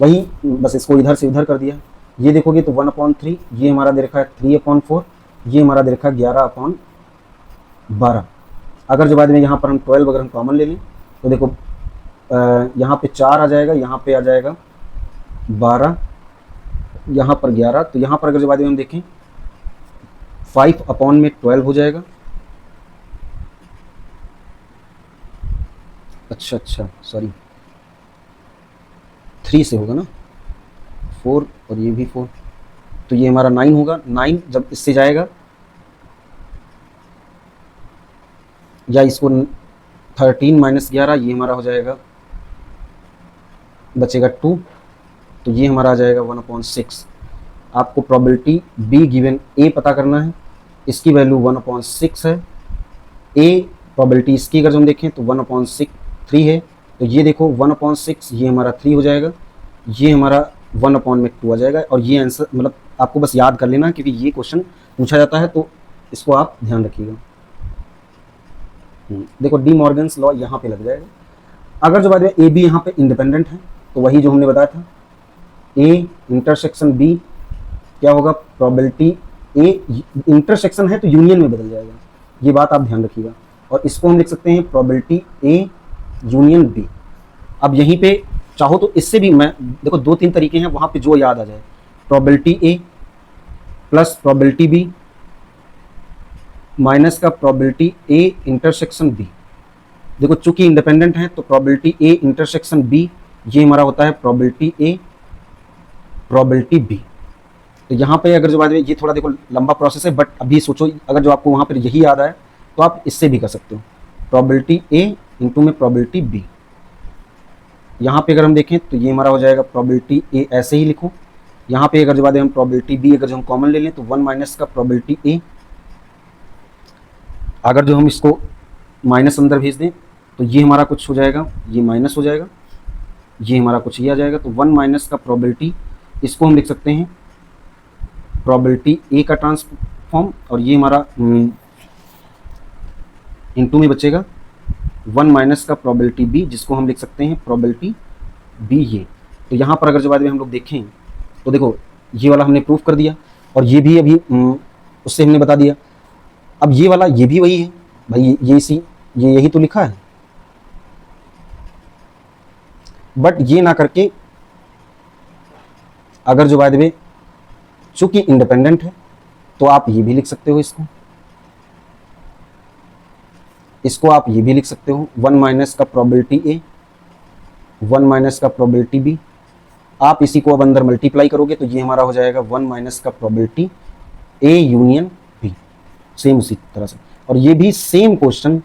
वही बस इसको इधर से उधर कर दिया। ये देखोगे तो 1/3, ये हमारा दे रखा है 3/4, ये हमारा दे रखा है 11/12। अगर जो बाद में यहाँ पर हम 12 अगर हम कॉमन ले लें तो देखो यहाँ पे 4 आ जाएगा, यहाँ पे आ जाएगा 12, यहाँ पर 11। तो यहाँ पर अगर जो बाद में हम देखें 5/12 हो जाएगा। अच्छा सॉरी 3 से होगा ना, 4 और ये भी 4, तो ये हमारा 9 होगा। 9 जब इससे जाएगा, या इसको 13 माइनस 11, ये हमारा हो जाएगा, बचेगा 2, तो ये हमारा आ जाएगा 1/6। आपको प्रोबेबिलिटी बी गिवन ए पता करना है, इसकी वैल्यू 1/6 है। ए प्रोबेबिलिटी इसकी अगर हम देखें तो 1/6 3 है, तो ये देखो 1/6, ये हमारा 3 हो जाएगा, ये हमारा 1/2 आ जाएगा। और ये आंसर मतलब आपको बस याद कर लेना, क्योंकि ये क्वेश्चन पूछा जाता है, तो इसको आप ध्यान रखिएगा। देखो डी मॉर्गन्स लॉ यहाँ पे लग जाएगा। अगर जो बात है ए बी यहाँ पे इंडिपेंडेंट है, तो वही जो हमने बताया था, ए इंटरसेक्शन बी क्या होगा, प्रोबेबिलिटी ए इंटरसेक्शन है तो यूनियन में बदल जाएगा, ये बात आप ध्यान रखिएगा। और इसको हम लिख सकते हैं प्रोबेबिलिटी ए यूनियन बी। अब यहीं पे चाहो तो इससे भी मैं देखो 2-3 तरीके हैं, वहाँ पे जो याद आ जाए, probability A plus probability B minus का प्रोबेबिलिटी ए इंटरसेक्शन बी। देखो चूंकि इंडिपेंडेंट है तो प्रोबेबिलिटी ए इंटरसेक्शन बी, ये हमारा होता है प्रोबेबिलिटी ए प्रोबेबिलिटी बी। तो यहाँ पे अगर जो बात है ये थोड़ा देखो लंबा प्रोसेस है, बट अभी सोचो अगर जो आपको वहाँ पर यही याद आए तो आप इससे भी कर सकते हो, प्रोबेबिलिटी ए इंटू में प्रोबेबिलिटी बी। यहाँ पे अगर हम देखें तो ये हमारा हो जाएगा प्रोबेबिलिटी ए, ऐसे ही लिखो। यहाँ पे अगर जो बात है हम प्रोबेबिलिटी बी अगर जो हम कॉमन ले लें तो 1 माइनस का प्रोबेबिलिटी ए, अगर जो हम इसको माइनस अंदर भेज दें तो ये हमारा कुछ हो जाएगा, ये माइनस हो जाएगा, ये हमारा कुछ ये आ जाएगा। तो 1 माइनस का प्रोबेबिलिटी, इसको हम लिख सकते हैं प्रोबेबिलिटी ए का ट्रांसफॉर्म, और ये हमारा इनटू में बचेगा 1 माइनस का प्रोबेबिलिटी बी, जिसको हम लिख सकते हैं प्रोबेबिलिटी बी ये। तो यहाँ पर अगर जो बाद में हम लोग देखें तो देखो ये वाला हमने प्रूफ कर दिया और ये भी अभी उससे हमने बता दिया। अब ये वाला ये भी वही है भाई, ये यही तो लिखा है, बट ये ना करके अगर जो बाद में चूंकि इंडिपेंडेंट है तो आप ये भी लिख सकते हो, इसको आप ये भी लिख सकते हो 1 माइनस का प्रोबेबिलिटी ए, 1 माइनस का प्रोबेबिलिटी बी। आप इसी को अब अंदर मल्टीप्लाई करोगे तो ये हमारा हो जाएगा 1 माइनस का probability A union B, same उसी तरह से। और ये भी same question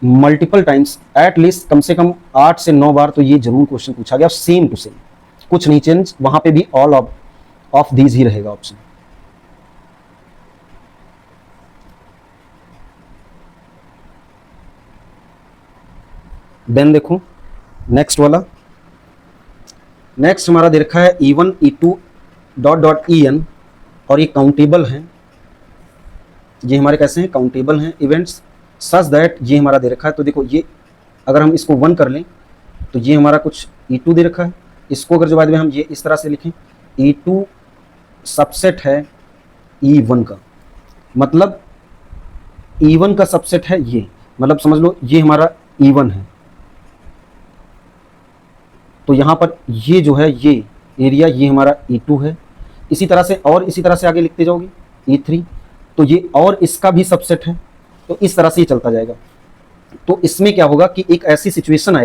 multiple times, at least कम से कम 8 से 9 बार तो ये जरूर क्वेश्चन पूछा गया, सेम टू सेम, कुछ नहीं चेंज, वहां पे भी ऑल ऑफ दीज ही रहेगा ऑप्शन। देन देखो नेक्स्ट वाला, नेक्स्ट हमारा दे रखा है E1 E2 dot dot En, और ये काउंटेबल हैं, ये हमारे कैसे हैं, काउंटेबल हैं इवेंट्स सच दैट, ये हमारा दे रखा है। तो देखो ये अगर हम इसको 1 कर लें तो ये हमारा कुछ E2 दे रखा है, इसको अगर जो बाद में हम ये इस तरह से लिखें E2 सबसेट है E1 का, मतलब E1 का सबसेट है ये, मतलब समझ लो ये हमारा E1 है, तो यहाँ पर ये जो है ये एरिया ये हमारा E2 है। इसी तरह से और इसी तरह से आगे लिखते जाओगे E3, तो ये और इसका भी सबसेट है, तो इस तरह से ये चलता जाएगा। तो इसमें क्या होगा कि एक ऐसी सिचुएशन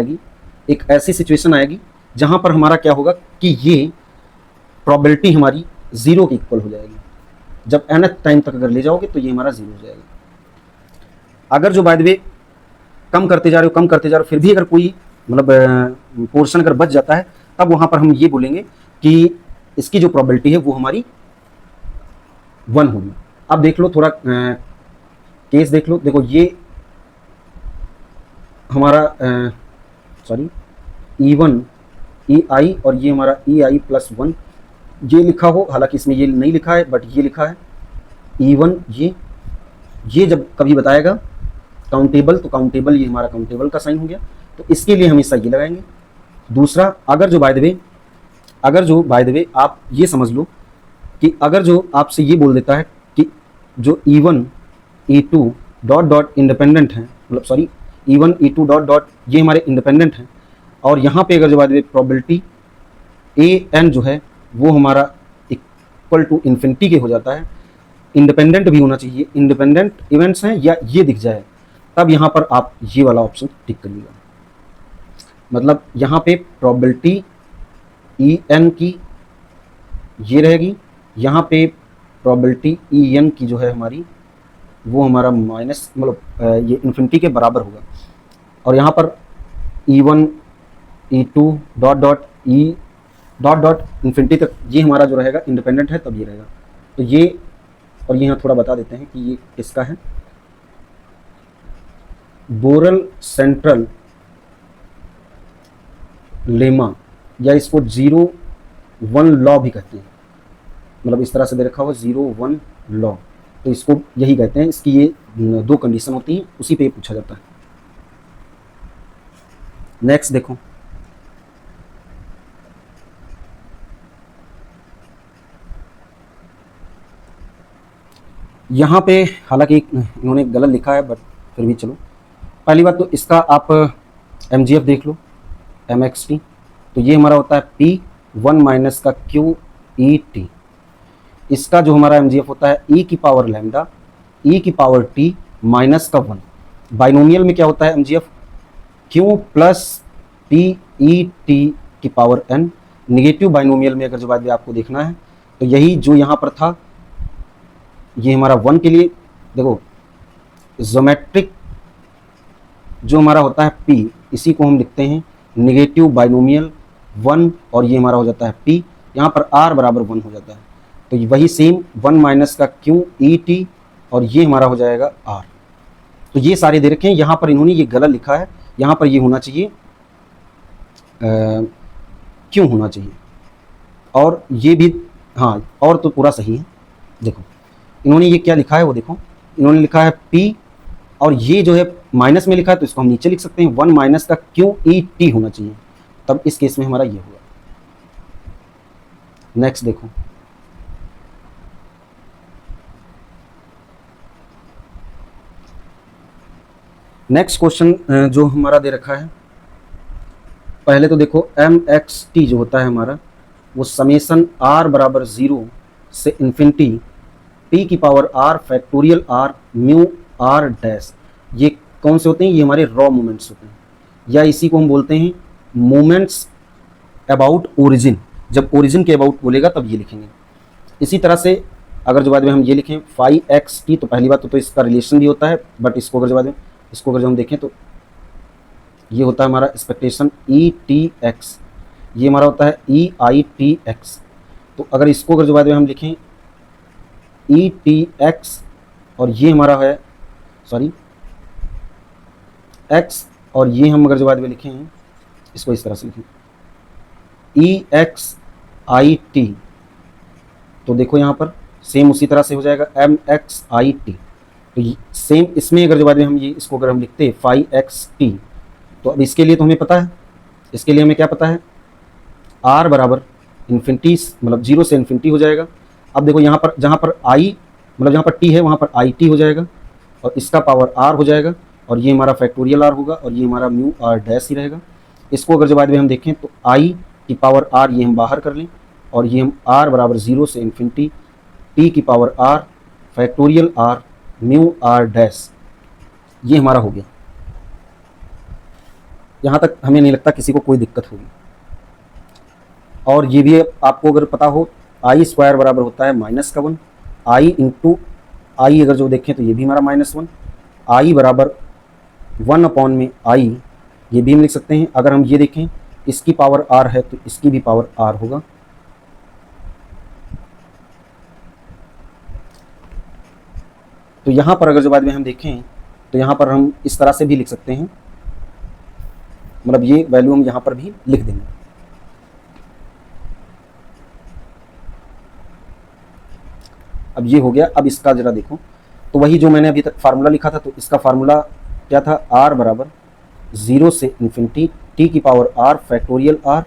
आएगी जहाँ पर हमारा क्या होगा कि ये प्रोबेबिलिटी हमारी 0 के इक्वल हो जाएगी। जब nth टाइम तक अगर ले जाओगे तो ये हमारा 0 हो जाएगा। अगर जो बाय द वे कम करते जा रहे हो फिर भी अगर कोई मतलब पोर्शन अगर बच जाता है, तब वहां पर हम ये बोलेंगे कि इसकी जो प्रोबेबिलिटी है वो हमारी 1 होगी। अब देख लो थोड़ा केस देख लो, देखो ये हमारा E1 EI और ये हमारा EI प्लस 1 ये लिखा हो, हालांकि इसमें ये नहीं लिखा है बट ये लिखा है E1 ये जब कभी बताएगा काउंटेबल, तो काउंटेबल ये हमारा काउंटेबल का साइन हो गया, तो इसके लिए हमेशा ये लगाएंगे। दूसरा, अगर जो बाय द वे आप ये समझ लो कि अगर जो आपसे ये बोल देता है कि जो E1 E2 dot dot independent है, मतलब sorry E1 E2 dot dot ये हमारे इंडिपेंडेंट हैं, और यहाँ पे अगर जो by the way probability AN जो है वो हमारा इक्वल टू इन्फिनिटी के हो जाता है, इंडिपेंडेंट भी होना चाहिए, इंडिपेंडेंट इवेंट्स हैं या ये दिख जाए, तब यहाँ पर आप ये वाला ऑप्शन टिक करिएगा। मतलब यहाँ पे प्रोबेबिलिटी EN की ये रहेगी, यहाँ पे प्रोबेबिलिटी EN की जो है हमारी वो हमारा माइनस मतलब ये इन्फिनिटी के बराबर होगा, और यहाँ पर E1 E2 dot dot E dot dot infinity तक ये हमारा जो रहेगा इंडिपेंडेंट है, तब ये रहेगा। तो ये और ये यहाँ थोड़ा बता देते हैं कि ये किसका है, बोरल सेंट्रल लेमा, या इसको 0-1 लॉ भी कहते हैं, मतलब इस तरह से दे रखा हुआ 0-1 लॉ, तो इसको यही कहते हैं। इसकी ये 2 कंडीशन होती हैं, उसी पे पूछा जाता है। नेक्स्ट देखो, यहाँ पे हालांकि इन्होंने गलत लिखा है बट फिर भी चलो। पहली बात तो इसका आप MGF देख लो, MXT, तो ये हमारा होता है P1 माइनस का QET। इसका जो हमारा MGF होता है E की पावर लैम्डा E की पावर T माइनस का 1। बाइनोमियल में क्या होता है MGF, Q प्लस PET की पावर N। निगेटिव बाइनोमियल में अगर जो बात भी आपको देखना है तो यही जो यहाँ पर था, ये हमारा 1 के लिए देखो ज्योमेट्रिक जो हमारा होता है P, इसी को हम लिखते हैं निगेटिव बाइनोमियल 1, और ये हमारा हो जाता है P, यहाँ पर R बराबर 1 हो जाता है, तो वही सेम 1 माइनस का QET और ये हमारा हो जाएगा R। तो ये सारे दे रखे हैं, यहाँ पर इन्होंने ये गलत लिखा है, यहाँ पर ये होना चाहिए क्यों होना चाहिए, और ये भी हाँ, और तो पूरा सही है। देखो इन्होंने ये क्या लिखा है वो देखो, इन्होंने लिखा है P और ये जो है माइनस में लिखा है तो इसको हम नीचे लिख सकते हैं, 1 माइनस का QET होना चाहिए, तब इस केस में हमारा ये होगा। नेक्स्ट देखो, नेक्स्ट क्वेश्चन जो हमारा दे रखा है, पहले तो देखो MXT जो होता है हमारा, वो समेसन R बराबर 0 से इन्फिनिटी T की power R factorial R mu R dash, ये कौन से होते हैं? ये हमारे रॉ मोमेंट्स होते हैं, या इसी को हम बोलते हैं मोमेंट्स अबाउट ओरिजिन। जब ओरिजिन के अबाउट बोलेगा तब ये लिखेंगे। इसी तरह से अगर जो बाद में हम ये लिखें 5XT, तो पहली बात तो इसका रिलेशन भी होता है, बट इसको अगर जो बाद में जो हम देखें तो ये होता है हमारा एक्सपेक्टेशन ETX, ये हमारा होता है EITX। तो अगर इसको अगर जो बाद में हम लिखें ETX और ये हमारा है X, और ये हम अगर जो बाद में लिखें इसको इस तरह से लिखें EXIT, तो देखो यहाँ पर सेम उसी तरह से हो जाएगा MXIT। तो सेम इसमें अगर जो बाद में हम ये इसको अगर हम लिखते हैं 5XT, तो अब इसके लिए तो हमें पता है, इसके लिए हमें क्या पता है? R बराबर इन्फिनिटी, मतलब 0 से इन्फिनिटी हो जाएगा। अब देखो यहाँ पर जहाँ पर I मतलब जहाँ पर T है वहाँ पर IT हो जाएगा, और इसका पावर R हो जाएगा, और ये हमारा फैक्टोरियल R होगा, और ये हमारा म्यू R डैश ही रहेगा। इसको अगर जो बाद में हम देखें तो I की पावर R ये हम बाहर कर लें, और ये हम R बराबर 0 से इन्फिनिटी T की power R factorial R mu R dash, ये हमारा हो गया। यहाँ तक हमें नहीं लगता किसी को कोई दिक्कत होगी। और ये भी आपको अगर पता हो, I स्क्वायर बराबर होता है -1, I इंटू I अगर जो देखें तो ये भी हमारा -1, I बराबर 1 अपॉन में I, ये भी हम लिख सकते हैं। अगर हम ये देखें इसकी पावर R है तो इसकी भी पावर R होगा। तो यहाँ पर अगर जो बाद में हम देखें तो यहाँ पर हम इस तरह से भी लिख सकते हैं, मतलब ये वैल्यू हम यहाँ पर भी लिख देंगे। अब ये हो गया। अब इसका जरा देखो, तो वही जो मैंने अभी तक फार्मूला लिखा था, तो इसका फार्मूला क्या था? R बराबर 0 से इन्फिनिटी T की पावर R फैक्टोरियल R,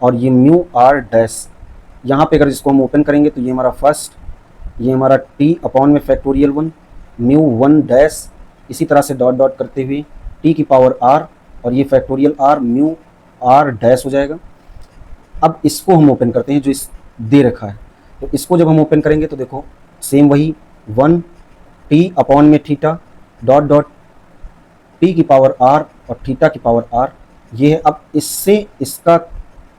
और ये म्यू R डैश। यहाँ पे अगर इसको हम ओपन करेंगे तो ये हमारा फर्स्ट, ये हमारा T अपॉन में फैक्टोरियल 1 म्यू 1 डैश, इसी तरह से डॉट डॉट करते हुए T की पावर R, और ये factorial R mu R dash हो जाएगा। अब इसको हम ओपन करते हैं जो इस दे रखा है, तो इसको जब हम ओपन करेंगे तो देखो सेम वही 1 T अपॉन में थीटा डॉट डॉट T की पावर R और थीटा की पावर R, ये है। अब इससे इसका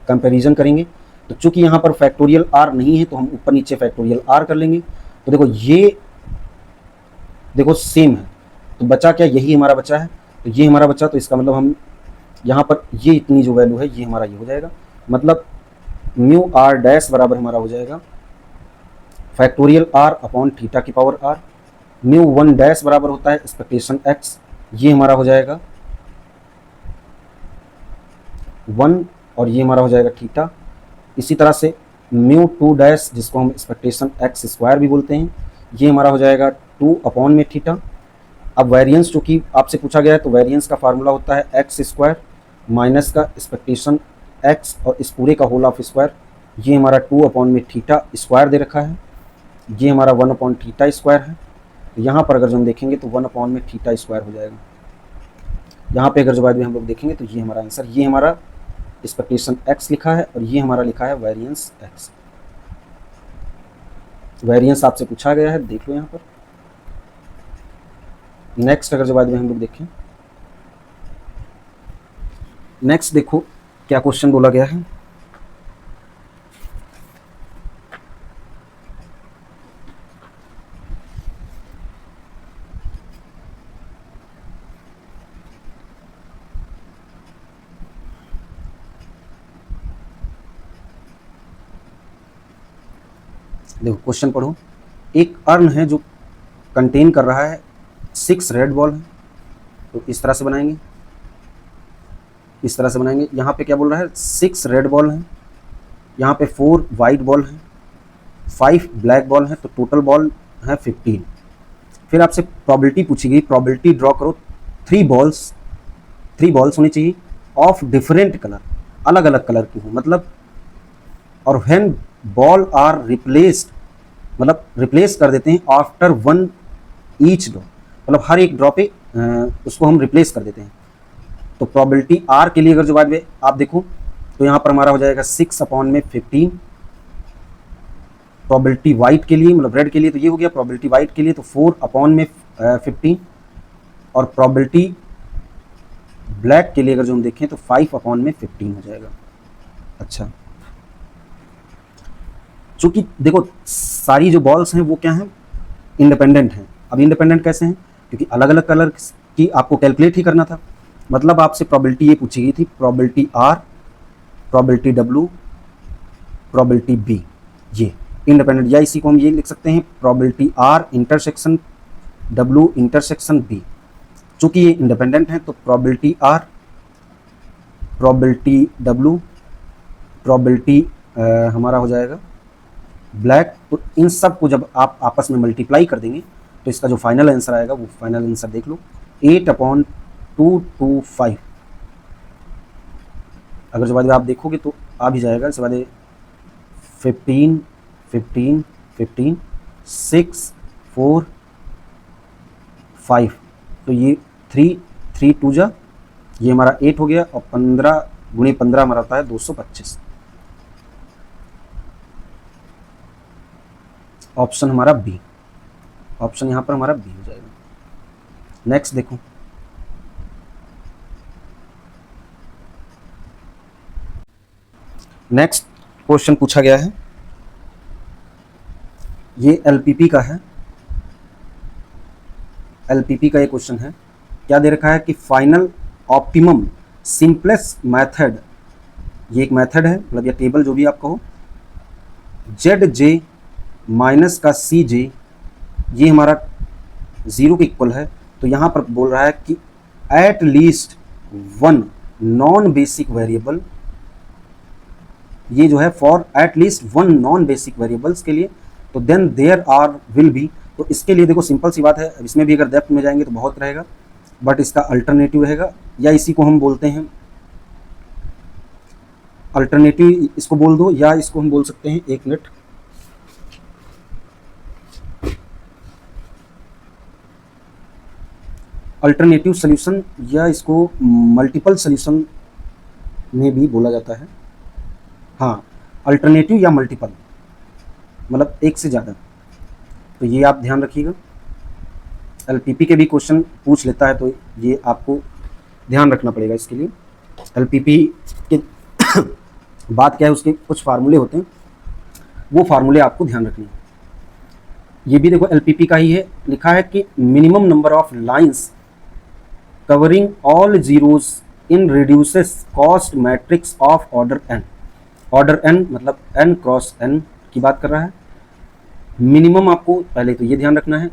कंपैरिजन करेंगे, तो चूंकि यहाँ पर फैक्टोरियल R नहीं है तो हम ऊपर नीचे फैक्टोरियल R कर लेंगे। तो देखो ये देखो सेम है, तो बचा क्या? यही हमारा बचा है, तो ये हमारा बचा। तो इसका मतलब हम यहाँ पर ये इतनी जो वैल्यू है ये हमारा ये हो जाएगा, मतलब म्यू R डैश बराबर हमारा हो जाएगा फैक्टोरियल R अपॉन थीटा की पावर R। म्यू 1 डैश बराबर होता है एक्सपेक्टेशन X, ये हमारा हो जाएगा 1, और ये हमारा हो जाएगा थीटा। इसी तरह से म्यू 2 डैश, जिसको हम एक्सपेक्टेशन X स्क्वायर भी बोलते हैं, ये हमारा हो जाएगा 2 अपॉन में थीटा। अब वेरिएंस चूँकि आपसे पूछा गया है, तो वेरिएंस का फार्मूला होता है X स्क्वायर माइनस का एक्सपेक्टेशन X और इस पूरे का होल ऑफ स्क्वायर, ये हमारा 2 अपॉन में थीटा स्क्वायर दे रखा है, ये हमारा 1 अपॉन थीटा स्क्वायर है। तो यहाँ पर अगर जो हम देखेंगे तो 1 अपॉन में थीटा स्क्वायर हो जाएगा। यहाँ पे अगर जो बाद में हम लोग देखेंगे तो ये हमारा आंसर, ये हमारा एक्सपेक्टेशन X लिखा है, और ये हमारा लिखा है वेरिएंस X। वेरिएंस आपसे पूछा गया है, देख लो यहाँ पर। नेक्स्ट अगर जो बाद में हम लोग देखें, नेक्स्ट देखो क्या क्वेश्चन बोला गया है। देखो क्वेश्चन पढ़ो। एक अर्न है जो कंटेन कर रहा है 6 रेड बॉल है, तो इस तरह से बनाएंगे, इस तरह से बनाएंगे। यहाँ पे क्या बोल रहा है? 6 रेड बॉल हैं, यहाँ पे 4 वाइट बॉल हैं, 5 ब्लैक बॉल हैं, तो टोटल बॉल है 15। फिर आपसे प्रोबेबिलिटी पूछी गई, प्रोबेबिलिटी ड्रॉ करो थ्री बॉल्स होनी चाहिए ऑफ डिफरेंट कलर, अलग अलग कलर की हो मतलब, और व्हेन बॉल आर रिप्लेस्ड मतलब रिप्लेस कर देते हैं आफ्टर वन ईच ड्रॉ, मतलब हर एक ड्रॉ पे उसको हम रिप्लेस कर देते हैं। तो प्रोबेबिलिटी आर के लिए अगर जो बात आप देखो तो यहाँ पर हमारा हो जाएगा 6/15। प्रोबेबिलिटी वाइट के लिए मतलब रेड के लिए तो ये हो गया, प्रोबेबिलिटी वाइट के लिए तो 4/15, और प्रोबेबिलिटी ब्लैक के लिए अगर जो हम देखें तो 5/15 हो जाएगा। अच्छा, चूंकि देखो सारी जो बॉल्स हैं वो क्या हैं, इंडिपेंडेंट हैं। अब इंडिपेंडेंट कैसे हैं, क्योंकि अलग अलग कलर की आपको कैलकुलेट ही करना था। मतलब आपसे प्रोबेबिलिटी ये पूछी गई थी, probability R, probability W, probability B, ये इंडिपेंडेंट, या इसी को हम ये लिख सकते हैं probability R intersection W intersection B. चूंकि ये इंडिपेंडेंट है तो probability R, probability W, probability हमारा हो जाएगा ब्लैक। तो इन सब को जब आप आपस में मल्टीप्लाई कर देंगे तो इसका जो फाइनल आंसर आएगा वो फाइनल आंसर देख लो 8/225। अगर जब आप देखोगे तो आ भी जाएगा, इसके बाद 15 15 15 6 4 5, तो ये 3 2 जा, ये हमारा 8 हो गया, और 15 गुणे 15 हमारा होता है 225। ऑप्शन हमारा बी, ऑप्शन यहाँ पर हमारा बी हो जाएगा। नेक्स्ट देखो, नेक्स्ट क्वेश्चन पूछा गया है, ये एलपीपी का है। एलपीपी का ये क्वेश्चन है, क्या दे रखा है कि फाइनल ऑप्टिमम सिंपलेस्ट मेथड, ये एक मेथड है मतलब ये टेबल जो भी आप कहो, जेड जे माइनस का सी जे ये हमारा 0 के इक्वल है। तो यहाँ पर बोल रहा है कि at least one non basic variable, ये जो है for at least one non basic variables के लिए, तो then there are will be, तो इसके लिए देखो सिंपल सी बात है, इसमें भी अगर डेप्थ में जाएंगे तो बहुत रहेगा, बट इसका अल्टरनेटिव रहेगा, या इसी को हम बोलते हैं अल्टरनेटिव, इसको बोल दो, या इसको हम बोल सकते हैं, एक मिनट, अल्टरनेटिव सॉल्यूशन, या इसको मल्टीपल सॉल्यूशन में भी बोला जाता है। हाँ, अल्टरनेटिव या मल्टीपल मतलब एक से ज़्यादा, तो ये आप ध्यान रखिएगा। एलपीपी के भी क्वेश्चन पूछ लेता है तो ये आपको ध्यान रखना पड़ेगा इसके लिए। एलपीपी के बात क्या है, उसके कुछ फार्मूले होते हैं, वो फार्मूले आपको ध्यान रखने हैं। ये भी देखो एलपीपी का ही है, लिखा है कि minimum number of lines covering all zeros in reduces cost matrix of order n. Order n मतलब एन क्रॉस एन की बात कर रहा है। मिनिमम आपको पहले तो ये ध्यान रखना है,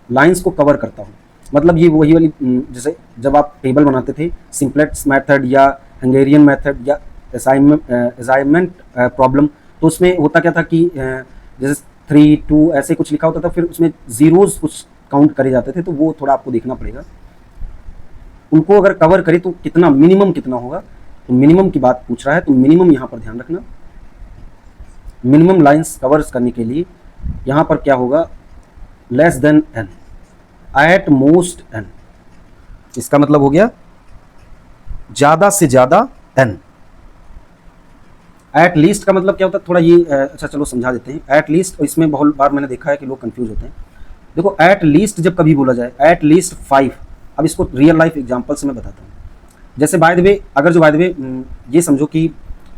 लाइंस को कवर करता हूँ, मतलब ये वही वाली, जैसे जब आप टेबल बनाते थे सिंपलेक्स मेथड या हंगेरियन मेथड या असाइनमेंट प्रॉब्लम, तो उसमें होता क्या था कि जैसे 3 2 ऐसे कुछ लिखा होता था, फिर उसमें जीरोस कुछ काउंट करे जाते थे, तो वो थोड़ा आपको देखना पड़ेगा। उनको अगर कवर करे तो कितना मिनिमम कितना होगा, तो मिनिमम की बात पूछ रहा है, तो मिनिमम यहाँ पर ध्यान रखना। मिनिमम लाइंस कवर्स करने के लिए यहाँ पर क्या होगा, less than n, at most n, इसका मतलब हो गया ज़्यादा से ज़्यादा एन। एट लीस्ट का मतलब क्या होता है, थोड़ा ये अच्छा चलो समझा देते हैं। एट लीस्ट, और इसमें बहुत बार मैंने देखा है कि लोग कंफ्यूज होते हैं। देखो एट लीस्ट जब कभी बोला जाए, एट लीस्ट 5, अब इसको रियल लाइफ एग्जांपल से मैं बताता हूँ। जैसे बाय द वे, अगर जो बाय द वे ये समझो कि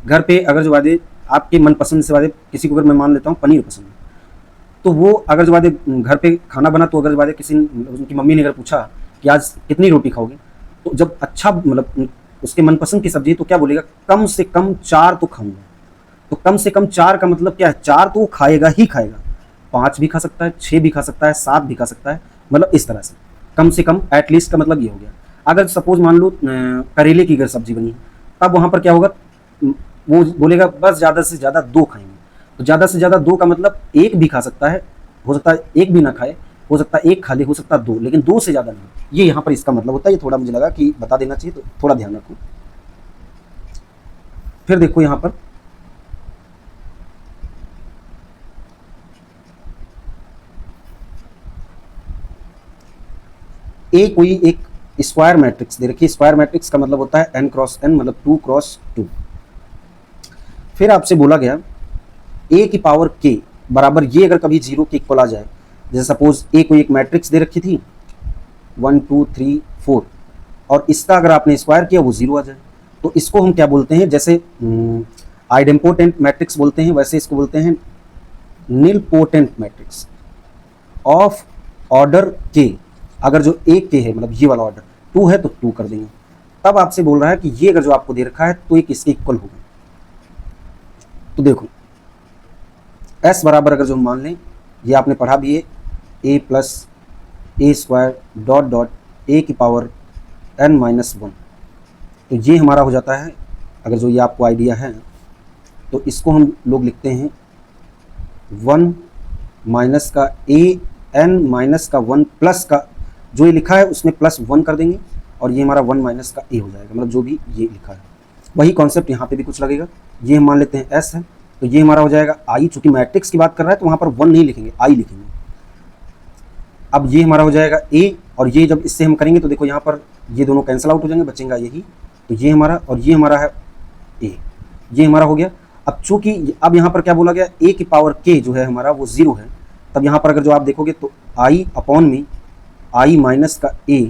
घर पे अगर जो बाय द वे आपके मनपसंद से बाय द वे किसी को अगर मैं मान लेता हूँ पनीर पसंद है, तो वो अगर जो बाय द वे घर पे खाना बना, तो अगर जो बाय द वे किसी उनकी मम्मी ने अगर पूछा कि आज कितनी रोटी खाओगे, तो जब अच्छा मतलब उसके मनपसंद की सब्जी है तो क्या बोलेगा, कम से कम 4 तो खाऊंगा। तो कम से कम 4 का मतलब क्या है, 4 तो खाएगा ही खाएगा, 5 भी खा सकता है, 6 भी खा सकता है, 7 भी खा सकता है, मतलब इस तरह से कम से कम एटलीस्ट का मतलब ये हो गया। अगर सपोज मान लो करेले की अगर सब्जी बनी, तब वहाँ पर क्या होगा, वो बोलेगा बस ज़्यादा से ज़्यादा 2 खाएंगे। तो ज़्यादा से ज़्यादा 2 का मतलब 1 भी खा सकता है, हो सकता है 1 भी ना खाए, हो सकता है एक खाली, हो सकता है दो, लेकिन दो से ज़्यादा नहीं। ये यहाँ पर इसका मतलब होता है। ये थोड़ा मुझे लगा कि बता देना चाहिए, तो थोड़ा ध्यान रखो। फिर देखो यहाँ पर ए कोई एक स्क्वायर मैट्रिक्स दे रखी है। स्क्वायर मैट्रिक्स का मतलब होता है n क्रॉस n, मतलब 2 क्रॉस 2। फिर आपसे बोला गया a की पावर k बराबर, ये अगर कभी 0 के इक्वल आ जाए, जैसे सपोज ए कोई एक मैट्रिक्स दे रखी थी 1 2 3 4, और इसका अगर आपने स्क्वायर किया वो 0 आ जाए, तो इसको हम क्या बोलते हैं, जैसे आइडेम्पोटेंट मैट्रिक्स बोलते हैं, वैसे इसको बोलते हैं नीलपोटेंट मैट्रिक्स ऑफ ऑर्डर के। अगर जो एक के है, मतलब ये वाला ऑर्डर 2 है, तो 2 कर देंगे। तब आपसे बोल रहा है कि ये अगर जो आपको दे रखा है तो एक इसके इक्वल होगा। तो देखो s बराबर अगर जो हम मान लें, ये आपने पढ़ा भी है, a plus A square dot dot A की पावर n माइनस 1, तो ये हमारा हो जाता है। अगर जो ये आपको आइडिया है तो इसको हम लोग लिखते हैं 1 माइनस का a n माइनस का 1 प्लस का, जो ये लिखा है उसमें प्लस 1 कर देंगे, और ये हमारा 1 माइनस का a हो जाएगा, मतलब जो भी ये लिखा है। वही कॉन्सेप्ट यहाँ पे भी कुछ लगेगा। ये हम मान लेते हैं s है, तो ये हमारा हो जाएगा i। चूंकि मैट्रिक्स की बात कर रहा है तो वहाँ पर 1 नहीं लिखेंगे, i लिखेंगे। अब ये हमारा हो जाएगा a, और ये जब इससे हम करेंगे तो देखो यहाँ पर ये दोनों कैंसिल आउट हो जाएंगे, बचेगा यही। तो ये हमारा, और ये हमारा है a, ये हमारा हो गया। अब चूंकि अब यहाँ पर क्या बोला गया, a की पावर k जो है हमारा वो 0 है, तब यहाँ पर अगर जो आप देखोगे तो i अपॉन में i माइनस का a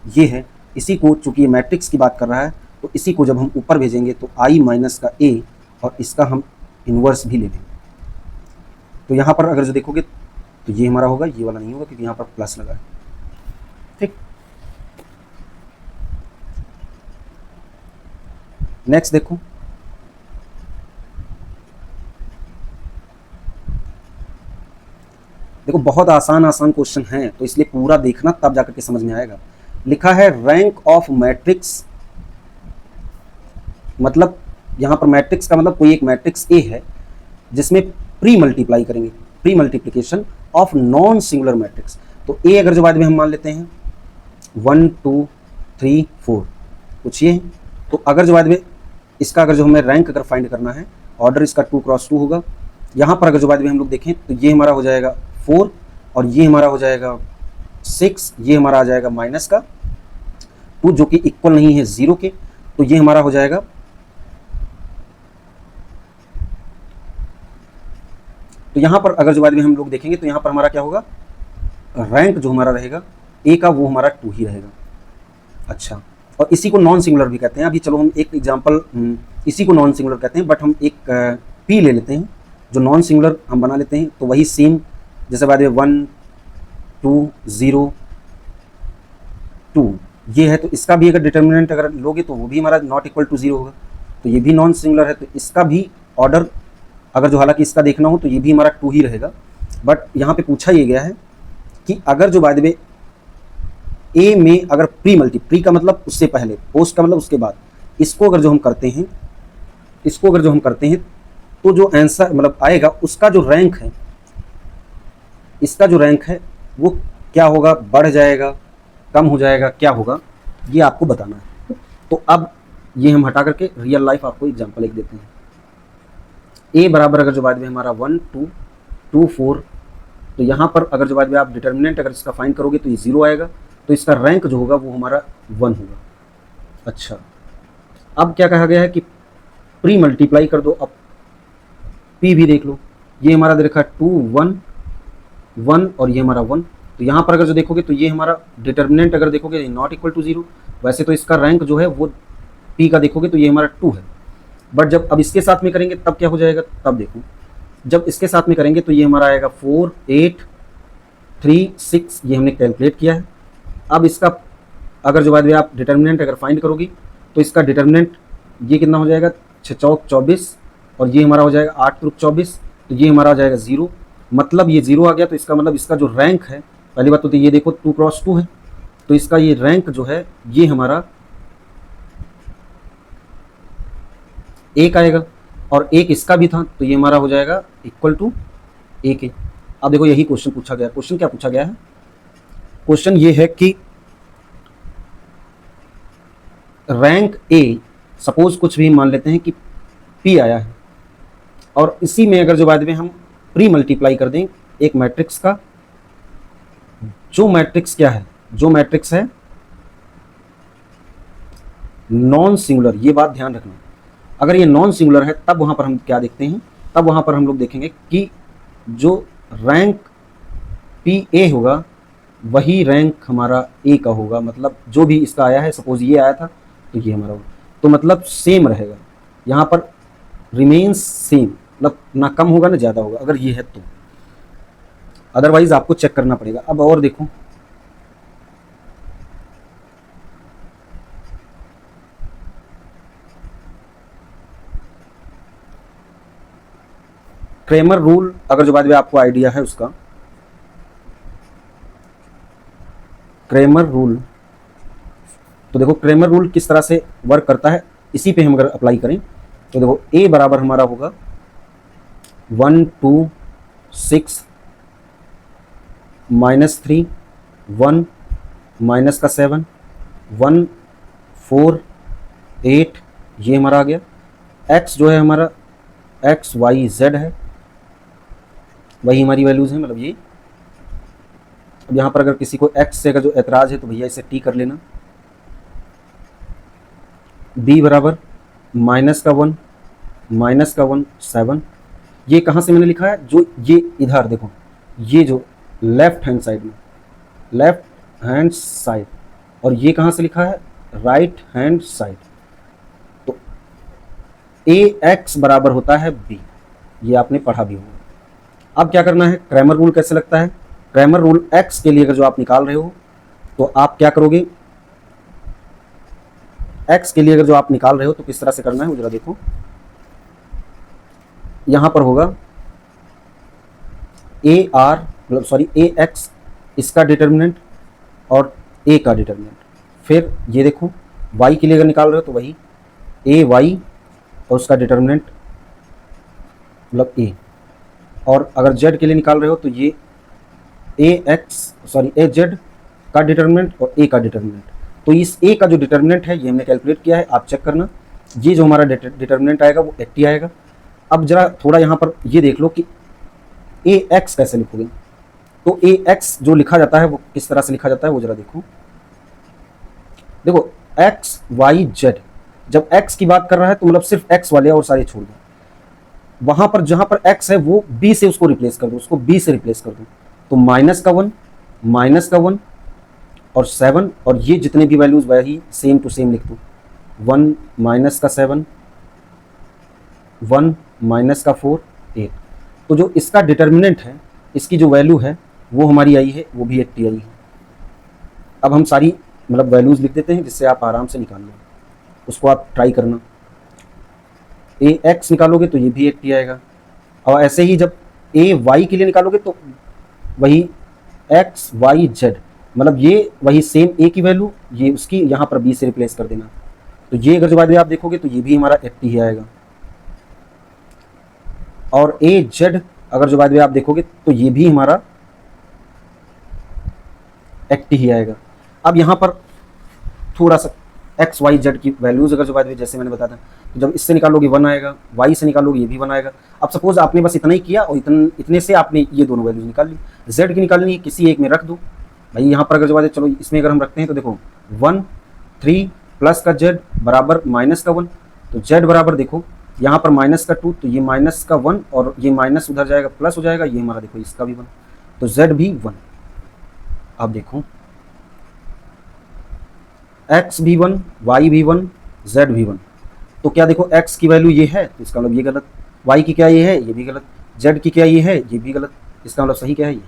ये है। इसी को, चूंकि ये मैट्रिक्स की बात कर रहा है, तो इसी को जब हम ऊपर भेजेंगे तो i माइनस का a, और इसका हम इन्वर्स भी ले लेंगे। तो यहाँ पर अगर जो देखोगे तो ये हमारा होगा, ये वाला नहीं होगा क्योंकि यहाँ पर प्लस लगा है। ठीक, नेक्स्ट देखो, देखो बहुत आसान आसान क्वेश्चन है, तो इसलिए पूरा देखना तब जाकर के समझ में आएगा। लिखा है रैंक ऑफ मैट्रिक्स, मतलब यहाँ पर मैट्रिक्स का मतलब कोई एक मैट्रिक्स ए है जिसमें प्री मल्टीप्लाई करेंगे, pre multiplication of non singular matrix. तो ए अगर जो बाद में हम मान लेते हैं 1 2 3 4 कुछ ये है, तो अगर जो बाद में इसका अगर जो हमें रैंक अगर फाइंड करना है, ऑर्डर इसका 2 क्रॉस 2 होगा। यहाँ पर अगर जो बाद में हम लोग देखें तो ये हमारा हो जाएगा 4, और ये हमारा हो जाएगा 6, ये हमारा आ जाएगा माइनस का 2 जो कि इक्वल नहीं है 0 के, तो ये हमारा हो जाएगा, तो यहाँ पर अगर जो बाद में हम लोग देखेंगे तो यहाँ पर हमारा क्या होगा, रैंक जो हमारा रहेगा ए का वो हमारा 2 ही रहेगा। अच्छा, और इसी को नॉन सिंगुलर भी कहते हैं। अभी चलो हम एक एग्जांपल, इसी को नॉन सिंगुलर कहते हैं, बट हम एक पी ले लेते हैं जो नॉन सिंगुलर हम बना लेते हैं। तो वही सेम जैसे बाद में 1 2 0 2 ये है, तो इसका भी अगर डिटर्मिनेंट अगर लोगे तो वो भी हमारा नॉट इक्वल टू 0 होगा, तो ये भी नॉन सिंगुलर है। तो इसका भी ऑर्डर अगर जो हालांकि इसका देखना हो तो ये भी हमारा 2 ही रहेगा। बट यहाँ पे पूछा ये गया है कि अगर जो बाय द वे ए में अगर प्री का मतलब उससे पहले, पोस्ट का मतलब उसके बाद, इसको अगर जो हम करते हैं, इसको अगर जो हम करते हैं तो जो आंसर मतलब आएगा उसका जो रैंक है, इसका जो रैंक है वो क्या होगा, बढ़ जाएगा, कम हो जाएगा, क्या होगा, ये आपको बताना है। तो अब ये हम हटा करके रियल लाइफ आपको एग्जांपल एक देते हैं। ए बराबर अगर जो बाद में हमारा 1 2 2 4, तो यहाँ पर अगर जो बाद में आप डिटर्मिनेंट अगर इसका फाइंड करोगे तो ये 0 आएगा, तो इसका रैंक जो होगा वो हमारा 1 होगा। अच्छा, अब क्या कहा गया है कि प्री मल्टीप्लाई कर दो। अब पी भी देख लो, ये हमारा दे रखा है 2 1 1 और ये हमारा 1, तो यहाँ पर अगर जो देखोगे तो ये हमारा डिटर्मिनेंट अगर देखोगे नॉट इक्वल टू 0। वैसे तो इसका रैंक जो है वो पी का देखोगे तो ये हमारा 2 है, बट जब अब इसके साथ में करेंगे तब क्या हो जाएगा, तब देखो जब इसके साथ में करेंगे तो ये हमारा आएगा 4 8 3 6, ये हमने कैलकुलेट किया है। अब इसका अगर जो बाद में आप डिटर्मिनेंट अगर फाइंड करोगी तो इसका डिटर्मिनेंट ये कितना हो जाएगा, 6 चौक 24, और ये हमारा हो जाएगा 8 त्रुक 24, तो ये हमारा आ जाएगा 0। मतलब ये 0 आ गया, तो इसका मतलब इसका जो रैंक है, पहली बात तो ये देखो 2 क्रॉस 2 है, तो इसका ये रैंक जो है ये हमारा 1 आएगा, और 1 इसका भी था, तो ये हमारा हो जाएगा इक्वल टू 1 है। अब देखो यही क्वेश्चन पूछा गया। क्वेश्चन क्या पूछा गया है क्वेश्चन ये है कि रैंक ए, सपोज कुछ भी मान लेते हैं कि पी आया है, और इसी में अगर जो बाद में हम प्री मल्टीप्लाई कर दें एक मैट्रिक्स का, जो मैट्रिक्स क्या है, जो मैट्रिक्स है नॉन सिंगुलर, ये बात ध्यान रखना, अगर ये नॉन सिंगुलर है तब वहां पर हम क्या देखते हैं, तब वहां पर हम लोग देखेंगे कि जो रैंक पी ए होगा वही रैंक हमारा ए का होगा, मतलब जो भी इसका आया है, सपोज ये आया था तो ये हमारा होगा, तो मतलब सेम रहेगा, यहाँ पर रिमेन्स सेम, मतलब ना कम होगा ना ज़्यादा होगा अगर ये है तो, अदरवाइज आपको चेक करना पड़ेगा। अब और देखो, क्रेमर रूल, अगर जो बाद में आपको आइडिया है उसका, क्रेमर रूल, तो देखो क्रेमर रूल किस तरह से वर्क करता है, इसी पे हम अगर अप्लाई करें तो देखो ए बराबर हमारा होगा 1 2 6 -3 1 माइनस का 7 1 4 8, ये हमारा आ गया। एक्स जो है हमारा एक्स वाई जेड है, वही हमारी वैल्यूज़ हैं, मतलब ये। अब यहाँ पर अगर किसी को एक्स से अगर जो एतराज़ है तो भैया इसे टी कर लेना। बी बराबर -1 -1 7, ये कहाँ से मैंने लिखा है, जो ये इधर देखो, ये जो लेफ्ट हैंड साइड में, लेफ्ट हैंड साइड, और ये कहाँ से लिखा है, राइट हैंड साइड। तो ए एक्स बराबर होता है बी, ये आपने पढ़ा भी होगा। अब क्या करना है, क्रैमर रूल कैसे लगता है, क्रैमर रूल एक्स के लिए अगर जो आप निकाल रहे हो तो आप क्या करोगे, एक्स के लिए अगर जो आप निकाल रहे हो तो किस तरह से करना है वो जरा देखो। यहां पर होगा ए आर, मतलब सॉरी ए एक्स, इसका डिटर्मिनेंट और ए का डिटर्मिनेंट। फिर ये देखो वाई के लिए अगर निकाल रहे हो तो वही ए वाई और उसका डिटर्मिनेंट मतलब ए, और अगर जेड के लिए निकाल रहे हो तो ये ए एक्स सॉरी ए जेड का डिटर्मिनेंट और ए का डिटर्मिनेंट। तो इस ए का जो डिटर्मिनेंट है ये हमने कैलकुलेट किया है, आप चेक करना। ये जो हमारा डिटर्मिनेंट आएगा वो 80 आएगा। अब जरा थोड़ा यहाँ पर ये देख लो कि ए एक्स कैसे लिखोगे, तो ए एक्स जो लिखा जाता है वो किस तरह से लिखा जाता है वो जरा देखो। देखो एक्स वाई जेड, जब एक्स की बात कर रहा है तो मतलब सिर्फ एक्स वाले और सारे छोड़ दो। वहां पर जहां पर एक्स है वो बी से उसको रिप्लेस कर दो, उसको बी से रिप्लेस कर दो। तो -1 और 7, और ये जितने भी वैल्यूज वही सेम टू सेम लिख दो। 1 -7 1 -4 8। तो जो इसका डिटर्मिनेंट है, इसकी जो वैल्यू है वो हमारी आई है, वो भी 80 आई है। अब हम सारी मतलब वैल्यूज लिख देते हैं जिससे आप आराम से निकाल लो, उसको आप ट्राई करना। ए एक्स निकालोगे तो ये भी 80 आएगा, और ऐसे ही जब ए वाई के लिए निकालोगे तो वही एक्स वाई जेड, मतलब ये वही सेम ए की वैल्यू, ये उसकी यहाँ पर बी से रिप्लेस कर देना। तो ये अगर जो बाद में आप देखोगे तो ये भी हमारा 80 ही आएगा, और ए जेड अगर जो बाद में आप देखोगे तो ये भी हमारा 80 ही आएगा। अब यहाँ पर थोड़ा सा एक्स वाई जेड की वैल्यूज अगर जो बाद में जैसे मैंने बताया था, तो जब इससे निकालोगे 1 आएगा, वाई से निकालोगे ये भी 1 आएगा। अब सपोज आपने बस इतना ही किया और इतने से आपने ये दोनों वैल्यूज निकाल ली, जेड की निकालनी है किसी एक में रख दो भाई। यहाँ पर अगर जो बात है, चलो इसमें अगर हम रखते हैं तो देखो 1 3 प्लस का जेड बराबर -1, तो जेड बराबर देखो यहाँ पर -2, तो ये -1 और ये माइनस उधर जाएगा प्लस हो जाएगा, ये हमारा देखो इसका भी 1, तो जेड भी 1। अब देखो एक्स भी 1, वाई भी 1, जेड भी 1। तो क्या देखो एक्स की वैल्यू ये है तो इसका मतलब ये गलत, वाई की क्या ये है ये भी गलत, जेड की क्या ये है ये भी गलत, इसका मतलब सही क्या है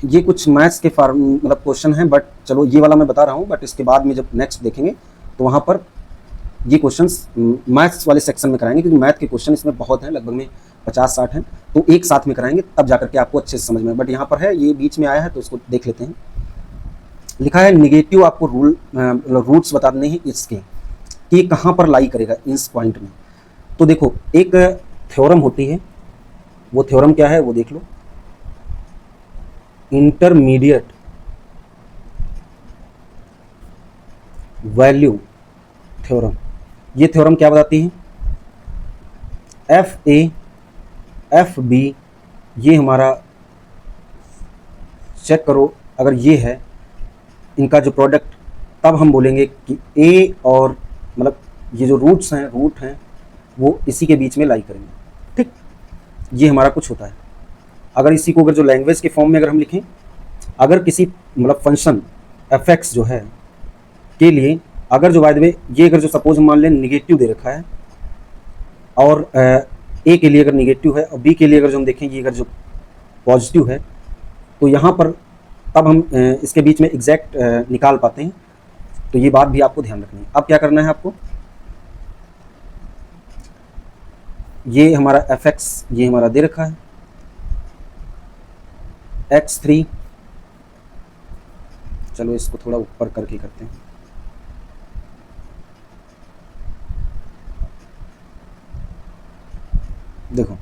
ये कुछ मैथ्स के मतलब क्वेश्चन हैं, बट चलो ये वाला मैं बता रहा हूँ, बट इसके बाद में जब नेक्स्ट देखेंगे तो वहाँ पर ये क्वेश्चंस मैथ्स वाले सेक्शन में कराएंगे, क्योंकि मैथ के क्वेश्चन इसमें बहुत हैं, लगभग में 50-60 हैं, तो एक साथ में कराएंगे तब जाकर के आपको अच्छे से समझ में। बट यहाँ पर है, ये बीच में आया है तो इसको देख लेते हैं। लिखा है निगेटिव, आपको रूट्स बता देने हैं इसके। कि ये कहाँ पर लाई करेगा इस पॉइंट में। तो देखो एक थ्योरम होती है, वो थ्योरम क्या है वो देख लो, इंटरमीडिएट वैल्यू थ्योरम। ये थ्योरम क्या बताती है, एफ ए एफ बी, ये हमारा चेक करो अगर ये है इनका जो प्रोडक्ट, तब हम बोलेंगे कि ए और मतलब ये जो रूट्स हैं, रूट हैं, वो इसी के बीच में लाई करेंगे। ठीक, ये हमारा कुछ होता है। अगर इसी को अगर जो लैंग्वेज के फॉर्म में अगर हम लिखें, अगर किसी मतलब फंक्शन एफ एक्स जो है के लिए अगर जो बाय द वे ये अगर जो सपोज हम मान लें निगेटिव दे रखा है और ए के लिए अगर निगेटिव है और बी के लिए अगर जो हम देखें ये अगर जो पॉजिटिव है, तो यहाँ पर तब हम इसके बीच में एग्जैक्ट निकाल पाते हैं। तो ये बात भी आपको ध्यान रखनी है। अब क्या करना है आपको, ये हमारा एफ एक्स ये हमारा दे रखा है x3, चलो इसको थोड़ा ऊपर करके करते हैं। देखो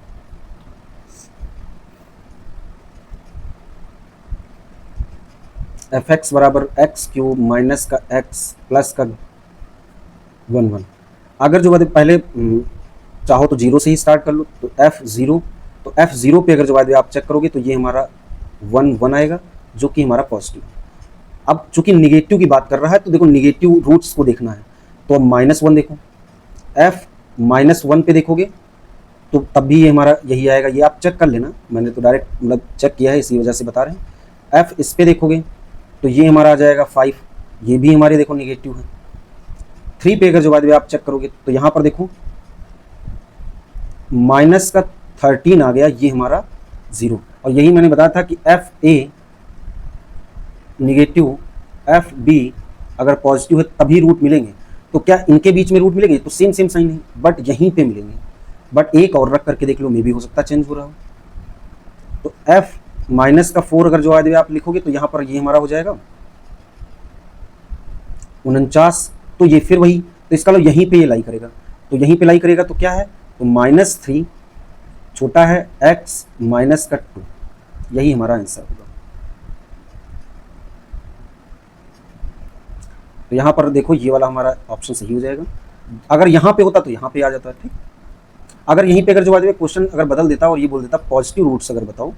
एफ एक्स बराबर एक्स क्यूब माइनस का एक्स प्लस का 1 1। अगर जो पहले चाहो तो 0 से ही स्टार्ट कर लो, तो f0, तो f0 पे अगर जो बात आप चेक करोगे तो ये हमारा 1 1 आएगा जो कि हमारा पॉजिटिव। अब चूंकि निगेटिव की बात कर रहा है तो देखो निगेटिव रूट्स को देखना है, तो अब -1 देखो, f-1 पे देखोगे तो तब भी ये हमारा यही आएगा। ये आप चेक कर लेना, मैंने तो डायरेक्ट मतलब चेक किया है इसी वजह से बता रहे हैं। f इस पे देखोगे तो ये हमारा आ जाएगा 5, ये भी हमारे देखो निगेटिव है। 3 पे अगर जो बात आप चेक करोगे तो यहाँ पर देखो -13 आ गया, ये हमारा 0। और यही मैंने बताया था कि f a negative f b अगर पॉजिटिव है तभी रूट मिलेंगे। तो क्या इनके बीच में रूट मिलेंगे, तो सेम साइन है, बट यहीं पे मिलेंगे। बट एक और रख करके देख लो, मे भी हो सकता है चेंज हो रहा हो। तो f -4 अगर जो आदमी आप लिखोगे तो यहाँ पर ये हमारा हो जाएगा 49। तो ये फिर वही, तो इसका लो यहीं पे ये लाई करेगा, तो यहीं पे लाई करेगा तो क्या है, तो -3 छोटा है x माइनस का 2, यही हमारा आंसर होगा। तो यहाँ पर देखो ये वाला हमारा ऑप्शन सही हो जाएगा। अगर यहाँ पे होता तो यहाँ पे आ जाता है। ठीक, अगर यहीं पे अगर जो बात क्वेश्चन अगर बदल देता और ये बोल देता पॉजिटिव रूट्स अगर बताओ,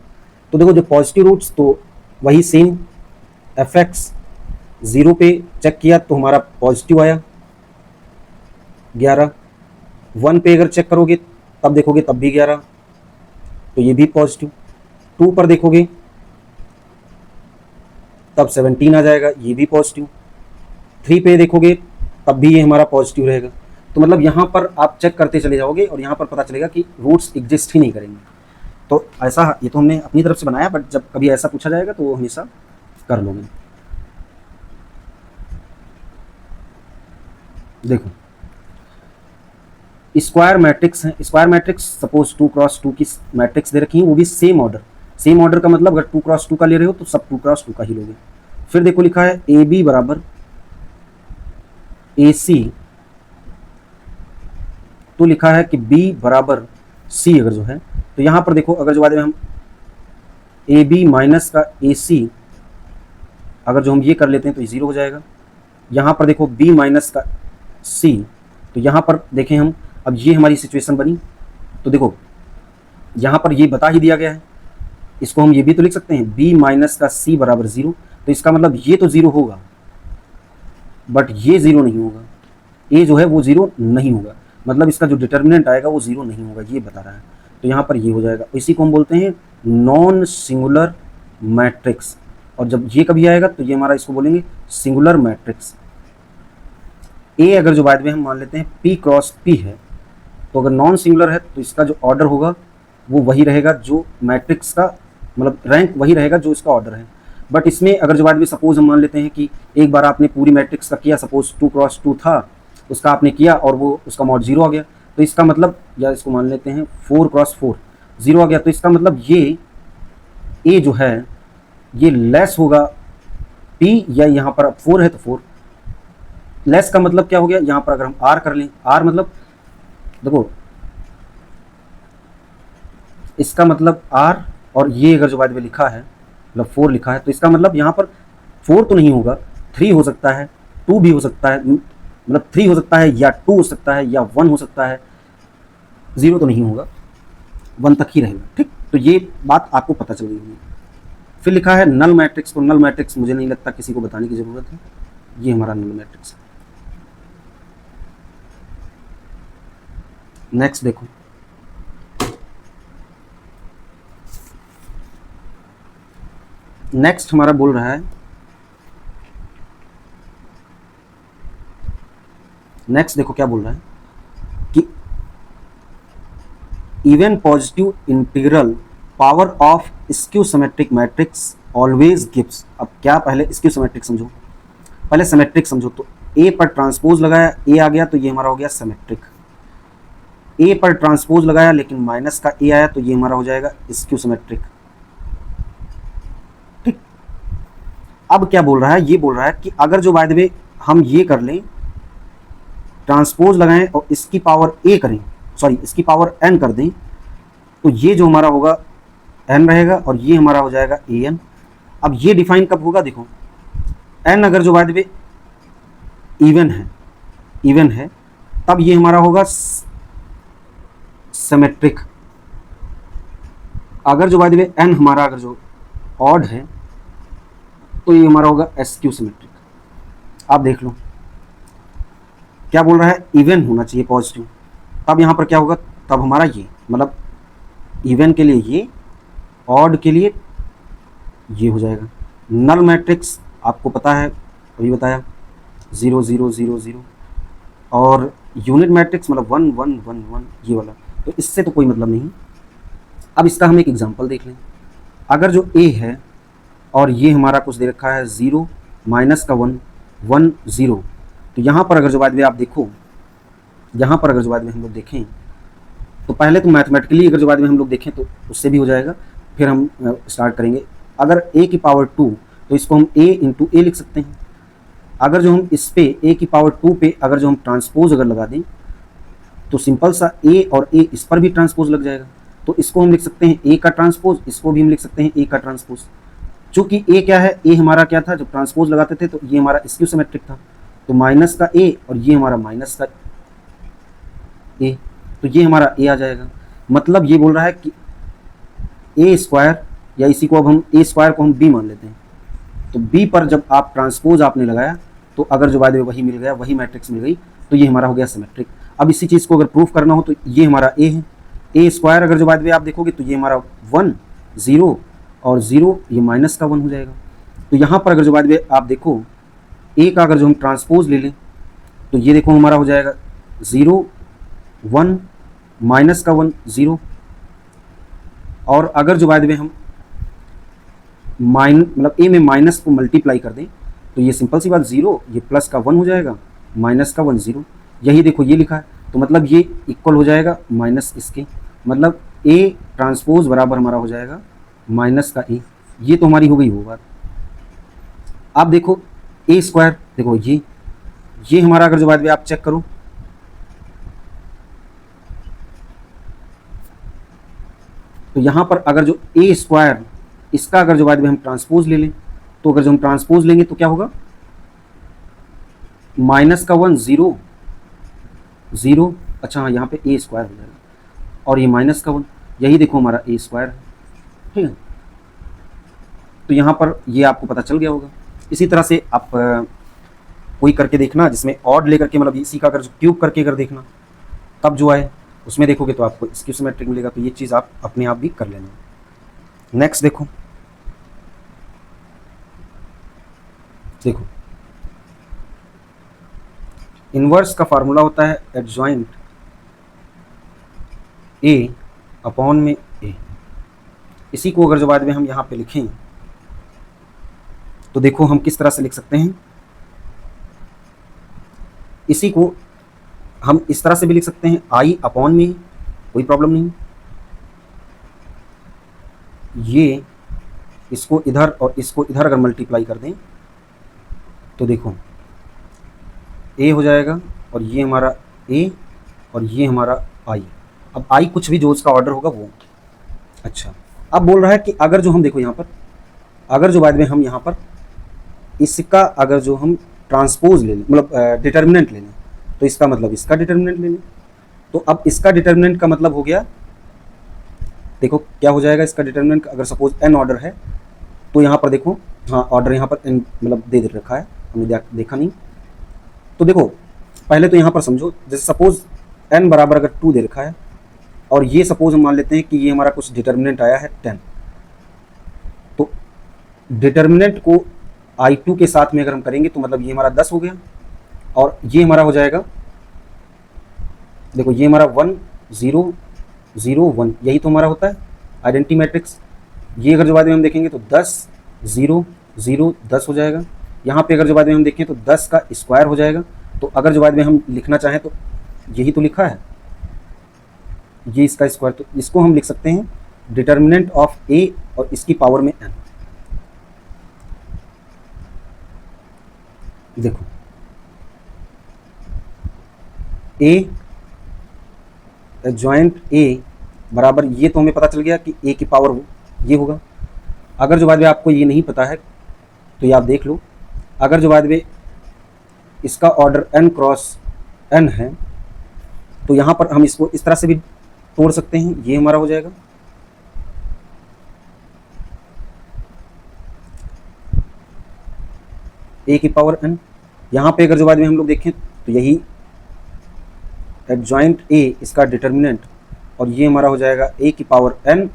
तो देखो जो पॉजिटिव रूट्स तो वही सेम एफ एक्स 0 पे चेक किया तो हमारा पॉजिटिव आया 11। 1 पे अगर चेक करोगे तब देखोगे तब भी 11, तो ये भी पॉजिटिव। 2 पर देखोगे तब 17 आ जाएगा, ये भी पॉजिटिव। 3 पे देखोगे तब भी ये हमारा पॉजिटिव रहेगा। तो मतलब यहाँ पर आप चेक करते चले जाओगे और यहाँ पर पता चलेगा कि रूट्स एग्जिस्ट ही नहीं करेंगे। तो ऐसा, ये तो हमने अपनी तरफ से बनाया, बट जब कभी ऐसा पूछा जाएगा तो वो हमेशा कर लोगे। देखो स्क्वायर मैट्रिक्स है, स्क्वायर मैट्रिक्स सपोज 2 क्रॉस 2 की मैट्रिक्स दे रखी है, वो भी सेम ऑर्डर। सेम ऑर्डर का मतलब अगर 2 क्रॉस 2 का ले रहे हो तो सब 2 क्रॉस 2 का ही लोगे। फिर देखो लिखा है ए बी बराबर ए सी, तो लिखा है कि b बराबर c अगर जो है, तो यहाँ पर देखो अगर जो बाद में हम ए बी माइनस का ए सी अगर जो हम ये कर लेते हैं तो ये 0 हो जाएगा। यहाँ पर देखो b माइनस का c, तो यहाँ पर देखें हम, अब ये हमारी सिचुएशन बनी। तो देखो यहाँ पर ये बता ही दिया गया है, इसको हम ये भी तो लिख सकते हैं b माइनस का c बराबर 0। तो इसका मतलब ये तो 0 होगा बट ये 0 नहीं होगा, a जो है वो 0 नहीं होगा, मतलब इसका जो डिटर्मिनेंट आएगा वो 0 नहीं होगा, ये बता रहा है। तो यहाँ पर ये हो जाएगा, इसी को हम बोलते हैं नॉन सिंगुलर मैट्रिक्स। और जब ये कभी आएगा तो ये हमारा इसको बोलेंगे सिंगुलर मैट्रिक्स। ए अगर जो बाद में हम मान लेते हैं p क्रॉस p है, तो अगर नॉन सिंगुलर है तो इसका जो ऑर्डर होगा वो वही रहेगा, जो मैट्रिक्स का मतलब रैंक वही रहेगा जो इसका ऑर्डर है। बट इसमें अगर जो बाद में सपोज हम मान लेते हैं कि एक बार आपने पूरी मैट्रिक्स का किया, सपोज 2 क्रॉस 2 था, उसका आपने किया और वो उसका मॉड 0 आ गया, तो इसका मतलब, या इसको मान लेते हैं 4 क्रॉस 4 0 आ गया, तो इसका मतलब ये ए जो है ये लेस होगा p, या यहाँ पर 4 है तो 4, लेस का मतलब क्या हो गया, यहाँ पर अगर हम आर कर लें, आर मतलब देखो इसका मतलब आर, और ये अगर जो बाय द वे लिखा है मतलब 4 लिखा है, तो इसका मतलब यहाँ पर 4 तो नहीं होगा, 3 हो सकता है, 2 भी हो सकता है, मतलब 3 हो सकता है या 2 हो सकता है या 1 हो सकता है, 0 तो नहीं होगा, 1 तक ही रहेगा। ठीक, तो ये बात आपको पता चल गई होगी। फिर लिखा है नल मैट्रिक्स, तो नल मैट्रिक्स मुझे नहीं लगता किसी को बताने की ज़रूरत है, ये हमारा नल मैट्रिक्स है। नेक्स्ट देखो, नेक्स्ट हमारा बोल रहा है, नेक्स्ट देखो क्या बोल रहा है कि even positive integral power of skew symmetric matrix always gives. अब क्या, पहले स्क्यू सिमेट्रिक समझो, पहले सिमेट्रिक समझो। तो ए पर ट्रांसपोज लगाया, ए आ गया तो ये हमारा हो गया सिमेट्रिक। ए पर ट्रांसपोज लगाया लेकिन माइनस का ए आया तो ये हमारा हो जाएगा स्क्यू सिमेट्रिक। ठीक, अब क्या बोल रहा है, ये बोल रहा है कि अगर जो बाय द वे हम ये कर लें, ट्रांसपोज लगाएं और इसकी पावर ए करें, सॉरी इसकी पावर एन कर दें, तो ये जो हमारा होगा एन रहेगा और ये हमारा हो जाएगा ए एन। अब ये डिफाइन कब होगा, देखो एन अगर जो बाय द वे इवन है, इवन है, तब ये हमारा होगा सिमेट्रिक। अगर जो बाय द वे एन हमारा अगर जो ऑड है तो ये हमारा होगा एसक्यू सिमेट्रिक। आप देख लो क्या बोल रहा है, इवन होना चाहिए पॉजिटिव, तब यहाँ पर क्या होगा, तब हमारा ये मतलब इवन के लिए ये, ऑड के लिए ये हो जाएगा। नल मैट्रिक्स आपको पता है, अभी बताया 0 0 0 0, और यूनिट मैट्रिक्स मतलब 1 1 1 1 ये वाला, तो इससे तो कोई मतलब नहीं। अब इसका हम एक एग्जांपल देख लें। अगर जो ए है और ये हमारा कुछ दे रखा है 0 माइनस का 1 1 0, तो यहाँ पर अगर जो बाद में आप देखो, यहाँ पर अगर जो बाद में हम लोग देखें, तो पहले तो मैथमेटिकली अगर जो बाद में हम लोग देखें तो उससे भी हो जाएगा, फिर हम स्टार्ट करेंगे। अगर a की पावर 2 तो इसको हम a इंटू ए लिख सकते हैं। अगर जो हम इस पे a की पावर 2 पे अगर जो हम ट्रांसपोज अगर लगा दें तो सिंपल सा a और a इस पर भी ट्रांसपोज लग जाएगा, तो इसको हम लिख सकते हैं a का ट्रांसपोज, इसको भी हम लिख सकते हैं a का ट्रांसपोज। चूंकि a क्या है, a हमारा क्या था, जब ट्रांसपोज लगाते थे तो ये हमारा स्क्यू सिमेट्रिक था, तो माइनस का a और ये हमारा माइनस का a, तो ये हमारा a आ जाएगा। मतलब ये बोल रहा है कि a स्क्वायर, या इसी को अब हम a स्क्वायर को हम b मान लेते हैं, तो b पर जब आप ट्रांसपोज आपने लगाया तो अगर जो बाद में वही मिल गया, वही मैट्रिक्स मिल गई, तो ये हमारा हो गया सिमेट्रिक। अब इसी चीज़ को अगर प्रूफ करना हो तो ये हमारा a है, a स्क्वायर अगर जो बाद में आप देखोगे तो ये हमारा 1 0 और 0 ये माइनस का 1 हो जाएगा। तो यहाँ पर अगर जो बाद में आप देखो a का अगर जो हम ट्रांसपोज ले लें तो ये देखो हमारा हो जाएगा 0 1 माइनस का 1 0, और अगर जो बाद में हम मतलब a में माइनस को मल्टीप्लाई कर दें तो ये सिंपल सी बात 0 ये प्लस का 1 हो जाएगा, माइनस का 1 0, यही देखो ये लिखा है, तो मतलब ये इक्वल हो जाएगा माइनस इसके, मतलब a ट्रांसपोज बराबर हमारा हो जाएगा माइनस का a। ये तो हमारी हो गई वो बात। आप देखो a स्क्वायर, देखो ये हमारा अगर जो बाद में आप चेक करो तो यहाँ पर अगर जो a स्क्वायर इसका अगर जो बाद में हम ट्रांसपोज ले लें, तो अगर जो हम ट्रांसपोज लेंगे तो क्या होगा, माइनस का 1 0 0, अच्छा हाँ यहाँ पे a स्क्वायर हो जाएगा, और ये माइनस का 1, यही देखो हमारा a स्क्वायर है, ठीक है। तो यहाँ पर ये आपको पता चल गया होगा। इसी तरह से आप कोई करके देखना जिसमें ऑड लेकर के, मतलब इसी का अगर क्यूब करके अगर देखना, तब जो आए उसमें देखोगे तो आपको स्क्यू सिमेट्रिक मिलेगा। तो ये चीज़ आप अपने आप भी कर लेना। नेक्स्ट देखो, इनवर्स का फार्मूला होता है एडजॉइंट a अपॉन में a। इसी को अगर जो बाद में हम यहाँ पे लिखें तो देखो हम किस तरह से लिख सकते हैं, इसी को हम इस तरह से भी लिख सकते हैं i अपॉन में, कोई प्रॉब्लम नहीं। ये इसको इधर और इसको इधर अगर मल्टीप्लाई कर दें तो देखो ए हो जाएगा और ये हमारा ए और ये हमारा आई। अब आई कुछ भी जो उसका ऑर्डर होगा वो। अच्छा, अब बोल रहा है कि अगर जो हम देखो यहाँ पर, अगर जो बाद में हम यहाँ पर इसका अगर जो हम ट्रांसपोज ले लें, मतलब डिटर्मिनेंट ले लें, तो इसका मतलब इसका डिटर्मिनेंट ले लें। तो अब इसका डिटर्मिनेंट का मतलब हो गया, देखो क्या हो जाएगा इसका डिटर्मिनेंट। अगर सपोज एन ऑर्डर है तो यहाँ पर देखो, हाँ ऑर्डर यहाँ पर एन मतलब दे रखा है, हमने देखा नहीं। तो देखो पहले तो यहाँ पर समझो, जैसे सपोज एन बराबर अगर 2 दे रखा है और ये सपोज हम मान लेते हैं कि ये हमारा कुछ डिटर्मिनेंट आया है 10, तो डिटर्मिनेंट को I2 के साथ में अगर हम करेंगे तो मतलब ये हमारा 10 हो गया और ये हमारा हो जाएगा, देखो ये हमारा 1 0 0 1, यही तो हमारा होता है आइडेंटिटी मैट्रिक्स। ये अगर जो बाद में हम देखेंगे तो 10 0 0 10 हो जाएगा। यहाँ पे अगर जो बाद में हम देखें तो 10 का स्क्वायर हो जाएगा। तो अगर जो बाद में हम लिखना चाहें तो यही तो लिखा है, ये इसका स्क्वायर, तो इसको हम लिख सकते हैं डिटर्मिनेंट ऑफ ए और इसकी पावर में एन। देखो ए जॉइंट ए बराबर, ये तो हमें पता चल गया कि ए की पावर ये होगा। अगर जो बाद में आपको ये नहीं पता है तो ये आप देख लो, अगर जो बाद में इसका ऑर्डर n क्रॉस n है तो यहाँ पर हम इसको इस तरह से भी तोड़ सकते हैं, ये हमारा हो जाएगा a की पावर n। यहाँ पे अगर जो बाद में हम लोग देखें तो यही एडजॉइंट a इसका डिटर्मिनेंट और ये हमारा हो जाएगा a की पावर n,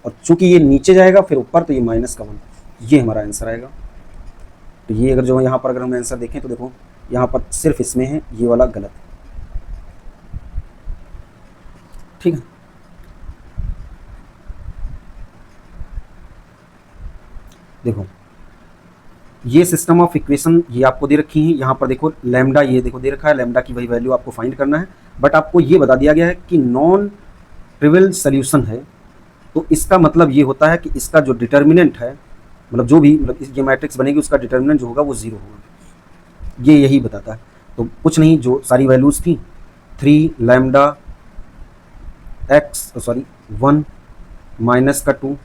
और चूंकि ये नीचे जाएगा फिर ऊपर तो ये माइनस का 1, ये हमारा आंसर आएगा। तो ये अगर जो यहाँ पर अगर हम आंसर देखें तो देखो यहाँ पर सिर्फ इसमें है ये वाला गलत, ठीक है। देखो ये सिस्टम ऑफ इक्वेशन ये आपको दे रखी है, यहाँ पर देखो लैम्डा, ये देखो दे रखा है लैम्डा की वही वैल्यू आपको फाइंड करना है, बट आपको ये बता दिया गया है कि नॉन ट्रिवियल सॉल्यूशन है। तो इसका मतलब ये होता है कि इसका जो डिटर्मिनेंट है, मतलब जो भी मतलब ये मैट्रिक्स बनेगी उसका डिटर्मिनेंट जो होगा वो 0 होगा, ये यही बताता है। तो कुछ नहीं, जो सारी वैल्यूज़ थी 3 लैम्डा एक्स 1 माइनस का 2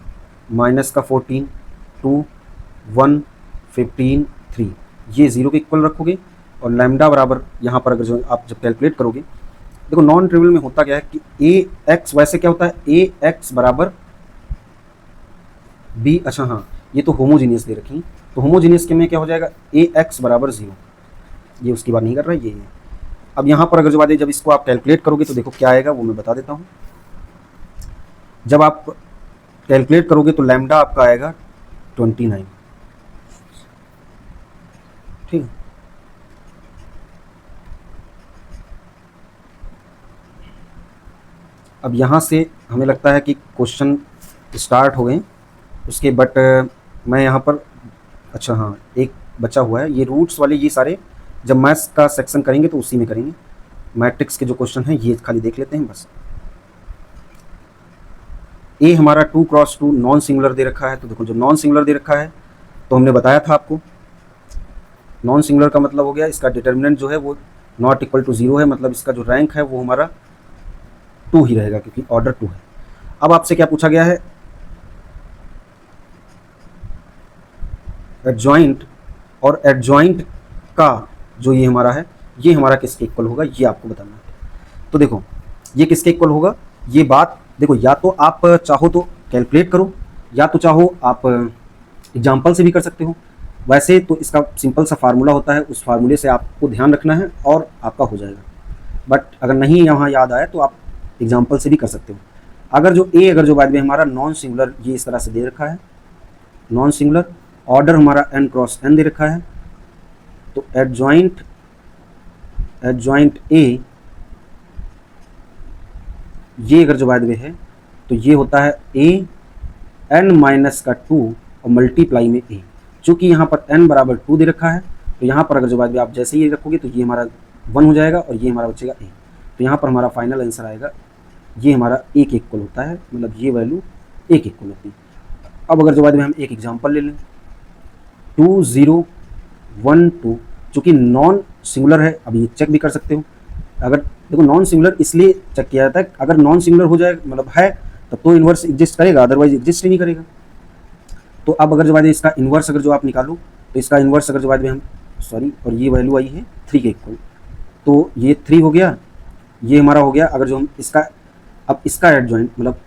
माइनस का 14 2 1 15 3, ये 0 के इक्वल रखोगे और लैम्डा बराबर यहाँ पर अगर जो आप जब कैलकुलेट करोगे, देखो नॉन ट्रिवियल में होता क्या है कि ए एक्स, वैसे क्या होता है ए एक्स बराबर बी, अच्छा हाँ ये तो होमोजीनियस दे रखी, तो होमोजीनियस के में क्या हो जाएगा ए एक्स बराबर 0, ये उसकी बात नहीं कर रहा है, ये है। अब यहाँ पर अगर जो बात है जब इसको आप कैलकुलेट करोगे तो देखो क्या आएगा वो मैं बता देता हूँ। जब आप कैलकुलेट करोगे तो लैम्डा आपका आएगा 29, ठीक है। अब यहाँ से हमें लगता है कि क्वेश्चन स्टार्ट हो गए उसके, बट मैं यहाँ पर, अच्छा हाँ एक बचा हुआ है, ये रूट्स वाले ये सारे जब मैथ्स का सेक्शन करेंगे तो उसी में करेंगे। मैट्रिक्स के जो क्वेश्चन हैं ये खाली देख लेते हैं बस। ए हमारा 2 क्रॉस 2 नॉन सिंगुलर दे रखा है, तो देखो जो नॉन सिंगुलर दे रखा है तो हमने बताया था आपको, नॉन सिंगुलर का मतलब हो गया इसका डिटर्मिनेंट जो है वो नॉट इक्वल टू 0 है, मतलब इसका जो रैंक है वो हमारा 2 ही रहेगा क्योंकि ऑर्डर 2 है। अब आपसे क्या पूछा गया है, एडजॉइंट, और एडजॉइंट का जो ये हमारा है ये हमारा किसके इक्वल होगा ये आपको बताना है। तो देखो ये किसके इक्वल होगा, ये बात देखो या तो आप चाहो तो कैलकुलेट करो या तो चाहो आप एग्जाम्पल से भी कर सकते हो। वैसे तो इसका सिंपल सा फार्मूला होता है, उस फार्मूले से आपको ध्यान रखना है और आपका हो जाएगा, बट अगर नहीं यहाँ याद आया तो आप एग्जाम्पल से भी कर सकते हो। अगर जो ए अगर जो बाद में हमारा नॉन सिंगुलर ये इस तरह से दे रखा है, नॉन सिंगुलर ऑर्डर हमारा n क्रॉस n दे रखा है, तो एडजॉइंट ए ये अगर जो बाद में है तो ये होता है a n माइनस का 2 और मल्टीप्लाई में a, चूँकि यहाँ पर n बराबर 2 दे रखा है तो यहाँ पर अगर जो बाद में आप जैसे ही रखोगे तो ये हमारा 1 हो जाएगा और ये हमारा बचेगा a, तो यहाँ पर हमारा फाइनल आंसर आएगा ये हमारा a के इक्वल होता है, मतलब ये वैल्यू a के इक्वल होती है। अब अगर जो बाद में हम एक एग्जांपल ले लें 2 0 1 2, चूँकि नॉन सिंगुलर है, अब ये चेक भी कर सकते हो। अगर देखो नॉन सिंगुलर इसलिए चेक किया जाता है, अगर नॉन सिंगुलर हो जाए मतलब है तब तो इन्वर्स एग्जिस्ट करेगा, अदरवाइज एग्जिस्ट ही नहीं करेगा। तो अब अगर जो बात है इसका इन्वर्स अगर जो आप निकालो तो इसका इन्वर्स अगर जो बात है हम सॉरी और ये वैल्यू आई है 3 के इक्वल, तो ये 3 हो गया, ये हमारा हो गया। अगर जो हम इसका अब इसका एडजॉइंट मतलब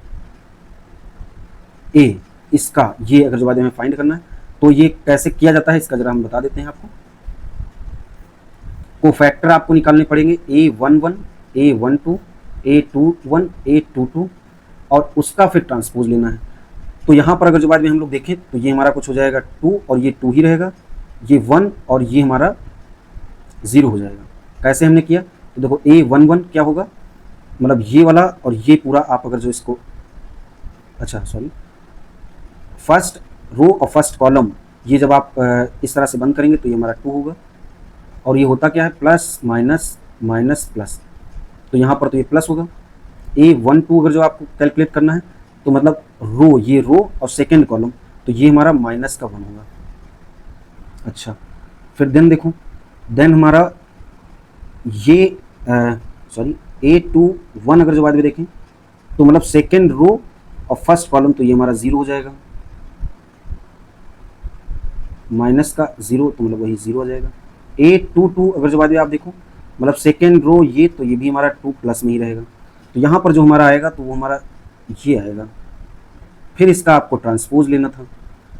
ए इसका ये अगर जो बात हमें फाइंड करना है तो ये कैसे किया जाता है इसका जरा हम बता देते हैं आपको। कोफैक्टर आपको निकालने पड़ेंगे A11 A12 A21 A22 और उसका फिर ट्रांसपोज लेना है। तो यहाँ पर अगर जो बाद में हम लोग देखें तो ये हमारा कुछ हो जाएगा 2 और ये 2 ही रहेगा, ये 1 और ये हमारा 0 हो जाएगा। कैसे हमने किया तो देखो A11 क्या होगा मतलब ये वाला और ये पूरा आप अगर जो इसको फर्स्ट रो और फर्स्ट कॉलम ये जब आप इस तरह से बंद करेंगे तो ये हमारा 2 होगा और ये होता क्या है प्लस माइनस माइनस प्लस, तो यहाँ पर तो ये प्लस होगा। A12 अगर जो आपको कैलकुलेट करना है तो मतलब रो ये रो और सेकेंड कॉलम तो ये हमारा माइनस का 1 होगा। अच्छा फिर देन देखो देन हमारा ये A21 अगर जो बाद में देखें तो मतलब सेकेंड रो और फर्स्ट कॉलम तो ये हमारा 0 हो जाएगा, माइनस का 0 तो मतलब वही 0 हो जाएगा। A22 अगर जो बाद में आप देखो मतलब सेकेंड रो ये तो ये भी हमारा 2 प्लस में ही रहेगा, तो यहाँ पर जो हमारा आएगा तो वो हमारा ये आएगा। फिर इसका आपको ट्रांसपोज लेना था,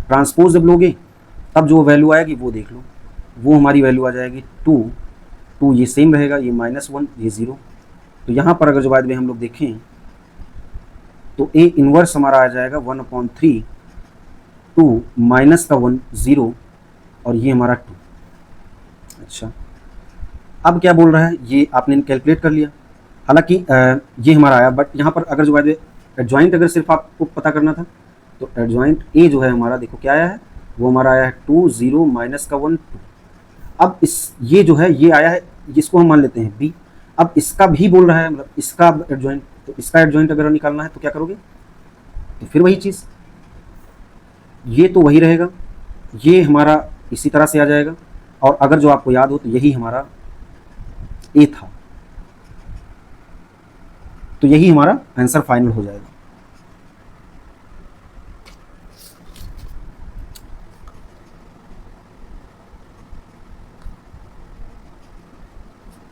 ट्रांसपोज जब लोगे तब जो वैल्यू आएगी वो देख लो, वो हमारी वैल्यू आ जाएगी 2 ये सेम रहेगा, ये -1 ये 0। तो यहाँ पर अगर जो बाद में हम लोग देखें तो A इनवर्स हमारा आ जाएगा 1/3 2 माइनस का 1 0 और ये हमारा 2। अच्छा अब क्या बोल रहा है ये आपने कैलकुलेट कर लिया, हालांकि ये हमारा आया, बट यहाँ पर अगर जो है एडजॉइंट अगर सिर्फ आपको पता करना था तो एडजॉइंट ए जो है हमारा देखो क्या आया है वो हमारा आया है 2 0 माइनस का 1 2। अब इस ये जो है ये आया है जिसको हम मान लेते हैं बी, अब इसका भी बोल रहा है मतलब इसका एडजॉइंट, तो इसका एडजॉइंट अगर निकालना है तो क्या करोगे तो फिर वही चीज़, ये तो वही रहेगा, ये हमारा इसी तरह से आ जाएगा और अगर जो आपको याद हो तो यही हमारा ए था, तो यही हमारा आंसर फाइनल हो जाएगा।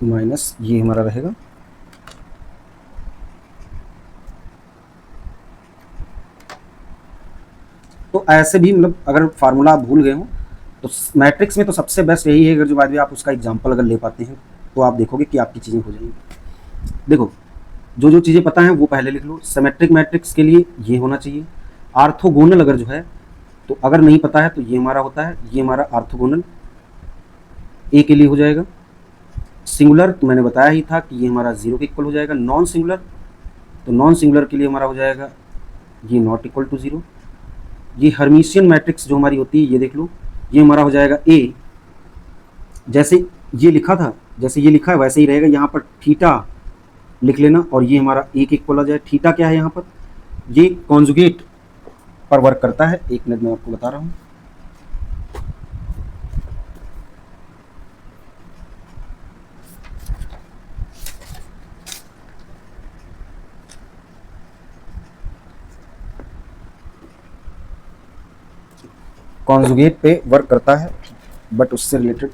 माइनस ये हमारा रहेगा तो ऐसे भी मतलब अगर फार्मूला आप भूल गए हो तो मैट्रिक्स में तो सबसे बेस्ट यही है अगर जो बाद में आप उसका एग्जांपल अगर ले पाते हैं तो आप देखोगे कि आपकी चीज़ें हो जाएंगी। देखो जो जो चीज़ें पता हैं वो पहले लिख लो। सिमेट्रिक मैट्रिक्स के लिए ये होना चाहिए। आर्थोगोनल अगर जो है तो अगर नहीं पता है तो ये हमारा होता है, ये हमारा आर्थोगोनल ए के लिए हो जाएगा। सिंगुलर तो मैंने बताया ही था कि ये हमारा 0 के इक्वल हो जाएगा। नॉन सिंगुलर तो नॉन सिंगुलर के लिए हमारा हो जाएगा ये नॉट इक्वल टू 0। ये हर्मिशियन मैट्रिक्स जो हमारी होती है ये देख लो, ये हमारा हो जाएगा ए, जैसे ये लिखा था जैसे ये लिखा है वैसे ही रहेगा, यहाँ पर थीटा लिख लेना और ये हमारा ए के इक्वल आ जाए। थीटा क्या है यहाँ पर, ये कॉन्जुगेट पर वर्क करता है। एक मिनट में आपको बता रहा हूँ। कॉन्जुगेट पे वर्क करता है, बट उससे रिलेटेड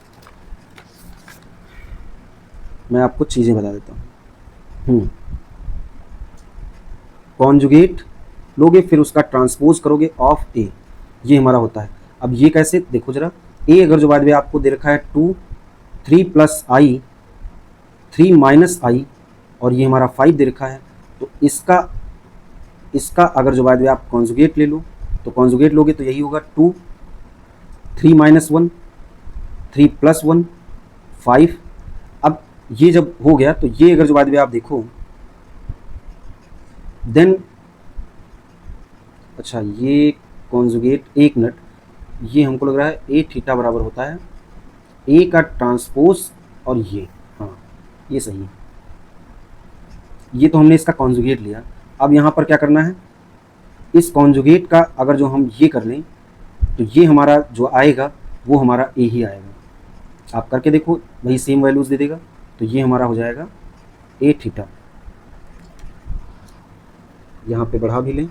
मैं आपको चीज़ें बता देता हूँ। कॉन्जुगेट लोगे फिर उसका ट्रांसपोज करोगे ऑफ ए, ये हमारा होता है। अब ये कैसे देखो जरा, ए अगर जो बाद में आपको दे रखा है 2 3 प्लस आई 3 माइनस आई और ये हमारा 5 दे रखा है, तो इसका अगर जो बाद में आप कॉन्जुगेट ले लो तो कॉन्जुगेट लोगे तो यही होगा 2 3 माइनस 1 3 प्लस 1 5। अब ये जब हो गया तो ये अगर जो बाद में आप देखो देन अच्छा ये कॉन्जुगेट, एक मिनट, ये हमको लग रहा है ए थीटा बराबर होता है ए का ट्रांसपोज और ये, हाँ ये सही है। ये तो हमने इसका कॉन्जुगेट लिया। अब यहाँ पर क्या करना है, इस कॉन्जुगेट का अगर जो हम ये कर लें तो ये हमारा जो आएगा वो हमारा ए ही आएगा। आप करके देखो, वही सेम वैल्यूज़ दे देगा। तो ये हमारा हो जाएगा ए थीटा। यहाँ पे बढ़ा भी लें,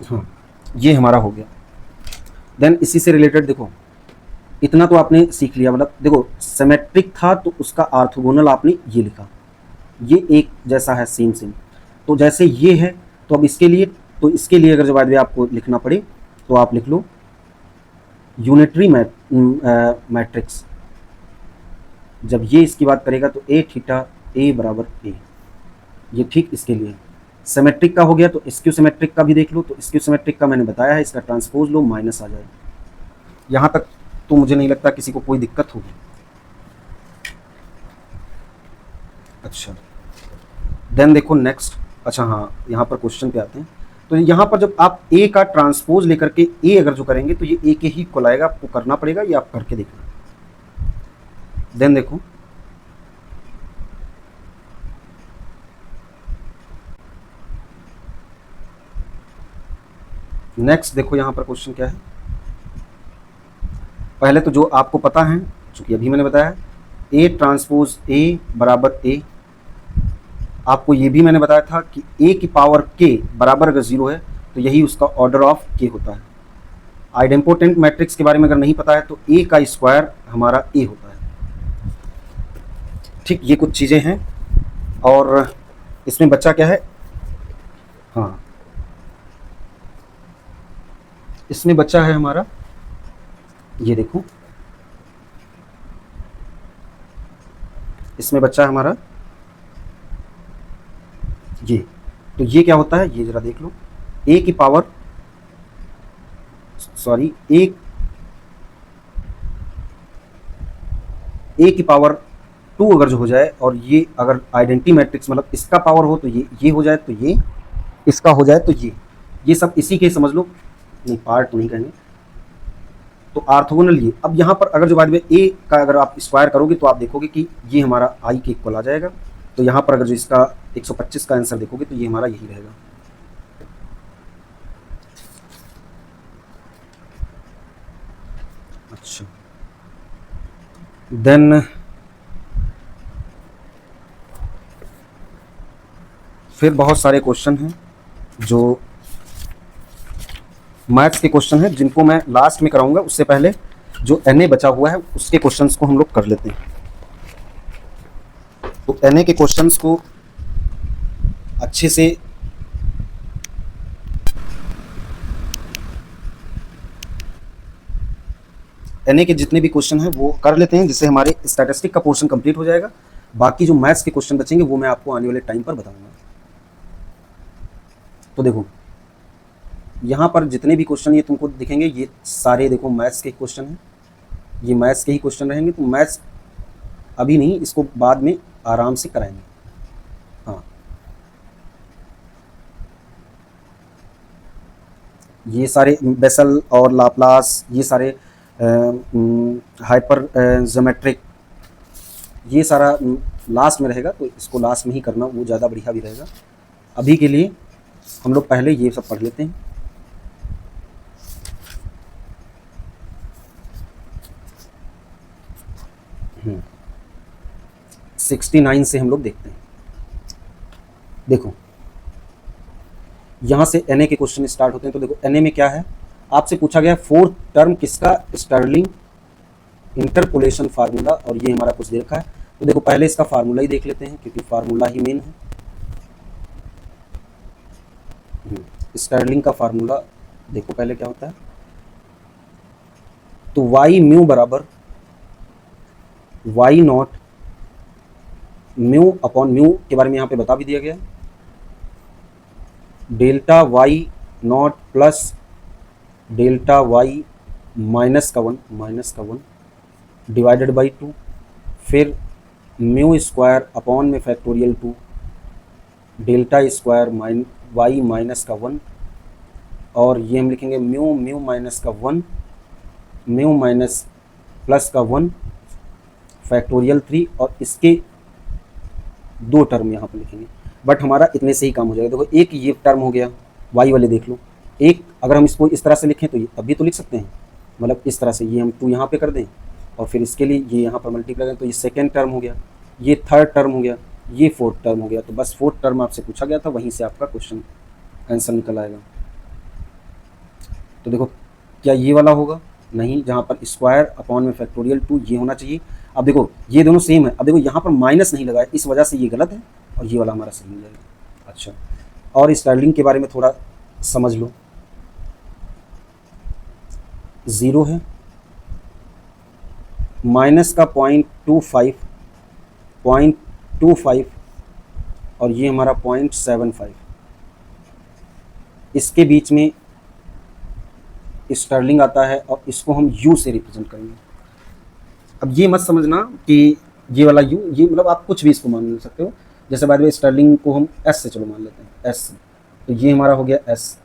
हाँ ये हमारा हो गया। देन इसी से रिलेटेड देखो, इतना तो आपने सीख लिया, मतलब देखो सिमेट्रिक था तो उसका ऑर्थोगोनल आपने ये लिखा, ये एक जैसा है सेम सेम। तो जैसे ये है तो अब इसके लिए अगर जब बाद में आपको लिखना पड़े तो आप लिख लो यूनिटरी मैट्रिक्स। जब ये इसकी बात करेगा तो ए थीटा ए बराबर ए, ये ठीक इसके लिए। सिमेट्रिक का हो गया तो स्क्यू सिमेट्रिक का भी देख लो। तो स्क्यू सिमेट्रिक का मैंने बताया है, इसका ट्रांसपोज लो, माइनस आ जाए। यहाँ तक तो मुझे नहीं लगता किसी को कोई दिक्कत होगी। अच्छा देन देखो नेक्स्ट, अच्छा हाँ यहाँ पर क्वेश्चन पे आते हैं। तो यहाँ पर जब आप ए का ट्रांसपोज लेकर के ए अगर जो करेंगे तो ये ए के ही इक्वल आएगा, आपको करना पड़ेगा, ये आप करके देखना। देन देखो नेक्स्ट, देखो यहाँ पर क्वेश्चन क्या है। पहले तो जो आपको पता है, चूंकि अभी मैंने बताया ए ट्रांसपोज ए बराबर ए, आपको ये भी मैंने बताया था कि ए की पावर के बराबर अगर जीरो है तो यही उसका ऑर्डर ऑफ के होता है। आइडेम्पोटेंट मैट्रिक्स के बारे में अगर नहीं पता है तो ए का स्क्वायर हमारा ए होता है। ठीक, ये कुछ चीज़ें हैं। और इसमें बच्चा क्या है, हाँ इसमें बच्चा है हमारा, ये देखो इसमें बच्चा है हमारा ये। तो ये क्या होता है, ये जरा देख लो, ए की पावर सॉरी ए की पावर 2 अगर जो हो जाए, और ये अगर आइडेंटिटी मैट्रिक्स मतलब इसका पावर हो तो ये हो जाए, तो ये इसका हो जाए, तो ये सब इसी के समझ लो, नहीं पार्ट तो नहीं कहेंगे, तो ऑर्थोगोनल ये। अब यहाँ पर अगर जो बाद में ए का अगर आप स्क्वायर करोगे तो आप देखोगे कि ये हमारा आई के इक्वल आ जाएगा। तो यहाँ पर अगर जो इसका 125 का आंसर देखोगे तो ये हमारा यही रहेगा। अच्छा देन फिर बहुत सारे क्वेश्चन हैं जो मैथ्स के क्वेश्चन हैं, जिनको मैं लास्ट में कराऊंगा। उससे पहले जो एनए बचा हुआ है उसके क्वेश्चंस को हम लोग कर लेते हैं। तो एनए के क्वेश्चंस को अच्छे से एनए के जितने भी क्वेश्चन हैं वो कर लेते हैं, जिससे हमारे स्टैटिस्टिक का पोर्शन कंप्लीट हो जाएगा। बाकी जो मैथ्स के क्वेश्चन बचेंगे वो मैं आपको आने वाले टाइम पर बताऊंगा। तो देखो यहाँ पर जितने भी क्वेश्चन ये तुमको दिखेंगे, ये सारे देखो मैथ्स के क्वेश्चन हैं, ये मैथ्स के ही क्वेश्चन रहेंगे। तो मैथ्स अभी नहीं, इसको बाद में आराम से कराएंगे। हाँ ये सारे बेसल और लाप्लास, ये सारे हाइपर ज्योमेट्रिक, ये सारा लास्ट में रहेगा, तो इसको लास्ट में ही करना, वो ज़्यादा बढ़िया भी रहेगा। अभी के लिए हम लोग पहले ये सब पढ़ लेते हैं। 69 से हम लोग देखते हैं। देखो यहाँ से एनए के क्वेश्चन स्टार्ट होते हैं। तो देखो एनए में क्या है, आपसे पूछा गया फोर्थ टर्म किसका स्टर्लिंग इंटरपोलेशन फार्मूला, और ये हमारा कुछ देर का है। तो देखो पहले इसका फार्मूला ही देख लेते हैं, क्योंकि फार्मूला ही मेन है। स्टर्लिंग का फार्मूला देखो पहले क्या होता है। तो वाई म्यू बराबर y naught mu upon mu के बारे में यहाँ पे बता भी दिया गया है, delta y naught plus delta y minus का वन डिवाइडेड बाई 2, फिर म्यू स्क्वायर अपॉन में factorial 2 delta square y minus का 1, और ये हम लिखेंगे म्यू माइनस का 1 म्यू माइनस प्लस का 1 फैक्टोरियल 3 और इसके 2 टर्म यहाँ पर लिखेंगे, बट हमारा इतने से ही काम हो जाएगा। देखो एक ये टर्म हो गया, y वाले देख लो, एक अगर हम इसको इस तरह से लिखें तो ये तब भी तो लिख सकते हैं, मतलब इस तरह से ये हम 2 यहाँ पे कर दें और फिर इसके लिए ये यहाँ पर मल्टीप्लाई करें, तो ये सेकेंड टर्म हो गया, ये थर्ड टर्म हो गया, ये फोर्थ टर्म हो गया। तो बस फोर्थ टर्म आपसे पूछा गया था, वहीं से आपका क्वेश्चन आंसर निकल आएगा। तो देखो क्या ये वाला होगा, नहीं, जहाँ पर स्क्वायर अपॉन में फैक्टोरियल 2 ये होना चाहिए। अब देखो ये दोनों सेम है, अब देखो यहाँ पर माइनस नहीं लगा है, इस वजह से ये गलत है और ये वाला हमारा सही हो जाएगा। अच्छा, और स्टार्लिंग के बारे में थोड़ा समझ लो, 0 है, माइनस का 0.25 और ये हमारा 0.75, इसके बीच में स्टर्लिंग आता है और इसको हम यू से रिप्रेजेंट करेंगे। अब ये मत समझना कि ये वाला यू, ये मतलब आप कुछ भी इसको मान सकते हो, जैसे बाद में स्टर्लिंग को हम एस से चलो मान लेते हैं, एस से, तो ये हमारा हो गया एस,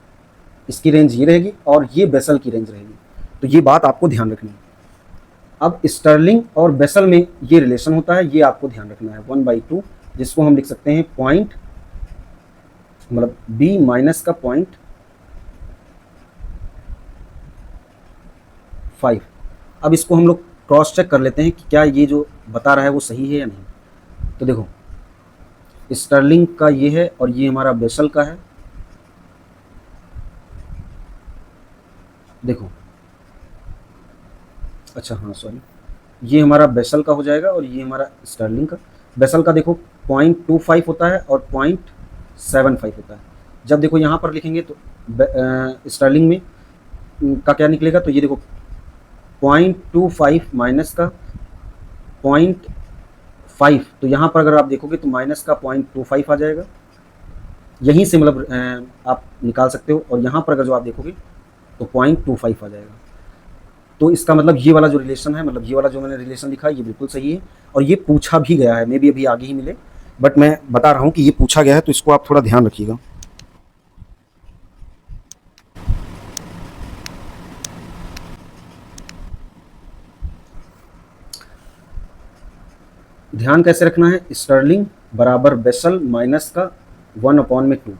इसकी रेंज ये रहेगी और ये बेसल की रेंज रहेगी। तो ये बात आपको ध्यान रखनी है। अब स्टर्लिंग और बेसल में ये रिलेशन होता है, ये आपको ध्यान रखना है, 1/2, जिसको हम लिख सकते हैं पॉइंट, मतलब b माइनस का 0.5। अब इसको हम लोग क्रॉस चेक कर लेते हैं कि क्या ये जो बता रहा है वो सही है या नहीं। तो देखो स्टर्लिंग का ये है और ये हमारा बेसल का है, देखो, अच्छा हाँ सॉरी, ये हमारा बेसल का हो जाएगा और ये हमारा स्टर्लिंग का। बेसल का देखो 0.25 होता है और 0.75 होता है। जब देखो यहाँ पर लिखेंगे तो स्टर्लिंग में का क्या निकलेगा, तो ये देखो 0.25 माइनस का 0.5, तो यहाँ पर अगर आप देखोगे तो माइनस का 0.25 आ जाएगा, यहीं से मतलब आप निकाल सकते हो, और यहाँ पर अगर जो आप देखोगे तो 0.25 आ जाएगा। तो इसका मतलब ये वाला जो रिलेशन है, मतलब ये वाला जो मैंने रिलेशन लिखा है ये बिल्कुल सही है, और ये पूछा भी गया है, मे भी अभी आगे ही मिले, बट मैं बता रहा हूँ कि ये पूछा गया है, तो इसको आप थोड़ा ध्यान रखिएगा। ध्यान कैसे रखना है, स्टर्लिंग बराबर बेसल माइनस का 1/2,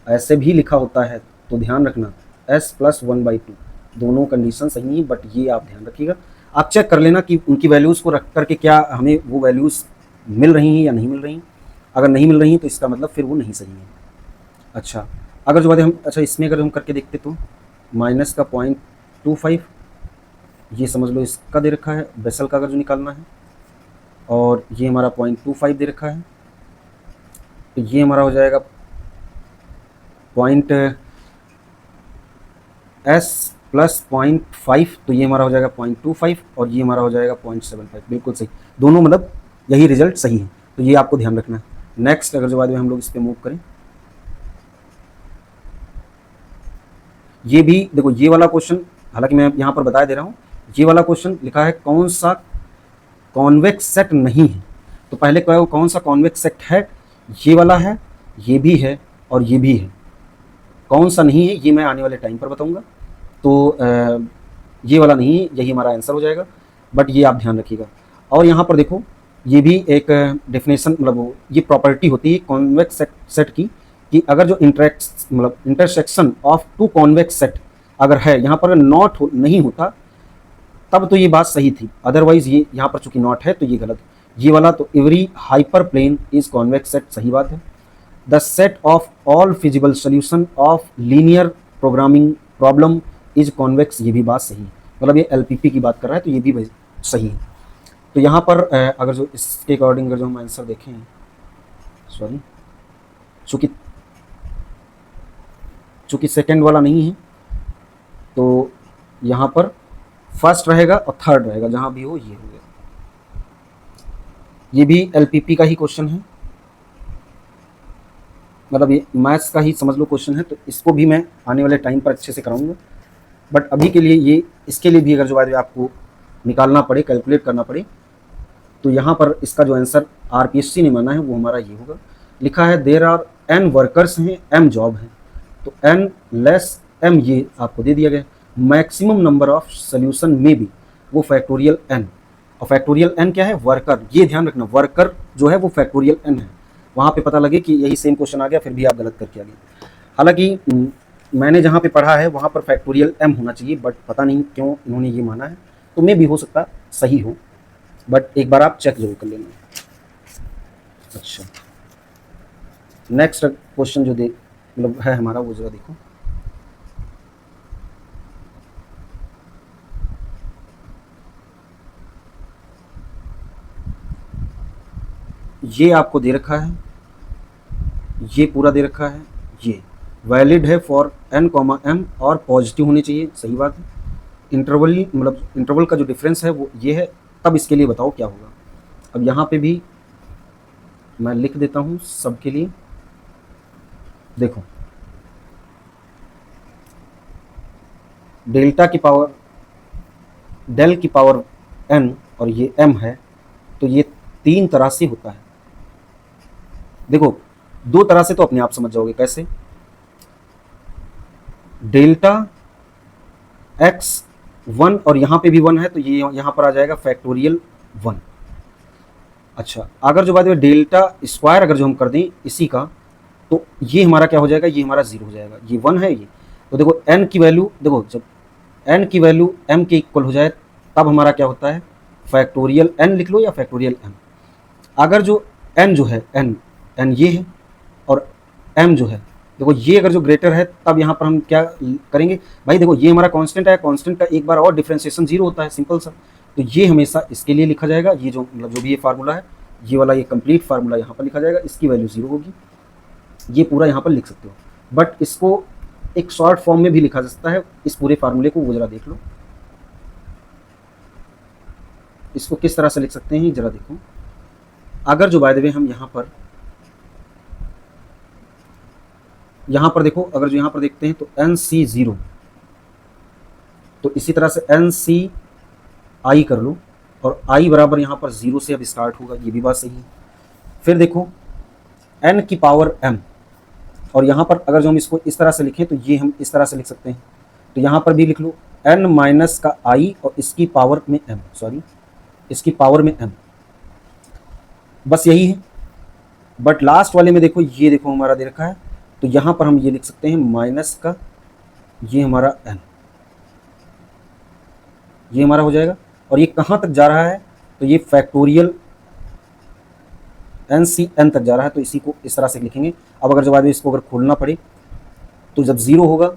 ऐसे भी लिखा होता है, तो ध्यान रखना s प्लस 1/2, दोनों कंडीशन सही है, बट ये आप ध्यान रखिएगा। आप चेक कर लेना कि उनकी वैल्यूज़ को रख करके क्या हमें वो वैल्यूज़ मिल रही हैं या नहीं मिल रही। अगर नहीं मिल रही तो इसका मतलब फिर वो नहीं सही है। अच्छा, अगर जो बात हम, अच्छा इसमें अगर हम करके देखते तो माइनस का 0.25, ये समझ लो इसका दे रखा है, बेसल का अगर जो निकालना है, और ये हमारा 0.25 दे रखा है, तो ये हमारा हो जाएगा पॉइंट s प्लस 0.5, तो ये हमारा हो जाएगा 0.25 और ये हमारा हो जाएगा 0.75, बिल्कुल सही, दोनों मतलब यही रिजल्ट सही है, तो ये आपको ध्यान रखना है। नेक्स्ट अगर जो बाद में हम लोग इस पर मूव करें, ये भी देखो, ये वाला क्वेश्चन, हालांकि मैं यहाँ पर बता दे रहा हूँ, ये वाला क्वेश्चन लिखा है कौन सा कॉन्वेक्स सेट नहीं है। तो पहले कौन सा कॉन्वेक्स सेट है, ये वाला है, ये भी है और ये भी है, कौन सा नहीं है ये मैं आने वाले टाइम पर बताऊंगा। तो ये वाला नहीं है, यही हमारा आंसर हो जाएगा, बट ये आप ध्यान रखिएगा। और यहाँ पर देखो ये भी एक डेफिनेशन, मतलब ये प्रॉपर्टी होती है कॉन्वेक्स सेट की, कि अगर जो इंटरसेक्शन ऑफ 2 कॉन्वेक्स सेट अगर है, यहाँ पर नॉट नहीं होता तब तो ये बात सही थी, अदरवाइज ये यहाँ पर चूंकि नॉट है तो ये गलत है। ये वाला तो every hyperplane is convex set, सही बात है। The set of all feasible solution of linear programming problem is convex, ये भी बात सही है, मतलब ये एलपीपी की बात कर रहा है, तो ये भी सही है। तो यहाँ पर अगर जो इसके अकॉर्डिंग अगर जो हम आंसर देखें, सॉरी चूँकि सेकेंड वाला नहीं है, तो यहाँ पर फर्स्ट रहेगा और थर्ड रहेगा, जहाँ भी हो ये हो गया। ये भी एलपीपी का ही क्वेश्चन है, मतलब ये मैथ्स का ही समझ लो क्वेश्चन है, तो इसको भी मैं आने वाले टाइम पर अच्छे से कराऊंगा, बट अभी के लिए ये, इसके लिए भी अगर जो बात आपको निकालना पड़े, कैलकुलेट करना पड़े, तो यहाँ पर इसका जो आंसर आरपीएससी ने माना है वो हमारा ये होगा। लिखा है देयर आर n वर्कर्स हैं, m जॉब है, तो n लेस m ये आपको दे दिया गया। मैक्सिमम नंबर ऑफ सोल्यूशन में भी वो फैक्टोरियल n, और फैक्टोरियल n क्या है, वर्कर। ये ध्यान रखना, वर्कर जो है वो फैक्टोरियल n है। वहाँ पे पता लगे कि यही सेम क्वेश्चन आ गया, फिर भी आप गलत करके आ गए। हालांकि मैंने जहाँ पे पढ़ा है वहाँ पर फैक्टोरियल m होना चाहिए, बट पता नहीं क्यों इन्होंने ये माना है, तो मे भी हो सकता सही हो, बट एक बार आप चेक जरूर कर लेना। अच्छा, नेक्स्ट क्वेश्चन जो मतलब है हमारा, वो जरा देखो। ये आपको दे रखा है, ये पूरा दे रखा है, ये वैलिड है फॉर n, m और पॉजिटिव होनी चाहिए, सही बात है। इंटरवल मतलब इंटरवल का जो डिफरेंस है वो ये है, तब इसके लिए बताओ क्या होगा। अब यहाँ पे भी मैं लिख देता हूँ सबके लिए। देखो, डेल्टा की पावर डेल की पावर n और ये m है, तो ये 3 तरह से होता है। देखो, 2 तरह से तो अपने आप समझ जाओगे कैसे। डेल्टा x 1 और यहाँ पे भी 1 है, तो ये यहाँ पर आ जाएगा फैक्टोरियल 1। अच्छा, अगर जो बात है डेल्टा स्क्वायर अगर जो हम कर दें इसी का, तो ये हमारा क्या हो जाएगा, ये हमारा 0 हो जाएगा। ये 1 है ये, तो देखो n की वैल्यू, देखो जब n की वैल्यू m के इक्वल हो जाए तब हमारा क्या होता है, फैक्टोरियल n लिख लो या फैक्टोरियल m। अगर जो n जो है n ये है और m जो है, देखो ये अगर जो ग्रेटर है तब यहाँ पर हम क्या करेंगे भाई, देखो ये हमारा कांस्टेंट है, कांस्टेंट का एक बार और डिफरेंशिएशन 0 होता है, सिंपल सा। तो ये हमेशा इसके लिए लिखा जाएगा, ये जो मतलब जो भी ये फार्मूला है, ये वाला ये कंप्लीट फार्मूला यहाँ पर लिखा जाएगा, इसकी वैल्यू 0 होगी। ये पूरा यहाँ पर लिख सकते हो, बट इसको एक शॉर्ट फॉर्म में भी लिखा जा सकता है, इस पूरे फार्मूले को, वो जरा देख लो। इसको किस तरह से लिख सकते हैं जरा देखो। अगर जो बाय द वे हम यहाँ पर देखो, अगर जो यहाँ पर देखते हैं तो NC0, तो इसी तरह से NCI कर लो, और I बराबर यहाँ पर 0 से अब स्टार्ट होगा, ये भी बात सही है। फिर देखो n की पावर m, और यहाँ पर अगर जो हम इसको इस तरह से लिखें तो ये हम इस तरह से लिख सकते हैं, तो यहाँ पर भी लिख लो n माइनस का I और इसकी पावर में m, सॉरी इसकी पावर में m, बस यही है। बट लास्ट वाले में देखो, ये देखो हमारा दे रखा है, तो यहाँ पर हम ये लिख सकते हैं माइनस का ये हमारा n, ये हमारा हो जाएगा। और ये कहाँ तक जा रहा है, तो ये फैक्टोरियल NCN तक जा रहा है, तो इसी को इस तरह से लिखेंगे। अब अगर जब इसको अगर खोलना पड़े तो जब 0 होगा,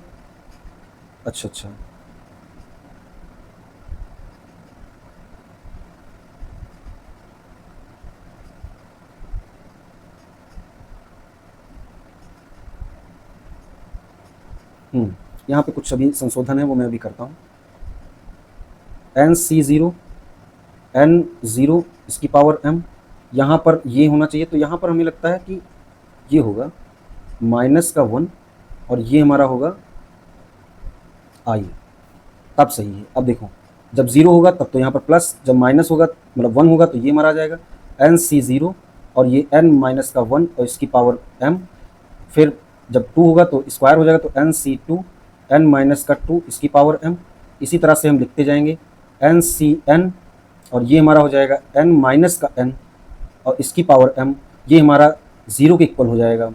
अच्छा यहाँ पे कुछ अभी संशोधन है, वो मैं अभी करता हूँ। NC0 N0 इसकी पावर m, यहाँ पर ये होना चाहिए, तो यहाँ पर हमें लगता है कि ये होगा माइनस का 1 और ये हमारा होगा I, तब सही है। अब देखो, जब 0 होगा तब तो यहाँ पर प्लस, जब माइनस होगा मतलब 1 होगा तो ये हमारा आ जाएगा NC0 और ये n माइनस का 1 और इसकी पावर m। फिर जब 2 होगा तो स्क्वायर हो जाएगा, तो NC2 n माइनस का 2 इसकी पावर m। इसी तरह से हम लिखते जाएंगे NCN और ये हमारा हो जाएगा n माइनस का n और इसकी पावर m, ये हमारा 0 के इक्वल हो जाएगा,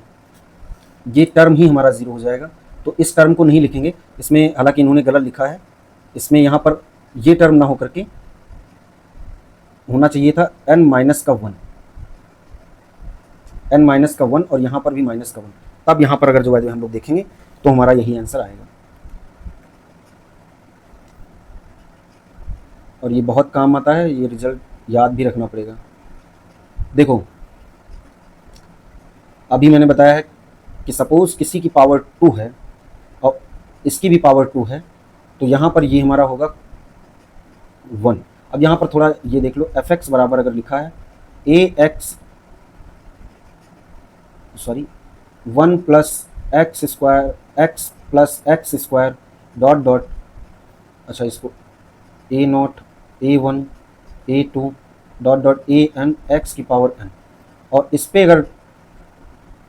ये टर्म ही हमारा 0 हो जाएगा। तो इस टर्म को नहीं लिखेंगे इसमें, हालांकि इन्होंने गलत लिखा है, इसमें यहाँ पर ये टर्म ना हो करके होना चाहिए था n माइनस का 1, n माइनस का 1 और यहाँ पर भी माइनस का 1, तब यहाँ पर अगर जो हम लोग देखेंगे तो हमारा यही आंसर आएगा। और ये बहुत काम आता है, ये रिजल्ट याद भी रखना पड़ेगा। देखो, अभी मैंने बताया है कि सपोज किसी की पावर 2 है और इसकी भी पावर 2 है, तो यहाँ पर ये हमारा होगा 1। अब यहाँ पर थोड़ा ये देख लो, fx बराबर अगर लिखा है ax, sorry 1 plus x square x plus x square dot dot, अच्छा इसको a0 a1 a2 dot dot an x की पावर n, और इस पर अगर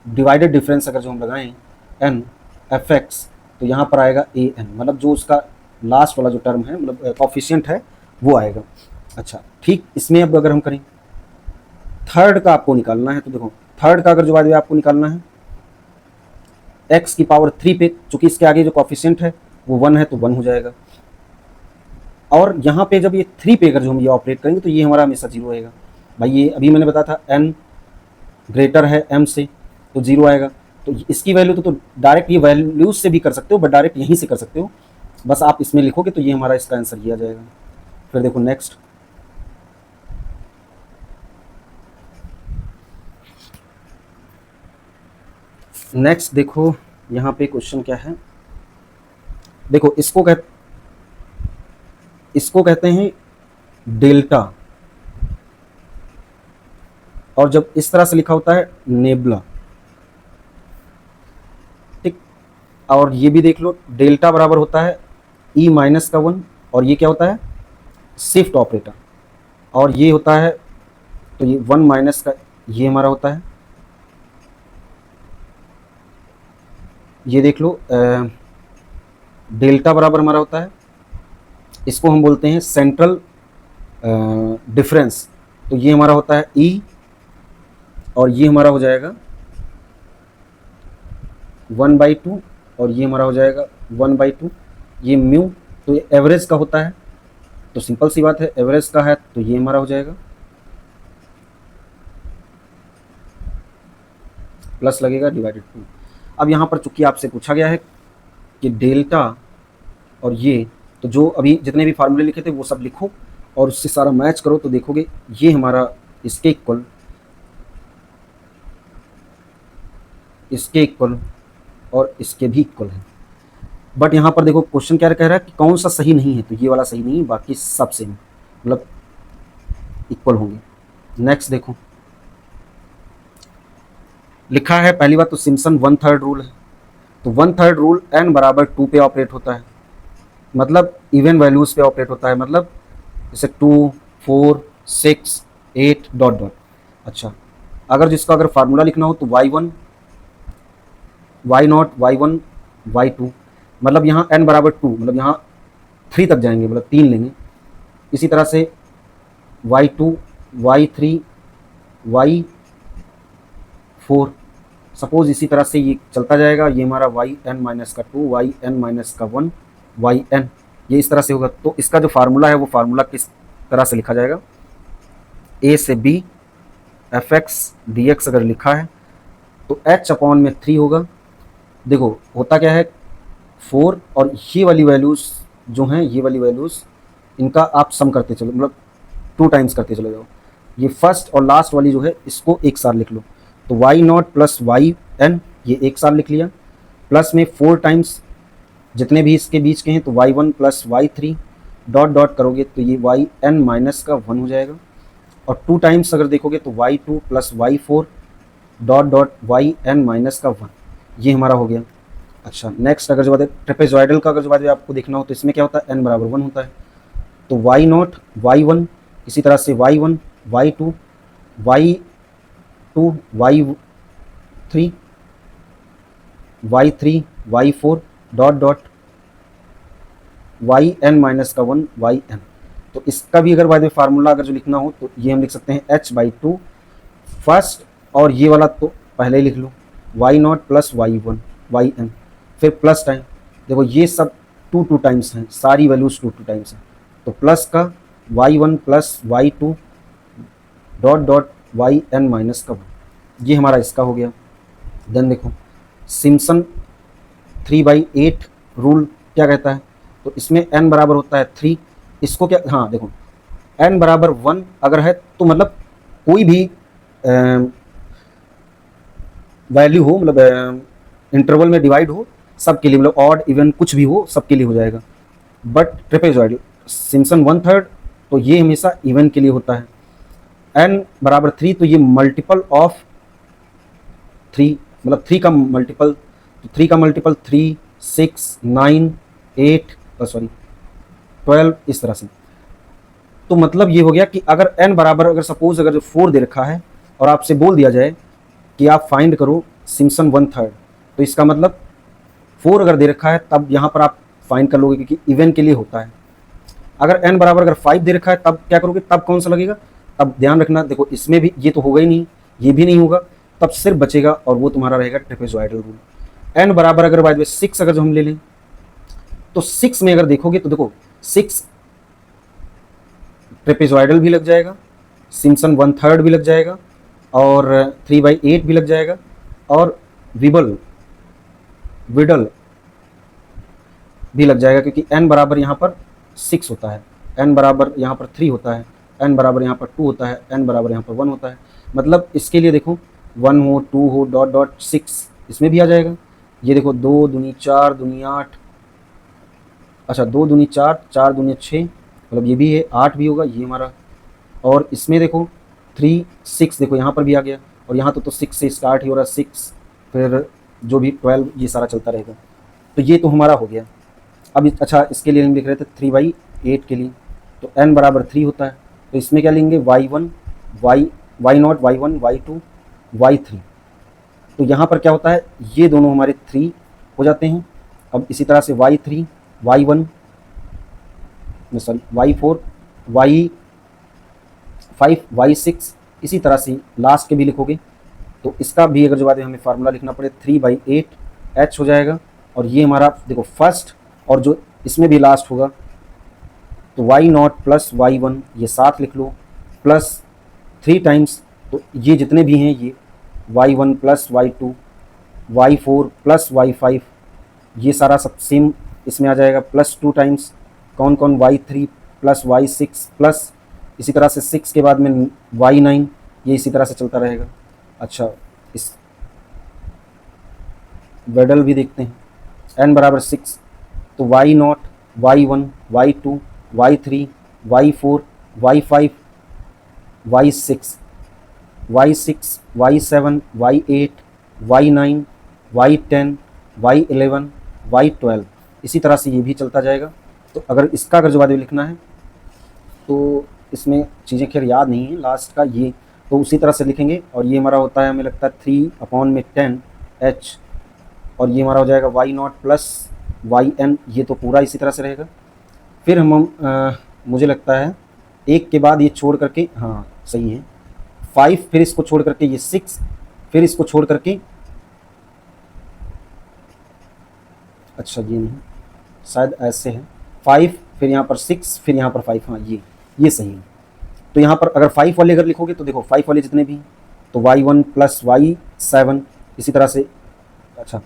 डिवाइडेड डिफरेंस अगर जो हम लगाएं n fx, तो यहाँ पर आएगा an, मतलब जो उसका लास्ट वाला जो टर्म है मतलब कॉफिशिएंट है वो आएगा। अच्छा ठीक, इसमें अब अगर हम करें थर्ड का आपको निकालना है, तो देखो थर्ड का अगर जो बात आपको निकालना है x की पावर 3 पे, चूंकि इसके आगे जो कॉफिशिएंट है वो 1 है तो 1 हो जाएगा। और यहाँ पे जब ये 3 पे अगर जो हम ये ऑपरेट करेंगे तो ये हमारा हमेशा 0 आएगा। भाई ये अभी मैंने बताया था n ग्रेटर है m से तो 0 आएगा। तो इसकी वैल्यू तो डायरेक्ट ये वैल्यूज से भी कर सकते हो, बट डायरेक्ट यहीं से कर सकते हो, बस आप इसमें लिखोगे तो ये हमारा इसका आंसर ये आ जाएगा। फिर देखो नेक्स्ट, देखो यहाँ पे क्वेश्चन क्या है, देखो इसको कहते हैं डेल्टा, और जब इस तरह से लिखा होता है नेबुला, ठीक। और ये भी देख लो डेल्टा बराबर होता है ई माइनस का 1, और ये क्या होता है शिफ्ट ऑपरेटर, और ये होता है तो ये 1 माइनस का ये हमारा होता है, ये देख लो डेल्टा बराबर हमारा होता है, इसको हम बोलते हैं सेंट्रल डिफरेंस, तो ये हमारा होता है ई, और ये हमारा हो जाएगा 1/2, और ये हमारा हो जाएगा 1/2, ये म्यू, तो ये एवरेज का होता है, तो सिंपल सी बात है एवरेज का है तो ये हमारा हो जाएगा प्लस लगेगा डिवाइडेड 2। अब यहाँ पर चूंकि आपसे पूछा गया है कि डेल्टा और ये, तो जो अभी जितने भी फार्मूले लिखे थे वो सब लिखो और उससे सारा मैच करो, तो देखोगे ये हमारा इसके इक्वल, इसके इक्वल और इसके भी इक्वल है। बट यहाँ पर देखो क्वेश्चन क्या कह रहा है कि कौन सा सही नहीं है, तो ये वाला सही नहीं है, बाकी सब सेम मतलब इक्वल होंगे। नेक्स्ट देखो लिखा है, पहली बात तो सिम्पसन 1/3 रूल है, तो 1/3 रूल n बराबर 2 पे ऑपरेट होता है, मतलब इवन वैल्यूज पे ऑपरेट होता है, मतलब जैसे 2, 4, 6, 8 डॉट डॉट। अच्छा अगर जिसका अगर फार्मूला लिखना हो तो y1, y0, y1, y2, मतलब यहाँ n बराबर 2, मतलब यहाँ 3 तक जाएंगे, मतलब 3 लेंगे। इसी तरह से y2, y3, y4, सपोज इसी तरह से ये चलता जाएगा, ये हमारा yn माइनस का 2, yn माइनस का 1, yn, ये इस तरह से होगा। तो इसका जो फार्मूला है वो फार्मूला किस तरह से लिखा जाएगा, a से b fx dx अगर लिखा है तो h/3 होगा। देखो होता क्या है 4, और ये वाली वैल्यूज़ जो हैं, ये वाली वैल्यूज़ इनका आप सम करते चलो, मतलब 2 टाइम्स करते चले जाओ। ये फर्स्ट और लास्ट वाली जो है इसको एक साथ लिख लो, तो y0 प्लस yn ये एक साथ लिख लिया, प्लस में 4 टाइम्स जितने भी इसके बीच के हैं, तो y1 plus y3 dot dot करोगे तो ये yn माइनस का 1 हो जाएगा, और 2 टाइम्स अगर देखोगे तो y2 plus y4 dot dot yn minus का 1, ये हमारा हो गया। अच्छा नेक्स्ट अगर जो बात है ट्रेपेजॉइडल का अगर जो बात है आपको देखना हो तो इसमें क्या होता है n बराबर 1 होता है, तो y0 y1, इसी तरह से y1 y2 y2 y3 y3 y4 dot dot yn minus का 1 yn। तो इसका भी अगर बाय फार्मूला अगर जो लिखना हो तो ये हम लिख सकते हैं h/2 फर्स्ट, और ये वाला तो पहले ही लिख लो y0 प्लस y1 yn, फिर प्लस टाइम, देखो ये सब 2 टाइम्स हैं, सारी वैल्यूज 2 टाइम्स हैं, तो प्लस का y1 plus y2 dot dot yn minus का 1, ये हमारा इसका हो गया। देन देखो सिम्पसन 3/8 रूल क्या कहता है, तो इसमें n बराबर होता है 3, इसको क्या, हाँ देखो n बराबर 1 अगर है तो मतलब कोई भी वैल्यू हो, मतलब इंटरवल में डिवाइड हो सबके लिए, मतलब ऑड इवन कुछ भी हो सबके लिए हो जाएगा। बट ट्रेपेजॉइडल सिम्पसन 1/3 तो ये हमेशा इवन के लिए होता है। n बराबर 3 तो ये मल्टीपल ऑफ 3, मतलब 3 का मल्टीपल, तो 3 का मल्टीपल 3, 6, 9, 8 सॉरी 12, इस तरह से। तो मतलब ये हो गया कि अगर n बराबर, अगर सपोज अगर जो 4 दे रखा है और आपसे बोल दिया जाए कि आप फाइंड करो सिम्पसन 1/3, तो इसका मतलब 4 अगर दे रखा है तब यहाँ पर आप फाइंड कर लोगे क्योंकि इवन के लिए होता है। अगर n बराबर अगर 5 दे रखा है तब क्या करोगे, तब कौन सा लगेगा, तब ध्यान रखना, देखो इसमें भी ये तो होगा ही नहीं, ये भी नहीं होगा, तब सिर्फ बचेगा और वो तुम्हारा रहेगा ट्रेपेजॉइडल रूल। n बराबर अगर बाय द वे 6 अगर जो हम ले लें तो 6 में अगर देखोगे तो देखो 6 ट्रेपेजॉइडल भी लग जाएगा, सिम्पसन 1/3 भी लग जाएगा, और 3/8 भी लग जाएगा, और विडल भी लग जाएगा, क्योंकि n बराबर यहाँ पर 6 होता है, n बराबर यहाँ पर 3 होता है, n बराबर यहाँ पर 2 होता है, n बराबर यहाँ पर 1 होता है। मतलब इसके लिए देखो 1 हो 2 हो डॉट डॉट 6 इसमें भी आ जाएगा। ये देखो 2 दूनी 4 दूनी 8, अच्छा 2 दूनी 4 4 दूनी 6, मतलब ये भी है 8 भी होगा ये हमारा। और इसमें देखो 3 6 देखो यहाँ पर भी आ गया, और यहाँ तो 6 से स्टार्ट ही हो रहा है, 6 फिर जो भी 12 ये सारा चलता रहेगा। तो ये तो हमारा हो गया। अब अच्छा इसके लिए हम लिख रहे थे 3/8 के लिए, तो n बराबर 3 होता है, तो इसमें क्या लेंगे y1 y0 y1 y2 y3। तो यहाँ पर क्या होता है, ये दोनों हमारे 3 हो जाते हैं। अब इसी तरह से y3 y1 sorry y4 y5 y6, इसी तरह से लास्ट के भी लिखोगे। तो इसका भी अगर जो बात है हमें फार्मूला लिखना पड़े 3/8 h हो जाएगा, और ये हमारा देखो फर्स्ट, और जो इसमें भी लास्ट होगा तो y0 प्लस y1 ये साथ लिख लो, प्लस 3 टाइम्स, तो ये जितने भी हैं ये y1 plus y2 y4 plus y5 ये सारा सब सेम इसमें आ जाएगा, प्लस 2 टाइम्स कौन कौन y3 प्लस y6 प्लस इसी तरह से 6 के बाद में y9, ये इसी तरह से चलता रहेगा। अच्छा इस वेडल भी देखते हैं, n बराबर 6, तो y0 y1 y2 y3 y4 y5 y6 y6 y7 y8 y9 y10 y11 y12, इसी तरह से ये भी चलता जाएगा। तो अगर इसका अगर जवाब लिखना है तो इसमें चीज़ें खैर याद नहीं है लास्ट का, ये तो उसी तरह से लिखेंगे। और ये हमारा होता है हमें लगता है 3/10 h, और ये हमारा हो जाएगा y0 प्लस yn, ये तो पूरा इसी तरह से रहेगा। फिर हम मुझे लगता है एक के बाद ये छोड़ करके, हाँ सही है 5, फिर इसको छोड़ करके ये 6, फिर इसको छोड़ करके, अच्छा ये नहीं शायद ऐसे है 5, फिर यहाँ पर 6, फिर यहाँ पर 5, हाँ ये सही है। तो यहाँ पर अगर 5 वाले अगर लिखोगे तो देखो 5 वाले जितने भी तो y1 प्लस y7 इसी तरह से, अच्छा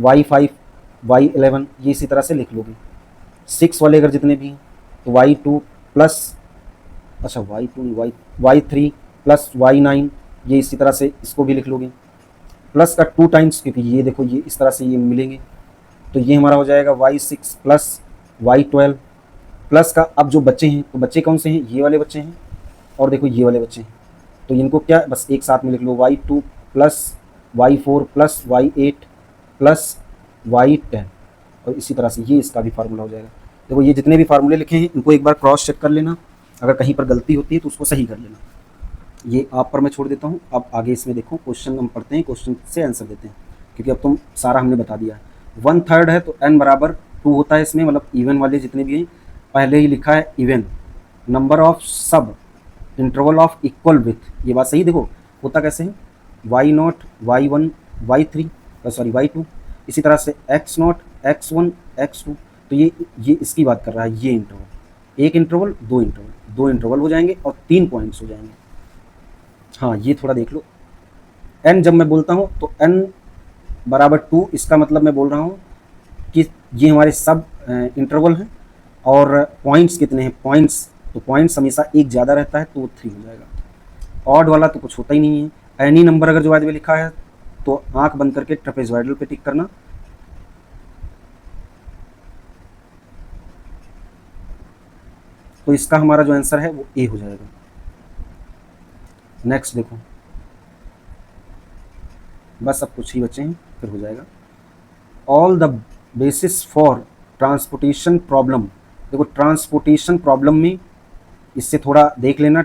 y5 y11 ये इसी तरह से लिख लोगे। 6 वाले अगर जितने भी तो y2 प्लस, अच्छा y2 y3 प्लस y9 ये इसी तरह से इसको भी लिख लोगे, प्लस का 2 टाइम्स, क्योंकि ये देखो ये इस तरह से ये मिलेंगे। तो ये हमारा हो जाएगा y6 प्लस y12 प्लस का, अब जो बच्चे हैं तो बच्चे कौन से हैं, ये वाले बच्चे हैं और देखो ये वाले बच्चे हैं, तो इनको क्या बस एक साथ में लिख लो y2 plus y4 plus y8 plus y10, और इसी तरह से ये इसका भी फार्मूला हो जाएगा। देखो ये जितने भी फार्मूले लिखे हैं इनको एक बार क्रॉस चेक कर लेना, अगर कहीं पर गलती होती है तो उसको सही कर लेना। ये आप पर मैं छोड़ देता हूँ। अब आगे इसमें देखो क्वेश्चन हम पढ़ते हैं, क्वेश्चन से आंसर देते हैं, क्योंकि अब तुम सारा हमने बता दिया है। 1/3 है तो n बराबर 2 होता है इसमें, मतलब इवन वाले जितने भी हैं पहले ही लिखा है इवन, नंबर ऑफ सब इंटरवल ऑफ इक्वल विथ, ये बात सही। देखो होता कैसे है y0 y1 y3 sorry y2, इसी तरह से x0 x1 x2, तो ये इसकी बात कर रहा है, ये इंटरवल, एक इंटरवल दो इंटरवल हो जाएंगे और 3 पॉइंट्स हो जाएंगे। हाँ ये थोड़ा देख लो, n जब मैं बोलता हूँ तो n बराबर 2, इसका मतलब मैं बोल रहा हूँ कि ये हमारे सब इंटरवल हैं, और पॉइंट्स कितने हैं, पॉइंट्स, तो पॉइंट्स हमेशा एक ज़्यादा रहता है तो वो 3 हो जाएगा। ऑड वाला तो कुछ होता ही नहीं है। एनी नंबर अगर जो में लिखा है तो आंख बंद करके ट्रेपेजॉइडल पे टिक करना, तो इसका हमारा जो आंसर है वो ए हो जाएगा। नेक्स्ट देखो, बस अब कुछ ही बचे हैं फिर हो जाएगा। All the basis for transportation problem, देखो ट्रांसपोर्टेशन प्रॉब्लम में इससे थोड़ा देख लेना,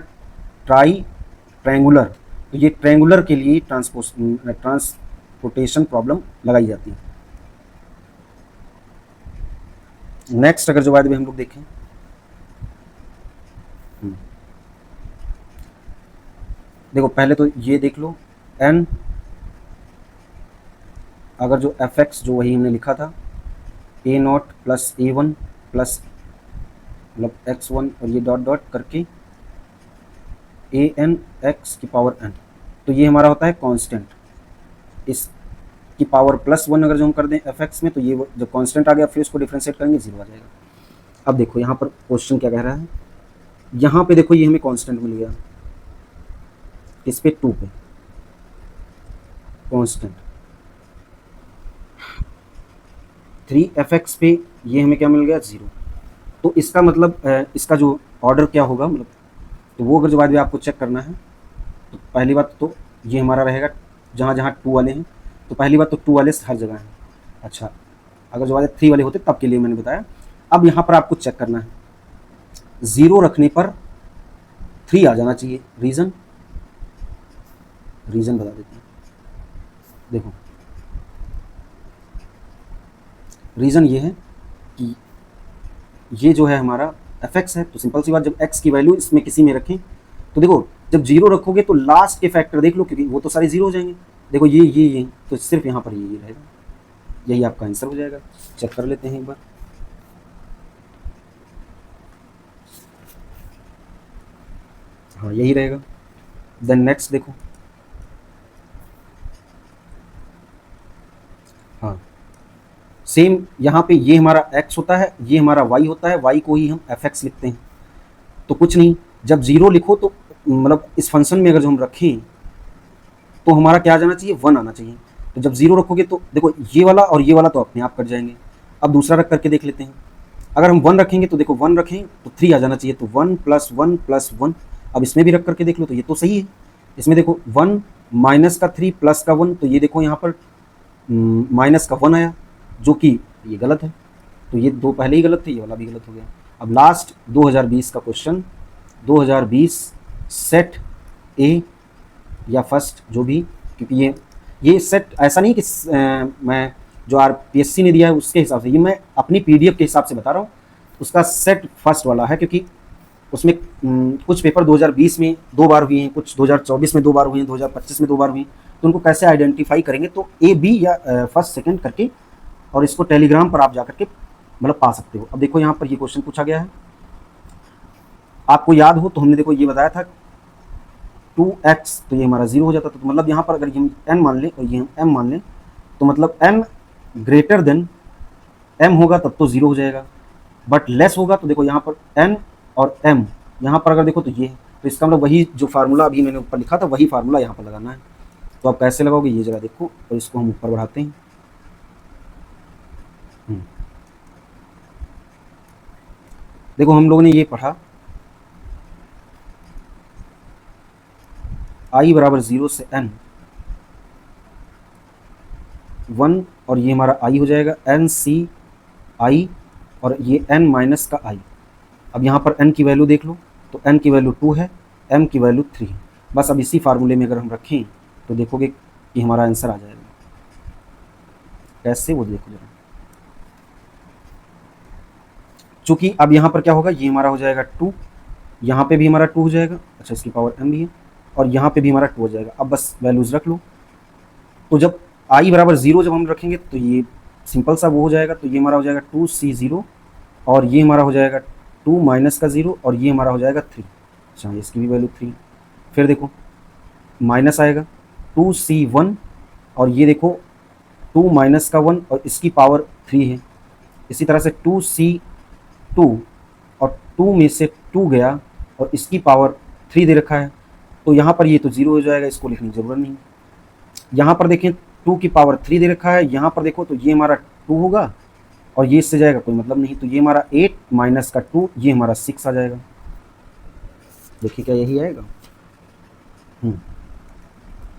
ट्रायंगुलर, तो ये ट्रायंगुलर के लिए ट्रांसपोर्टेशन प्रॉब्लम लगाई जाती है। नेक्स्ट अगर जो बाद में हम लोग देखें देखो पहले तो ये देख लो n, अगर जो एफ एक्स जो वही हमने लिखा था a naught plus a one plus मतलब एक्स वन और ये डॉट डॉट करके ए एन एक्स की पावर n, तो ये हमारा होता है कांस्टेंट। इस की पावर प्लस वन अगर जो हम कर दें एफ एक्स में, तो ये जब कांस्टेंट आ गया फिर इसको डिफ्रेंशिएट करेंगे 0 आ जाएगा। अब देखो यहाँ पर क्वेश्चन क्या कह रहा है, यहाँ पे देखो ये हमें कांस्टेंट मिल गया, इस पे 2 पे कांस्टेंट, 3fx पे ये हमें क्या मिल गया 0। तो इसका मतलब इसका जो ऑर्डर क्या होगा, मतलब तो वो अगर जो बाद में आपको चेक करना है, तो पहली बात तो ये हमारा रहेगा जहाँ जहाँ 2 वाले हैं, तो पहली बात तो 2 वाले हर जगह हैं। अच्छा, अगर जो वाले 3 वाले होते तब के लिए मैंने बताया। अब यहाँ पर आपको चेक करना है, 0 रखने पर 3 आ जाना चाहिए। रीज़न बता देते हैं। देखो रीज़न ये है कि ये जो है हमारा एफ एक्स है, तो सिंपल सी बात, जब x की वैल्यू इसमें किसी में रखें तो देखो जब 0 रखोगे तो लास्ट के फैक्टर देख लो, क्योंकि वो तो सारे 0 हो जाएंगे। देखो ये तो सिर्फ यहाँ पर ये रहेगा, यही आपका आंसर हो जाएगा। चेक कर लेते हैं एक बार। हाँ यही रहेगा। देन नेक्स्ट देखो, हाँ सेम यहाँ पे ये हमारा x होता है, ये हमारा y होता है, y को ही हम एफ एक्स लिखते हैं। तो कुछ नहीं, जब 0 लिखो तो मतलब इस फंक्शन में अगर जो हम रखें तो हमारा क्या आ जाना चाहिए, 1 आना चाहिए। तो जब 0 रखोगे तो देखो ये वाला और ये वाला तो अपने आप कट जाएंगे। अब दूसरा रख करके देख लेते हैं। अगर हम 1 रखेंगे तो देखो 1 रखें तो 3 आ जाना चाहिए, तो 1 + 1 + 1। अब इसमें भी रख करके देख लो तो ये तो सही है। इसमें देखो 1 माइनस का 3 प्लस का 1, तो ये देखो यहाँ पर माइनस का 1 आया, जो कि ये गलत है। तो ये दो पहले ही गलत थे, ये वाला भी गलत हो गया। अब लास्ट 2020 का क्वेश्चन, 2020 सेट ए या फर्स्ट जो भी, क्योंकि ये सेट ऐसा नहीं कि मैं जो आरपीएससी ने दिया है उसके हिसाब से, ये मैं अपनी पीडीएफ के हिसाब से बता रहा हूँ। उसका सेट फर्स्ट वाला है, क्योंकि उसमें कुछ पेपर 2020 में 2 बार हुए हैं, कुछ 2024 में 2 बार हुए हैं, 2025 में 2 बार हुए हैं। तो उनको कैसे आइडेंटिफाई करेंगे, तो ए बी या फर्स्ट सेकंड करके, और इसको टेलीग्राम पर आप जा करके मतलब पा सकते हो। अब देखो यहाँ पर ये क्वेश्चन पूछा गया है, आपको याद हो तो हमने देखो ये बताया था 2x, तो ये हमारा 0 हो जाता था। तो मतलब यहाँ पर अगर हम n मान लें और ये हम m मान लें, तो मतलब n ग्रेटर देन m होगा तब तो 0 हो जाएगा, बट लेस होगा तो देखो यहाँ पर n और m, यहाँ पर अगर देखो तो ये है। तो इसका मतलब वही जो फार्मूला अभी मैंने ऊपर लिखा था वही फार्मूला यहाँ पर लगाना है। तो आप कैसे लगाओगे, ये जगह देखो, और इसको हम ऊपर बढ़ाते हैं। देखो हम लोगों ने ये पढ़ा i बराबर 0 से n 1, और ये हमारा i हो जाएगा n c i, और ये n माइनस का i। अब यहाँ पर n की वैल्यू देख लो, तो n की वैल्यू 2 है, m की वैल्यू 3 है। बस अब इसी फार्मूले में अगर हम रखें तो देखोगे कि हमारा आंसर आ जाएगा। कैसे, वो देखो जरा। चूँकि अब यहाँ पर क्या होगा, ये हमारा हो जाएगा 2, यहाँ पे भी हमारा 2 हो जाएगा। अच्छा, इसकी पावर m भी है, और यहाँ पे भी हमारा 2 हो जाएगा। अब बस वैल्यूज़ रख लो। तो जब i बराबर 0 जब हम रखेंगे तो ये सिंपल सा वो हो जाएगा। तो ये हमारा हो जाएगा 2c0, और ये हमारा हो जाएगा 2 माइनस का 0, और ये हमारा हो जाएगा 3। अच्छा, इसकी भी वैल्यू 3। फिर देखो माइनस आएगा 2c1, और ये देखो 2 माइनस का 1, और इसकी पावर 3 है। इसी तरह से 2c2, और 2 में से 2 गया और इसकी पावर 3 दे रखा है। तो यहाँ पर ये तो 0 हो जाएगा, इसको लिखने की ज़रूरत नहीं। यहाँ पर देखें 2 की पावर 3 दे रखा है, यहाँ पर देखो तो ये हमारा 2 होगा, और ये इससे जाएगा कोई मतलब नहीं। तो ये हमारा 8 माइनस का 2, ये हमारा 6 आ जाएगा। देखिए क्या यही आएगा,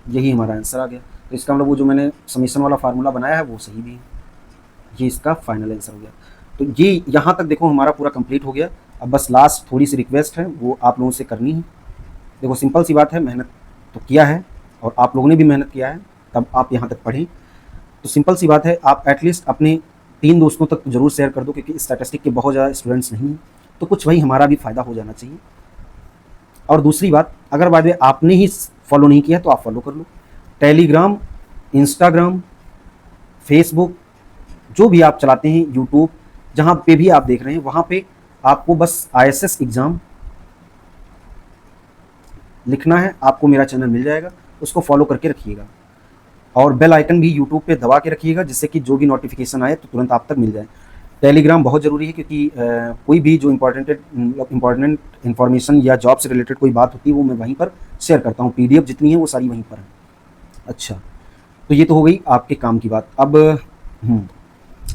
यही हमारा आंसर आ गया। तो इसका मतलब वो जो मैंने समीशन वाला फार्मूला बनाया है वो सही भी है। ये इसका फाइनल आंसर हो गया। तो ये यहाँ तक देखो हमारा पूरा कंप्लीट हो गया। अब बस लास्ट थोड़ी सी रिक्वेस्ट है, वो आप लोगों से करनी है। देखो सिंपल सी बात है, मेहनत तो किया है और आप लोगों ने भी मेहनत किया है, तब आप यहाँ तक पढ़ें। तो सिंपल सी बात है, आप एटलीस्ट अपने 3 दोस्तों तक जरूर शेयर कर दो, क्योंकि स्टैटिस्टिक के बहुत ज़्यादा स्टूडेंट्स नहीं हैं, तो कुछ वही हमारा भी फ़ायदा हो जाना चाहिए। और दूसरी बात, अगर बाद में आपने ही फॉलो नहीं किया तो आप फॉलो कर लो। टेलीग्राम, इंस्टाग्राम, फेसबुक, जो भी आप चलाते हैं, यूट्यूब, जहाँ पे भी आप देख रहे हैं वहाँ पे आपको बस ISS एग्ज़ाम लिखना है, आपको मेरा चैनल मिल जाएगा, उसको फॉलो करके रखिएगा। और बेल आइकन भी यूट्यूब पे दबा के रखिएगा, जिससे कि जो भी नोटिफिकेशन आए तो तुरंत आप तक मिल जाए। टेलीग्राम बहुत ज़रूरी है, क्योंकि कोई भी जो इम्पॉर्टेंट इन्फॉर्मेशन या जॉब से रिलेटेड कोई बात होती है वो मैं वहीं पर शेयर करता हूँ। PDF जितनी है वो सारी वहीं पर है। अच्छा, तो ये तो हो गई आपके काम की बात। अब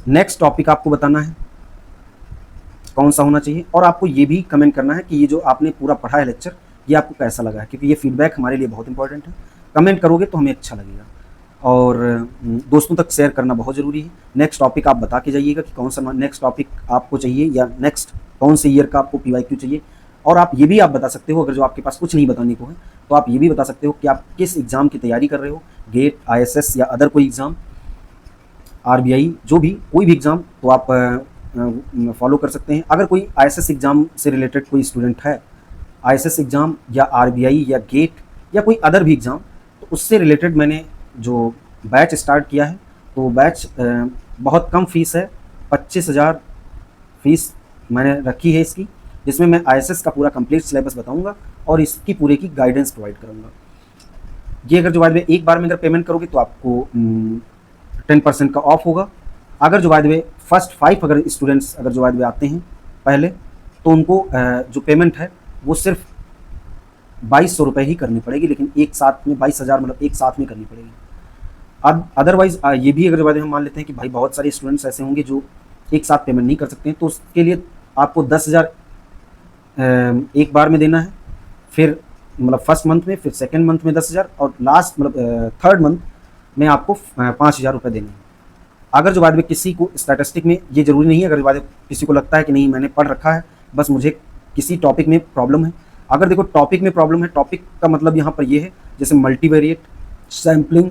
नेक्स्ट टॉपिक आपको बताना है कौन सा होना चाहिए, और आपको ये भी कमेंट करना है कि ये जो आपने पूरा पढ़ा है लेक्चर, ये आपको कैसा लगा है, क्योंकि ये फीडबैक हमारे लिए बहुत इंपॉर्टेंट है। कमेंट करोगे तो हमें अच्छा लगेगा, और दोस्तों तक शेयर करना बहुत ज़रूरी है। नेक्स्ट टॉपिक आप बता के जाइएगा कि कौन सा नेक्स्ट टॉपिक आपको चाहिए, या नेक्स्ट कौन से ईयर का आपको PYQ चाहिए। और आप ये भी आप बता सकते हो, अगर जो आपके पास कुछ नहीं बताने को है तो आप ये भी बता सकते हो कि आप किस एग्ज़ाम की तैयारी कर रहे हो, गेट, ISS या अदर कोई एग्ज़ाम, RBI, जो भी कोई भी एग्ज़ाम, तो आप फॉलो कर सकते हैं। अगर कोई ISS एग्ज़ाम से रिलेटेड कोई स्टूडेंट है, ISS एग्ज़ाम या RBI या गेट या कोई अदर भी एग्ज़ाम, तो उससे रिलेटेड मैंने जो बैच स्टार्ट किया है, तो बैच बहुत कम फीस है, 25,000 फीस मैंने रखी है इसकी, जिसमें मैं ISS का पूरा कंप्लीट सिलेबस बताऊंगा और इसकी पूरे की गाइडेंस प्रोवाइड करूंगा। ये अगर जो बाद में एक बार में अगर पेमेंट करोगे तो आपको 10% का ऑफ होगा। अगर जो बाद में फर्स्ट 5 अगर स्टूडेंट्स अगर जो बाद में आते हैं पहले, तो उनको जो पेमेंट है वो सिर्फ 2200 रुपये ही करनी पड़ेगी, लेकिन एक साथ में 22,000 मतलब एक साथ में करनी पड़ेगी। अब अदरवाइज़ ये भी अगर बाद में हम मान लेते हैं कि भाई बहुत सारे स्टूडेंट्स ऐसे होंगे जो एक साथ पेमेंट नहीं कर सकते हैं, तो उसके लिए आपको 10,000 एक बार में देना है, फिर मतलब फर्स्ट मंथ में, फिर सेकेंड मंथ में 10,000, और लास्ट मतलब थर्ड मंथ में आपको 5,000 रुपये देने हैं। अगर जो बाद में किसी को स्टैटिस्टिक में ये ज़रूरी नहीं है, अगर जो बाद में किसी को लगता है कि नहीं मैंने पढ़ रखा है, बस मुझे किसी टॉपिक में प्रॉब्लम है, अगर देखो टॉपिक में प्रॉब्लम है, टॉपिक का मतलब यहाँ पर ये है जैसे मल्टीवेरिएट, सैम्पलिंग,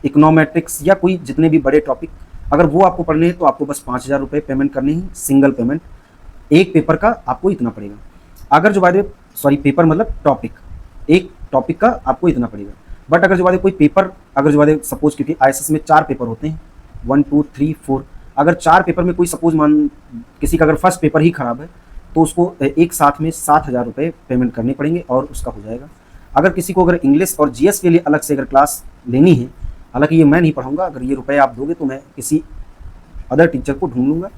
इकोनोमेट्रिक्स या कोई जितने भी बड़े टॉपिक, अगर वो आपको पढ़ने हैं तो आपको बस 5,000 रुपये पेमेंट करने हैं, सिंगल पेमेंट। एक पेपर का आपको इतना पड़ेगा। अगर जो बाद में पेपर मतलब टॉपिक, एक टॉपिक का आपको इतना पड़ेगा। बट अगर जो बाद में कोई पेपर, अगर जो बाद में सपोज, क्योंकि ISS में 4 पेपर होते हैं, 1 2 3 4, अगर 4 पेपर में कोई सपोज मान किसी का अगर फर्स्ट पेपर ही खराब है, तो उसको एक साथ में 7,000 रुपये पेमेंट करने पड़ेंगे और उसका हो जाएगा। अगर किसी को अगर इंग्लिश और GS के लिए अलग से अगर क्लास लेनी है, हालांकि ये मैं नहीं पढ़ाऊंगा, अगर ये रुपए आप दोगे तो मैं किसी अदर टीचर को ढूंढ लूँगा।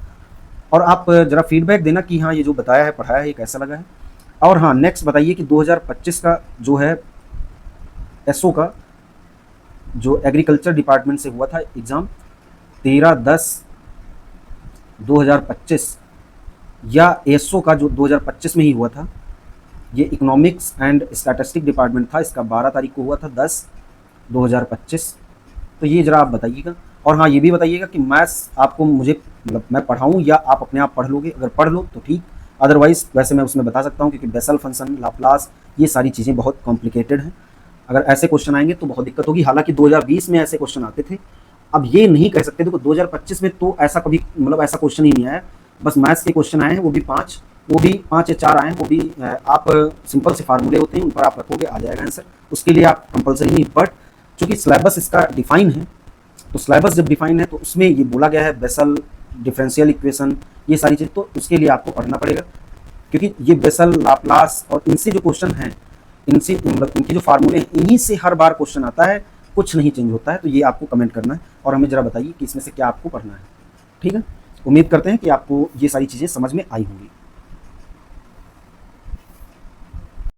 और आप ज़रा फीडबैक देना कि हाँ ये जो बताया है, पढ़ाया है, ये कैसा लगा है। और हाँ, नेक्स्ट बताइए कि 2025 का जो है SO का जो एग्रीकल्चर डिपार्टमेंट से हुआ था एग्ज़ाम 13/10/2025, या SO का जो 2025 में ही हुआ था, ये इकोनॉमिक्स एंड स्टैटिस्टिक डिपार्टमेंट था, इसका 12 तारीख को हुआ था 10/2025। तो ये ज़रा आप बताइएगा। और हाँ, ये भी बताइएगा कि मैथ्स आपको मुझे मतलब मैं पढ़ाऊँ या आप अपने आप पढ़ लोगे, अगर पढ़ लो तो ठीक, अदरवाइज़ वैसे मैं उसमें बता सकता हूँ, क्योंकि बेसल फंक्शन, लाप्लास, ये सारी चीज़ें बहुत कॉम्प्लिकेटेड हैं। अगर ऐसे क्वेश्चन आएंगे तो बहुत दिक्कत होगी। हालांकि 2020 में ऐसे क्वेश्चन आते थे, अब ये नहीं कह सकते। देखो 2025 में तो ऐसा कभी मतलब ऐसा क्वेश्चन ही नहीं आया, बस मैथ्स के क्वेश्चन आए हैं, वो भी 5 या 4 आए हैं, वो भी आप सिंपल से फार्मूले होते हैं उन पर आप रखोगे, आ जाएगा आंसर। उसके लिए आप कंपलसरी नहीं, बट चूँकि सिलेबस इसका डिफाइन है, तो सिलेबस जब डिफाइन है तो उसमें ये बोला गया है बेसल, डिफरेंशियल इक्वेशन, ये सारी चीज़, तो उसके लिए आपको पढ़ना पड़ेगा, क्योंकि ये बेसल, लाप्लास और इनसे जो क्वेश्चन हैं, इनसे मतलब इनके जो फार्मूले हैं, इन्हीं से हर बार क्वेश्चन आता है, कुछ नहीं चेंज होता है। तो ये आपको कमेंट करना है और हमें ज़रा बताइए कि इसमें से क्या आपको पढ़ना है। ठीक है, उम्मीद करते हैं कि आपको ये सारी चीज़ें समझ में आई होंगी।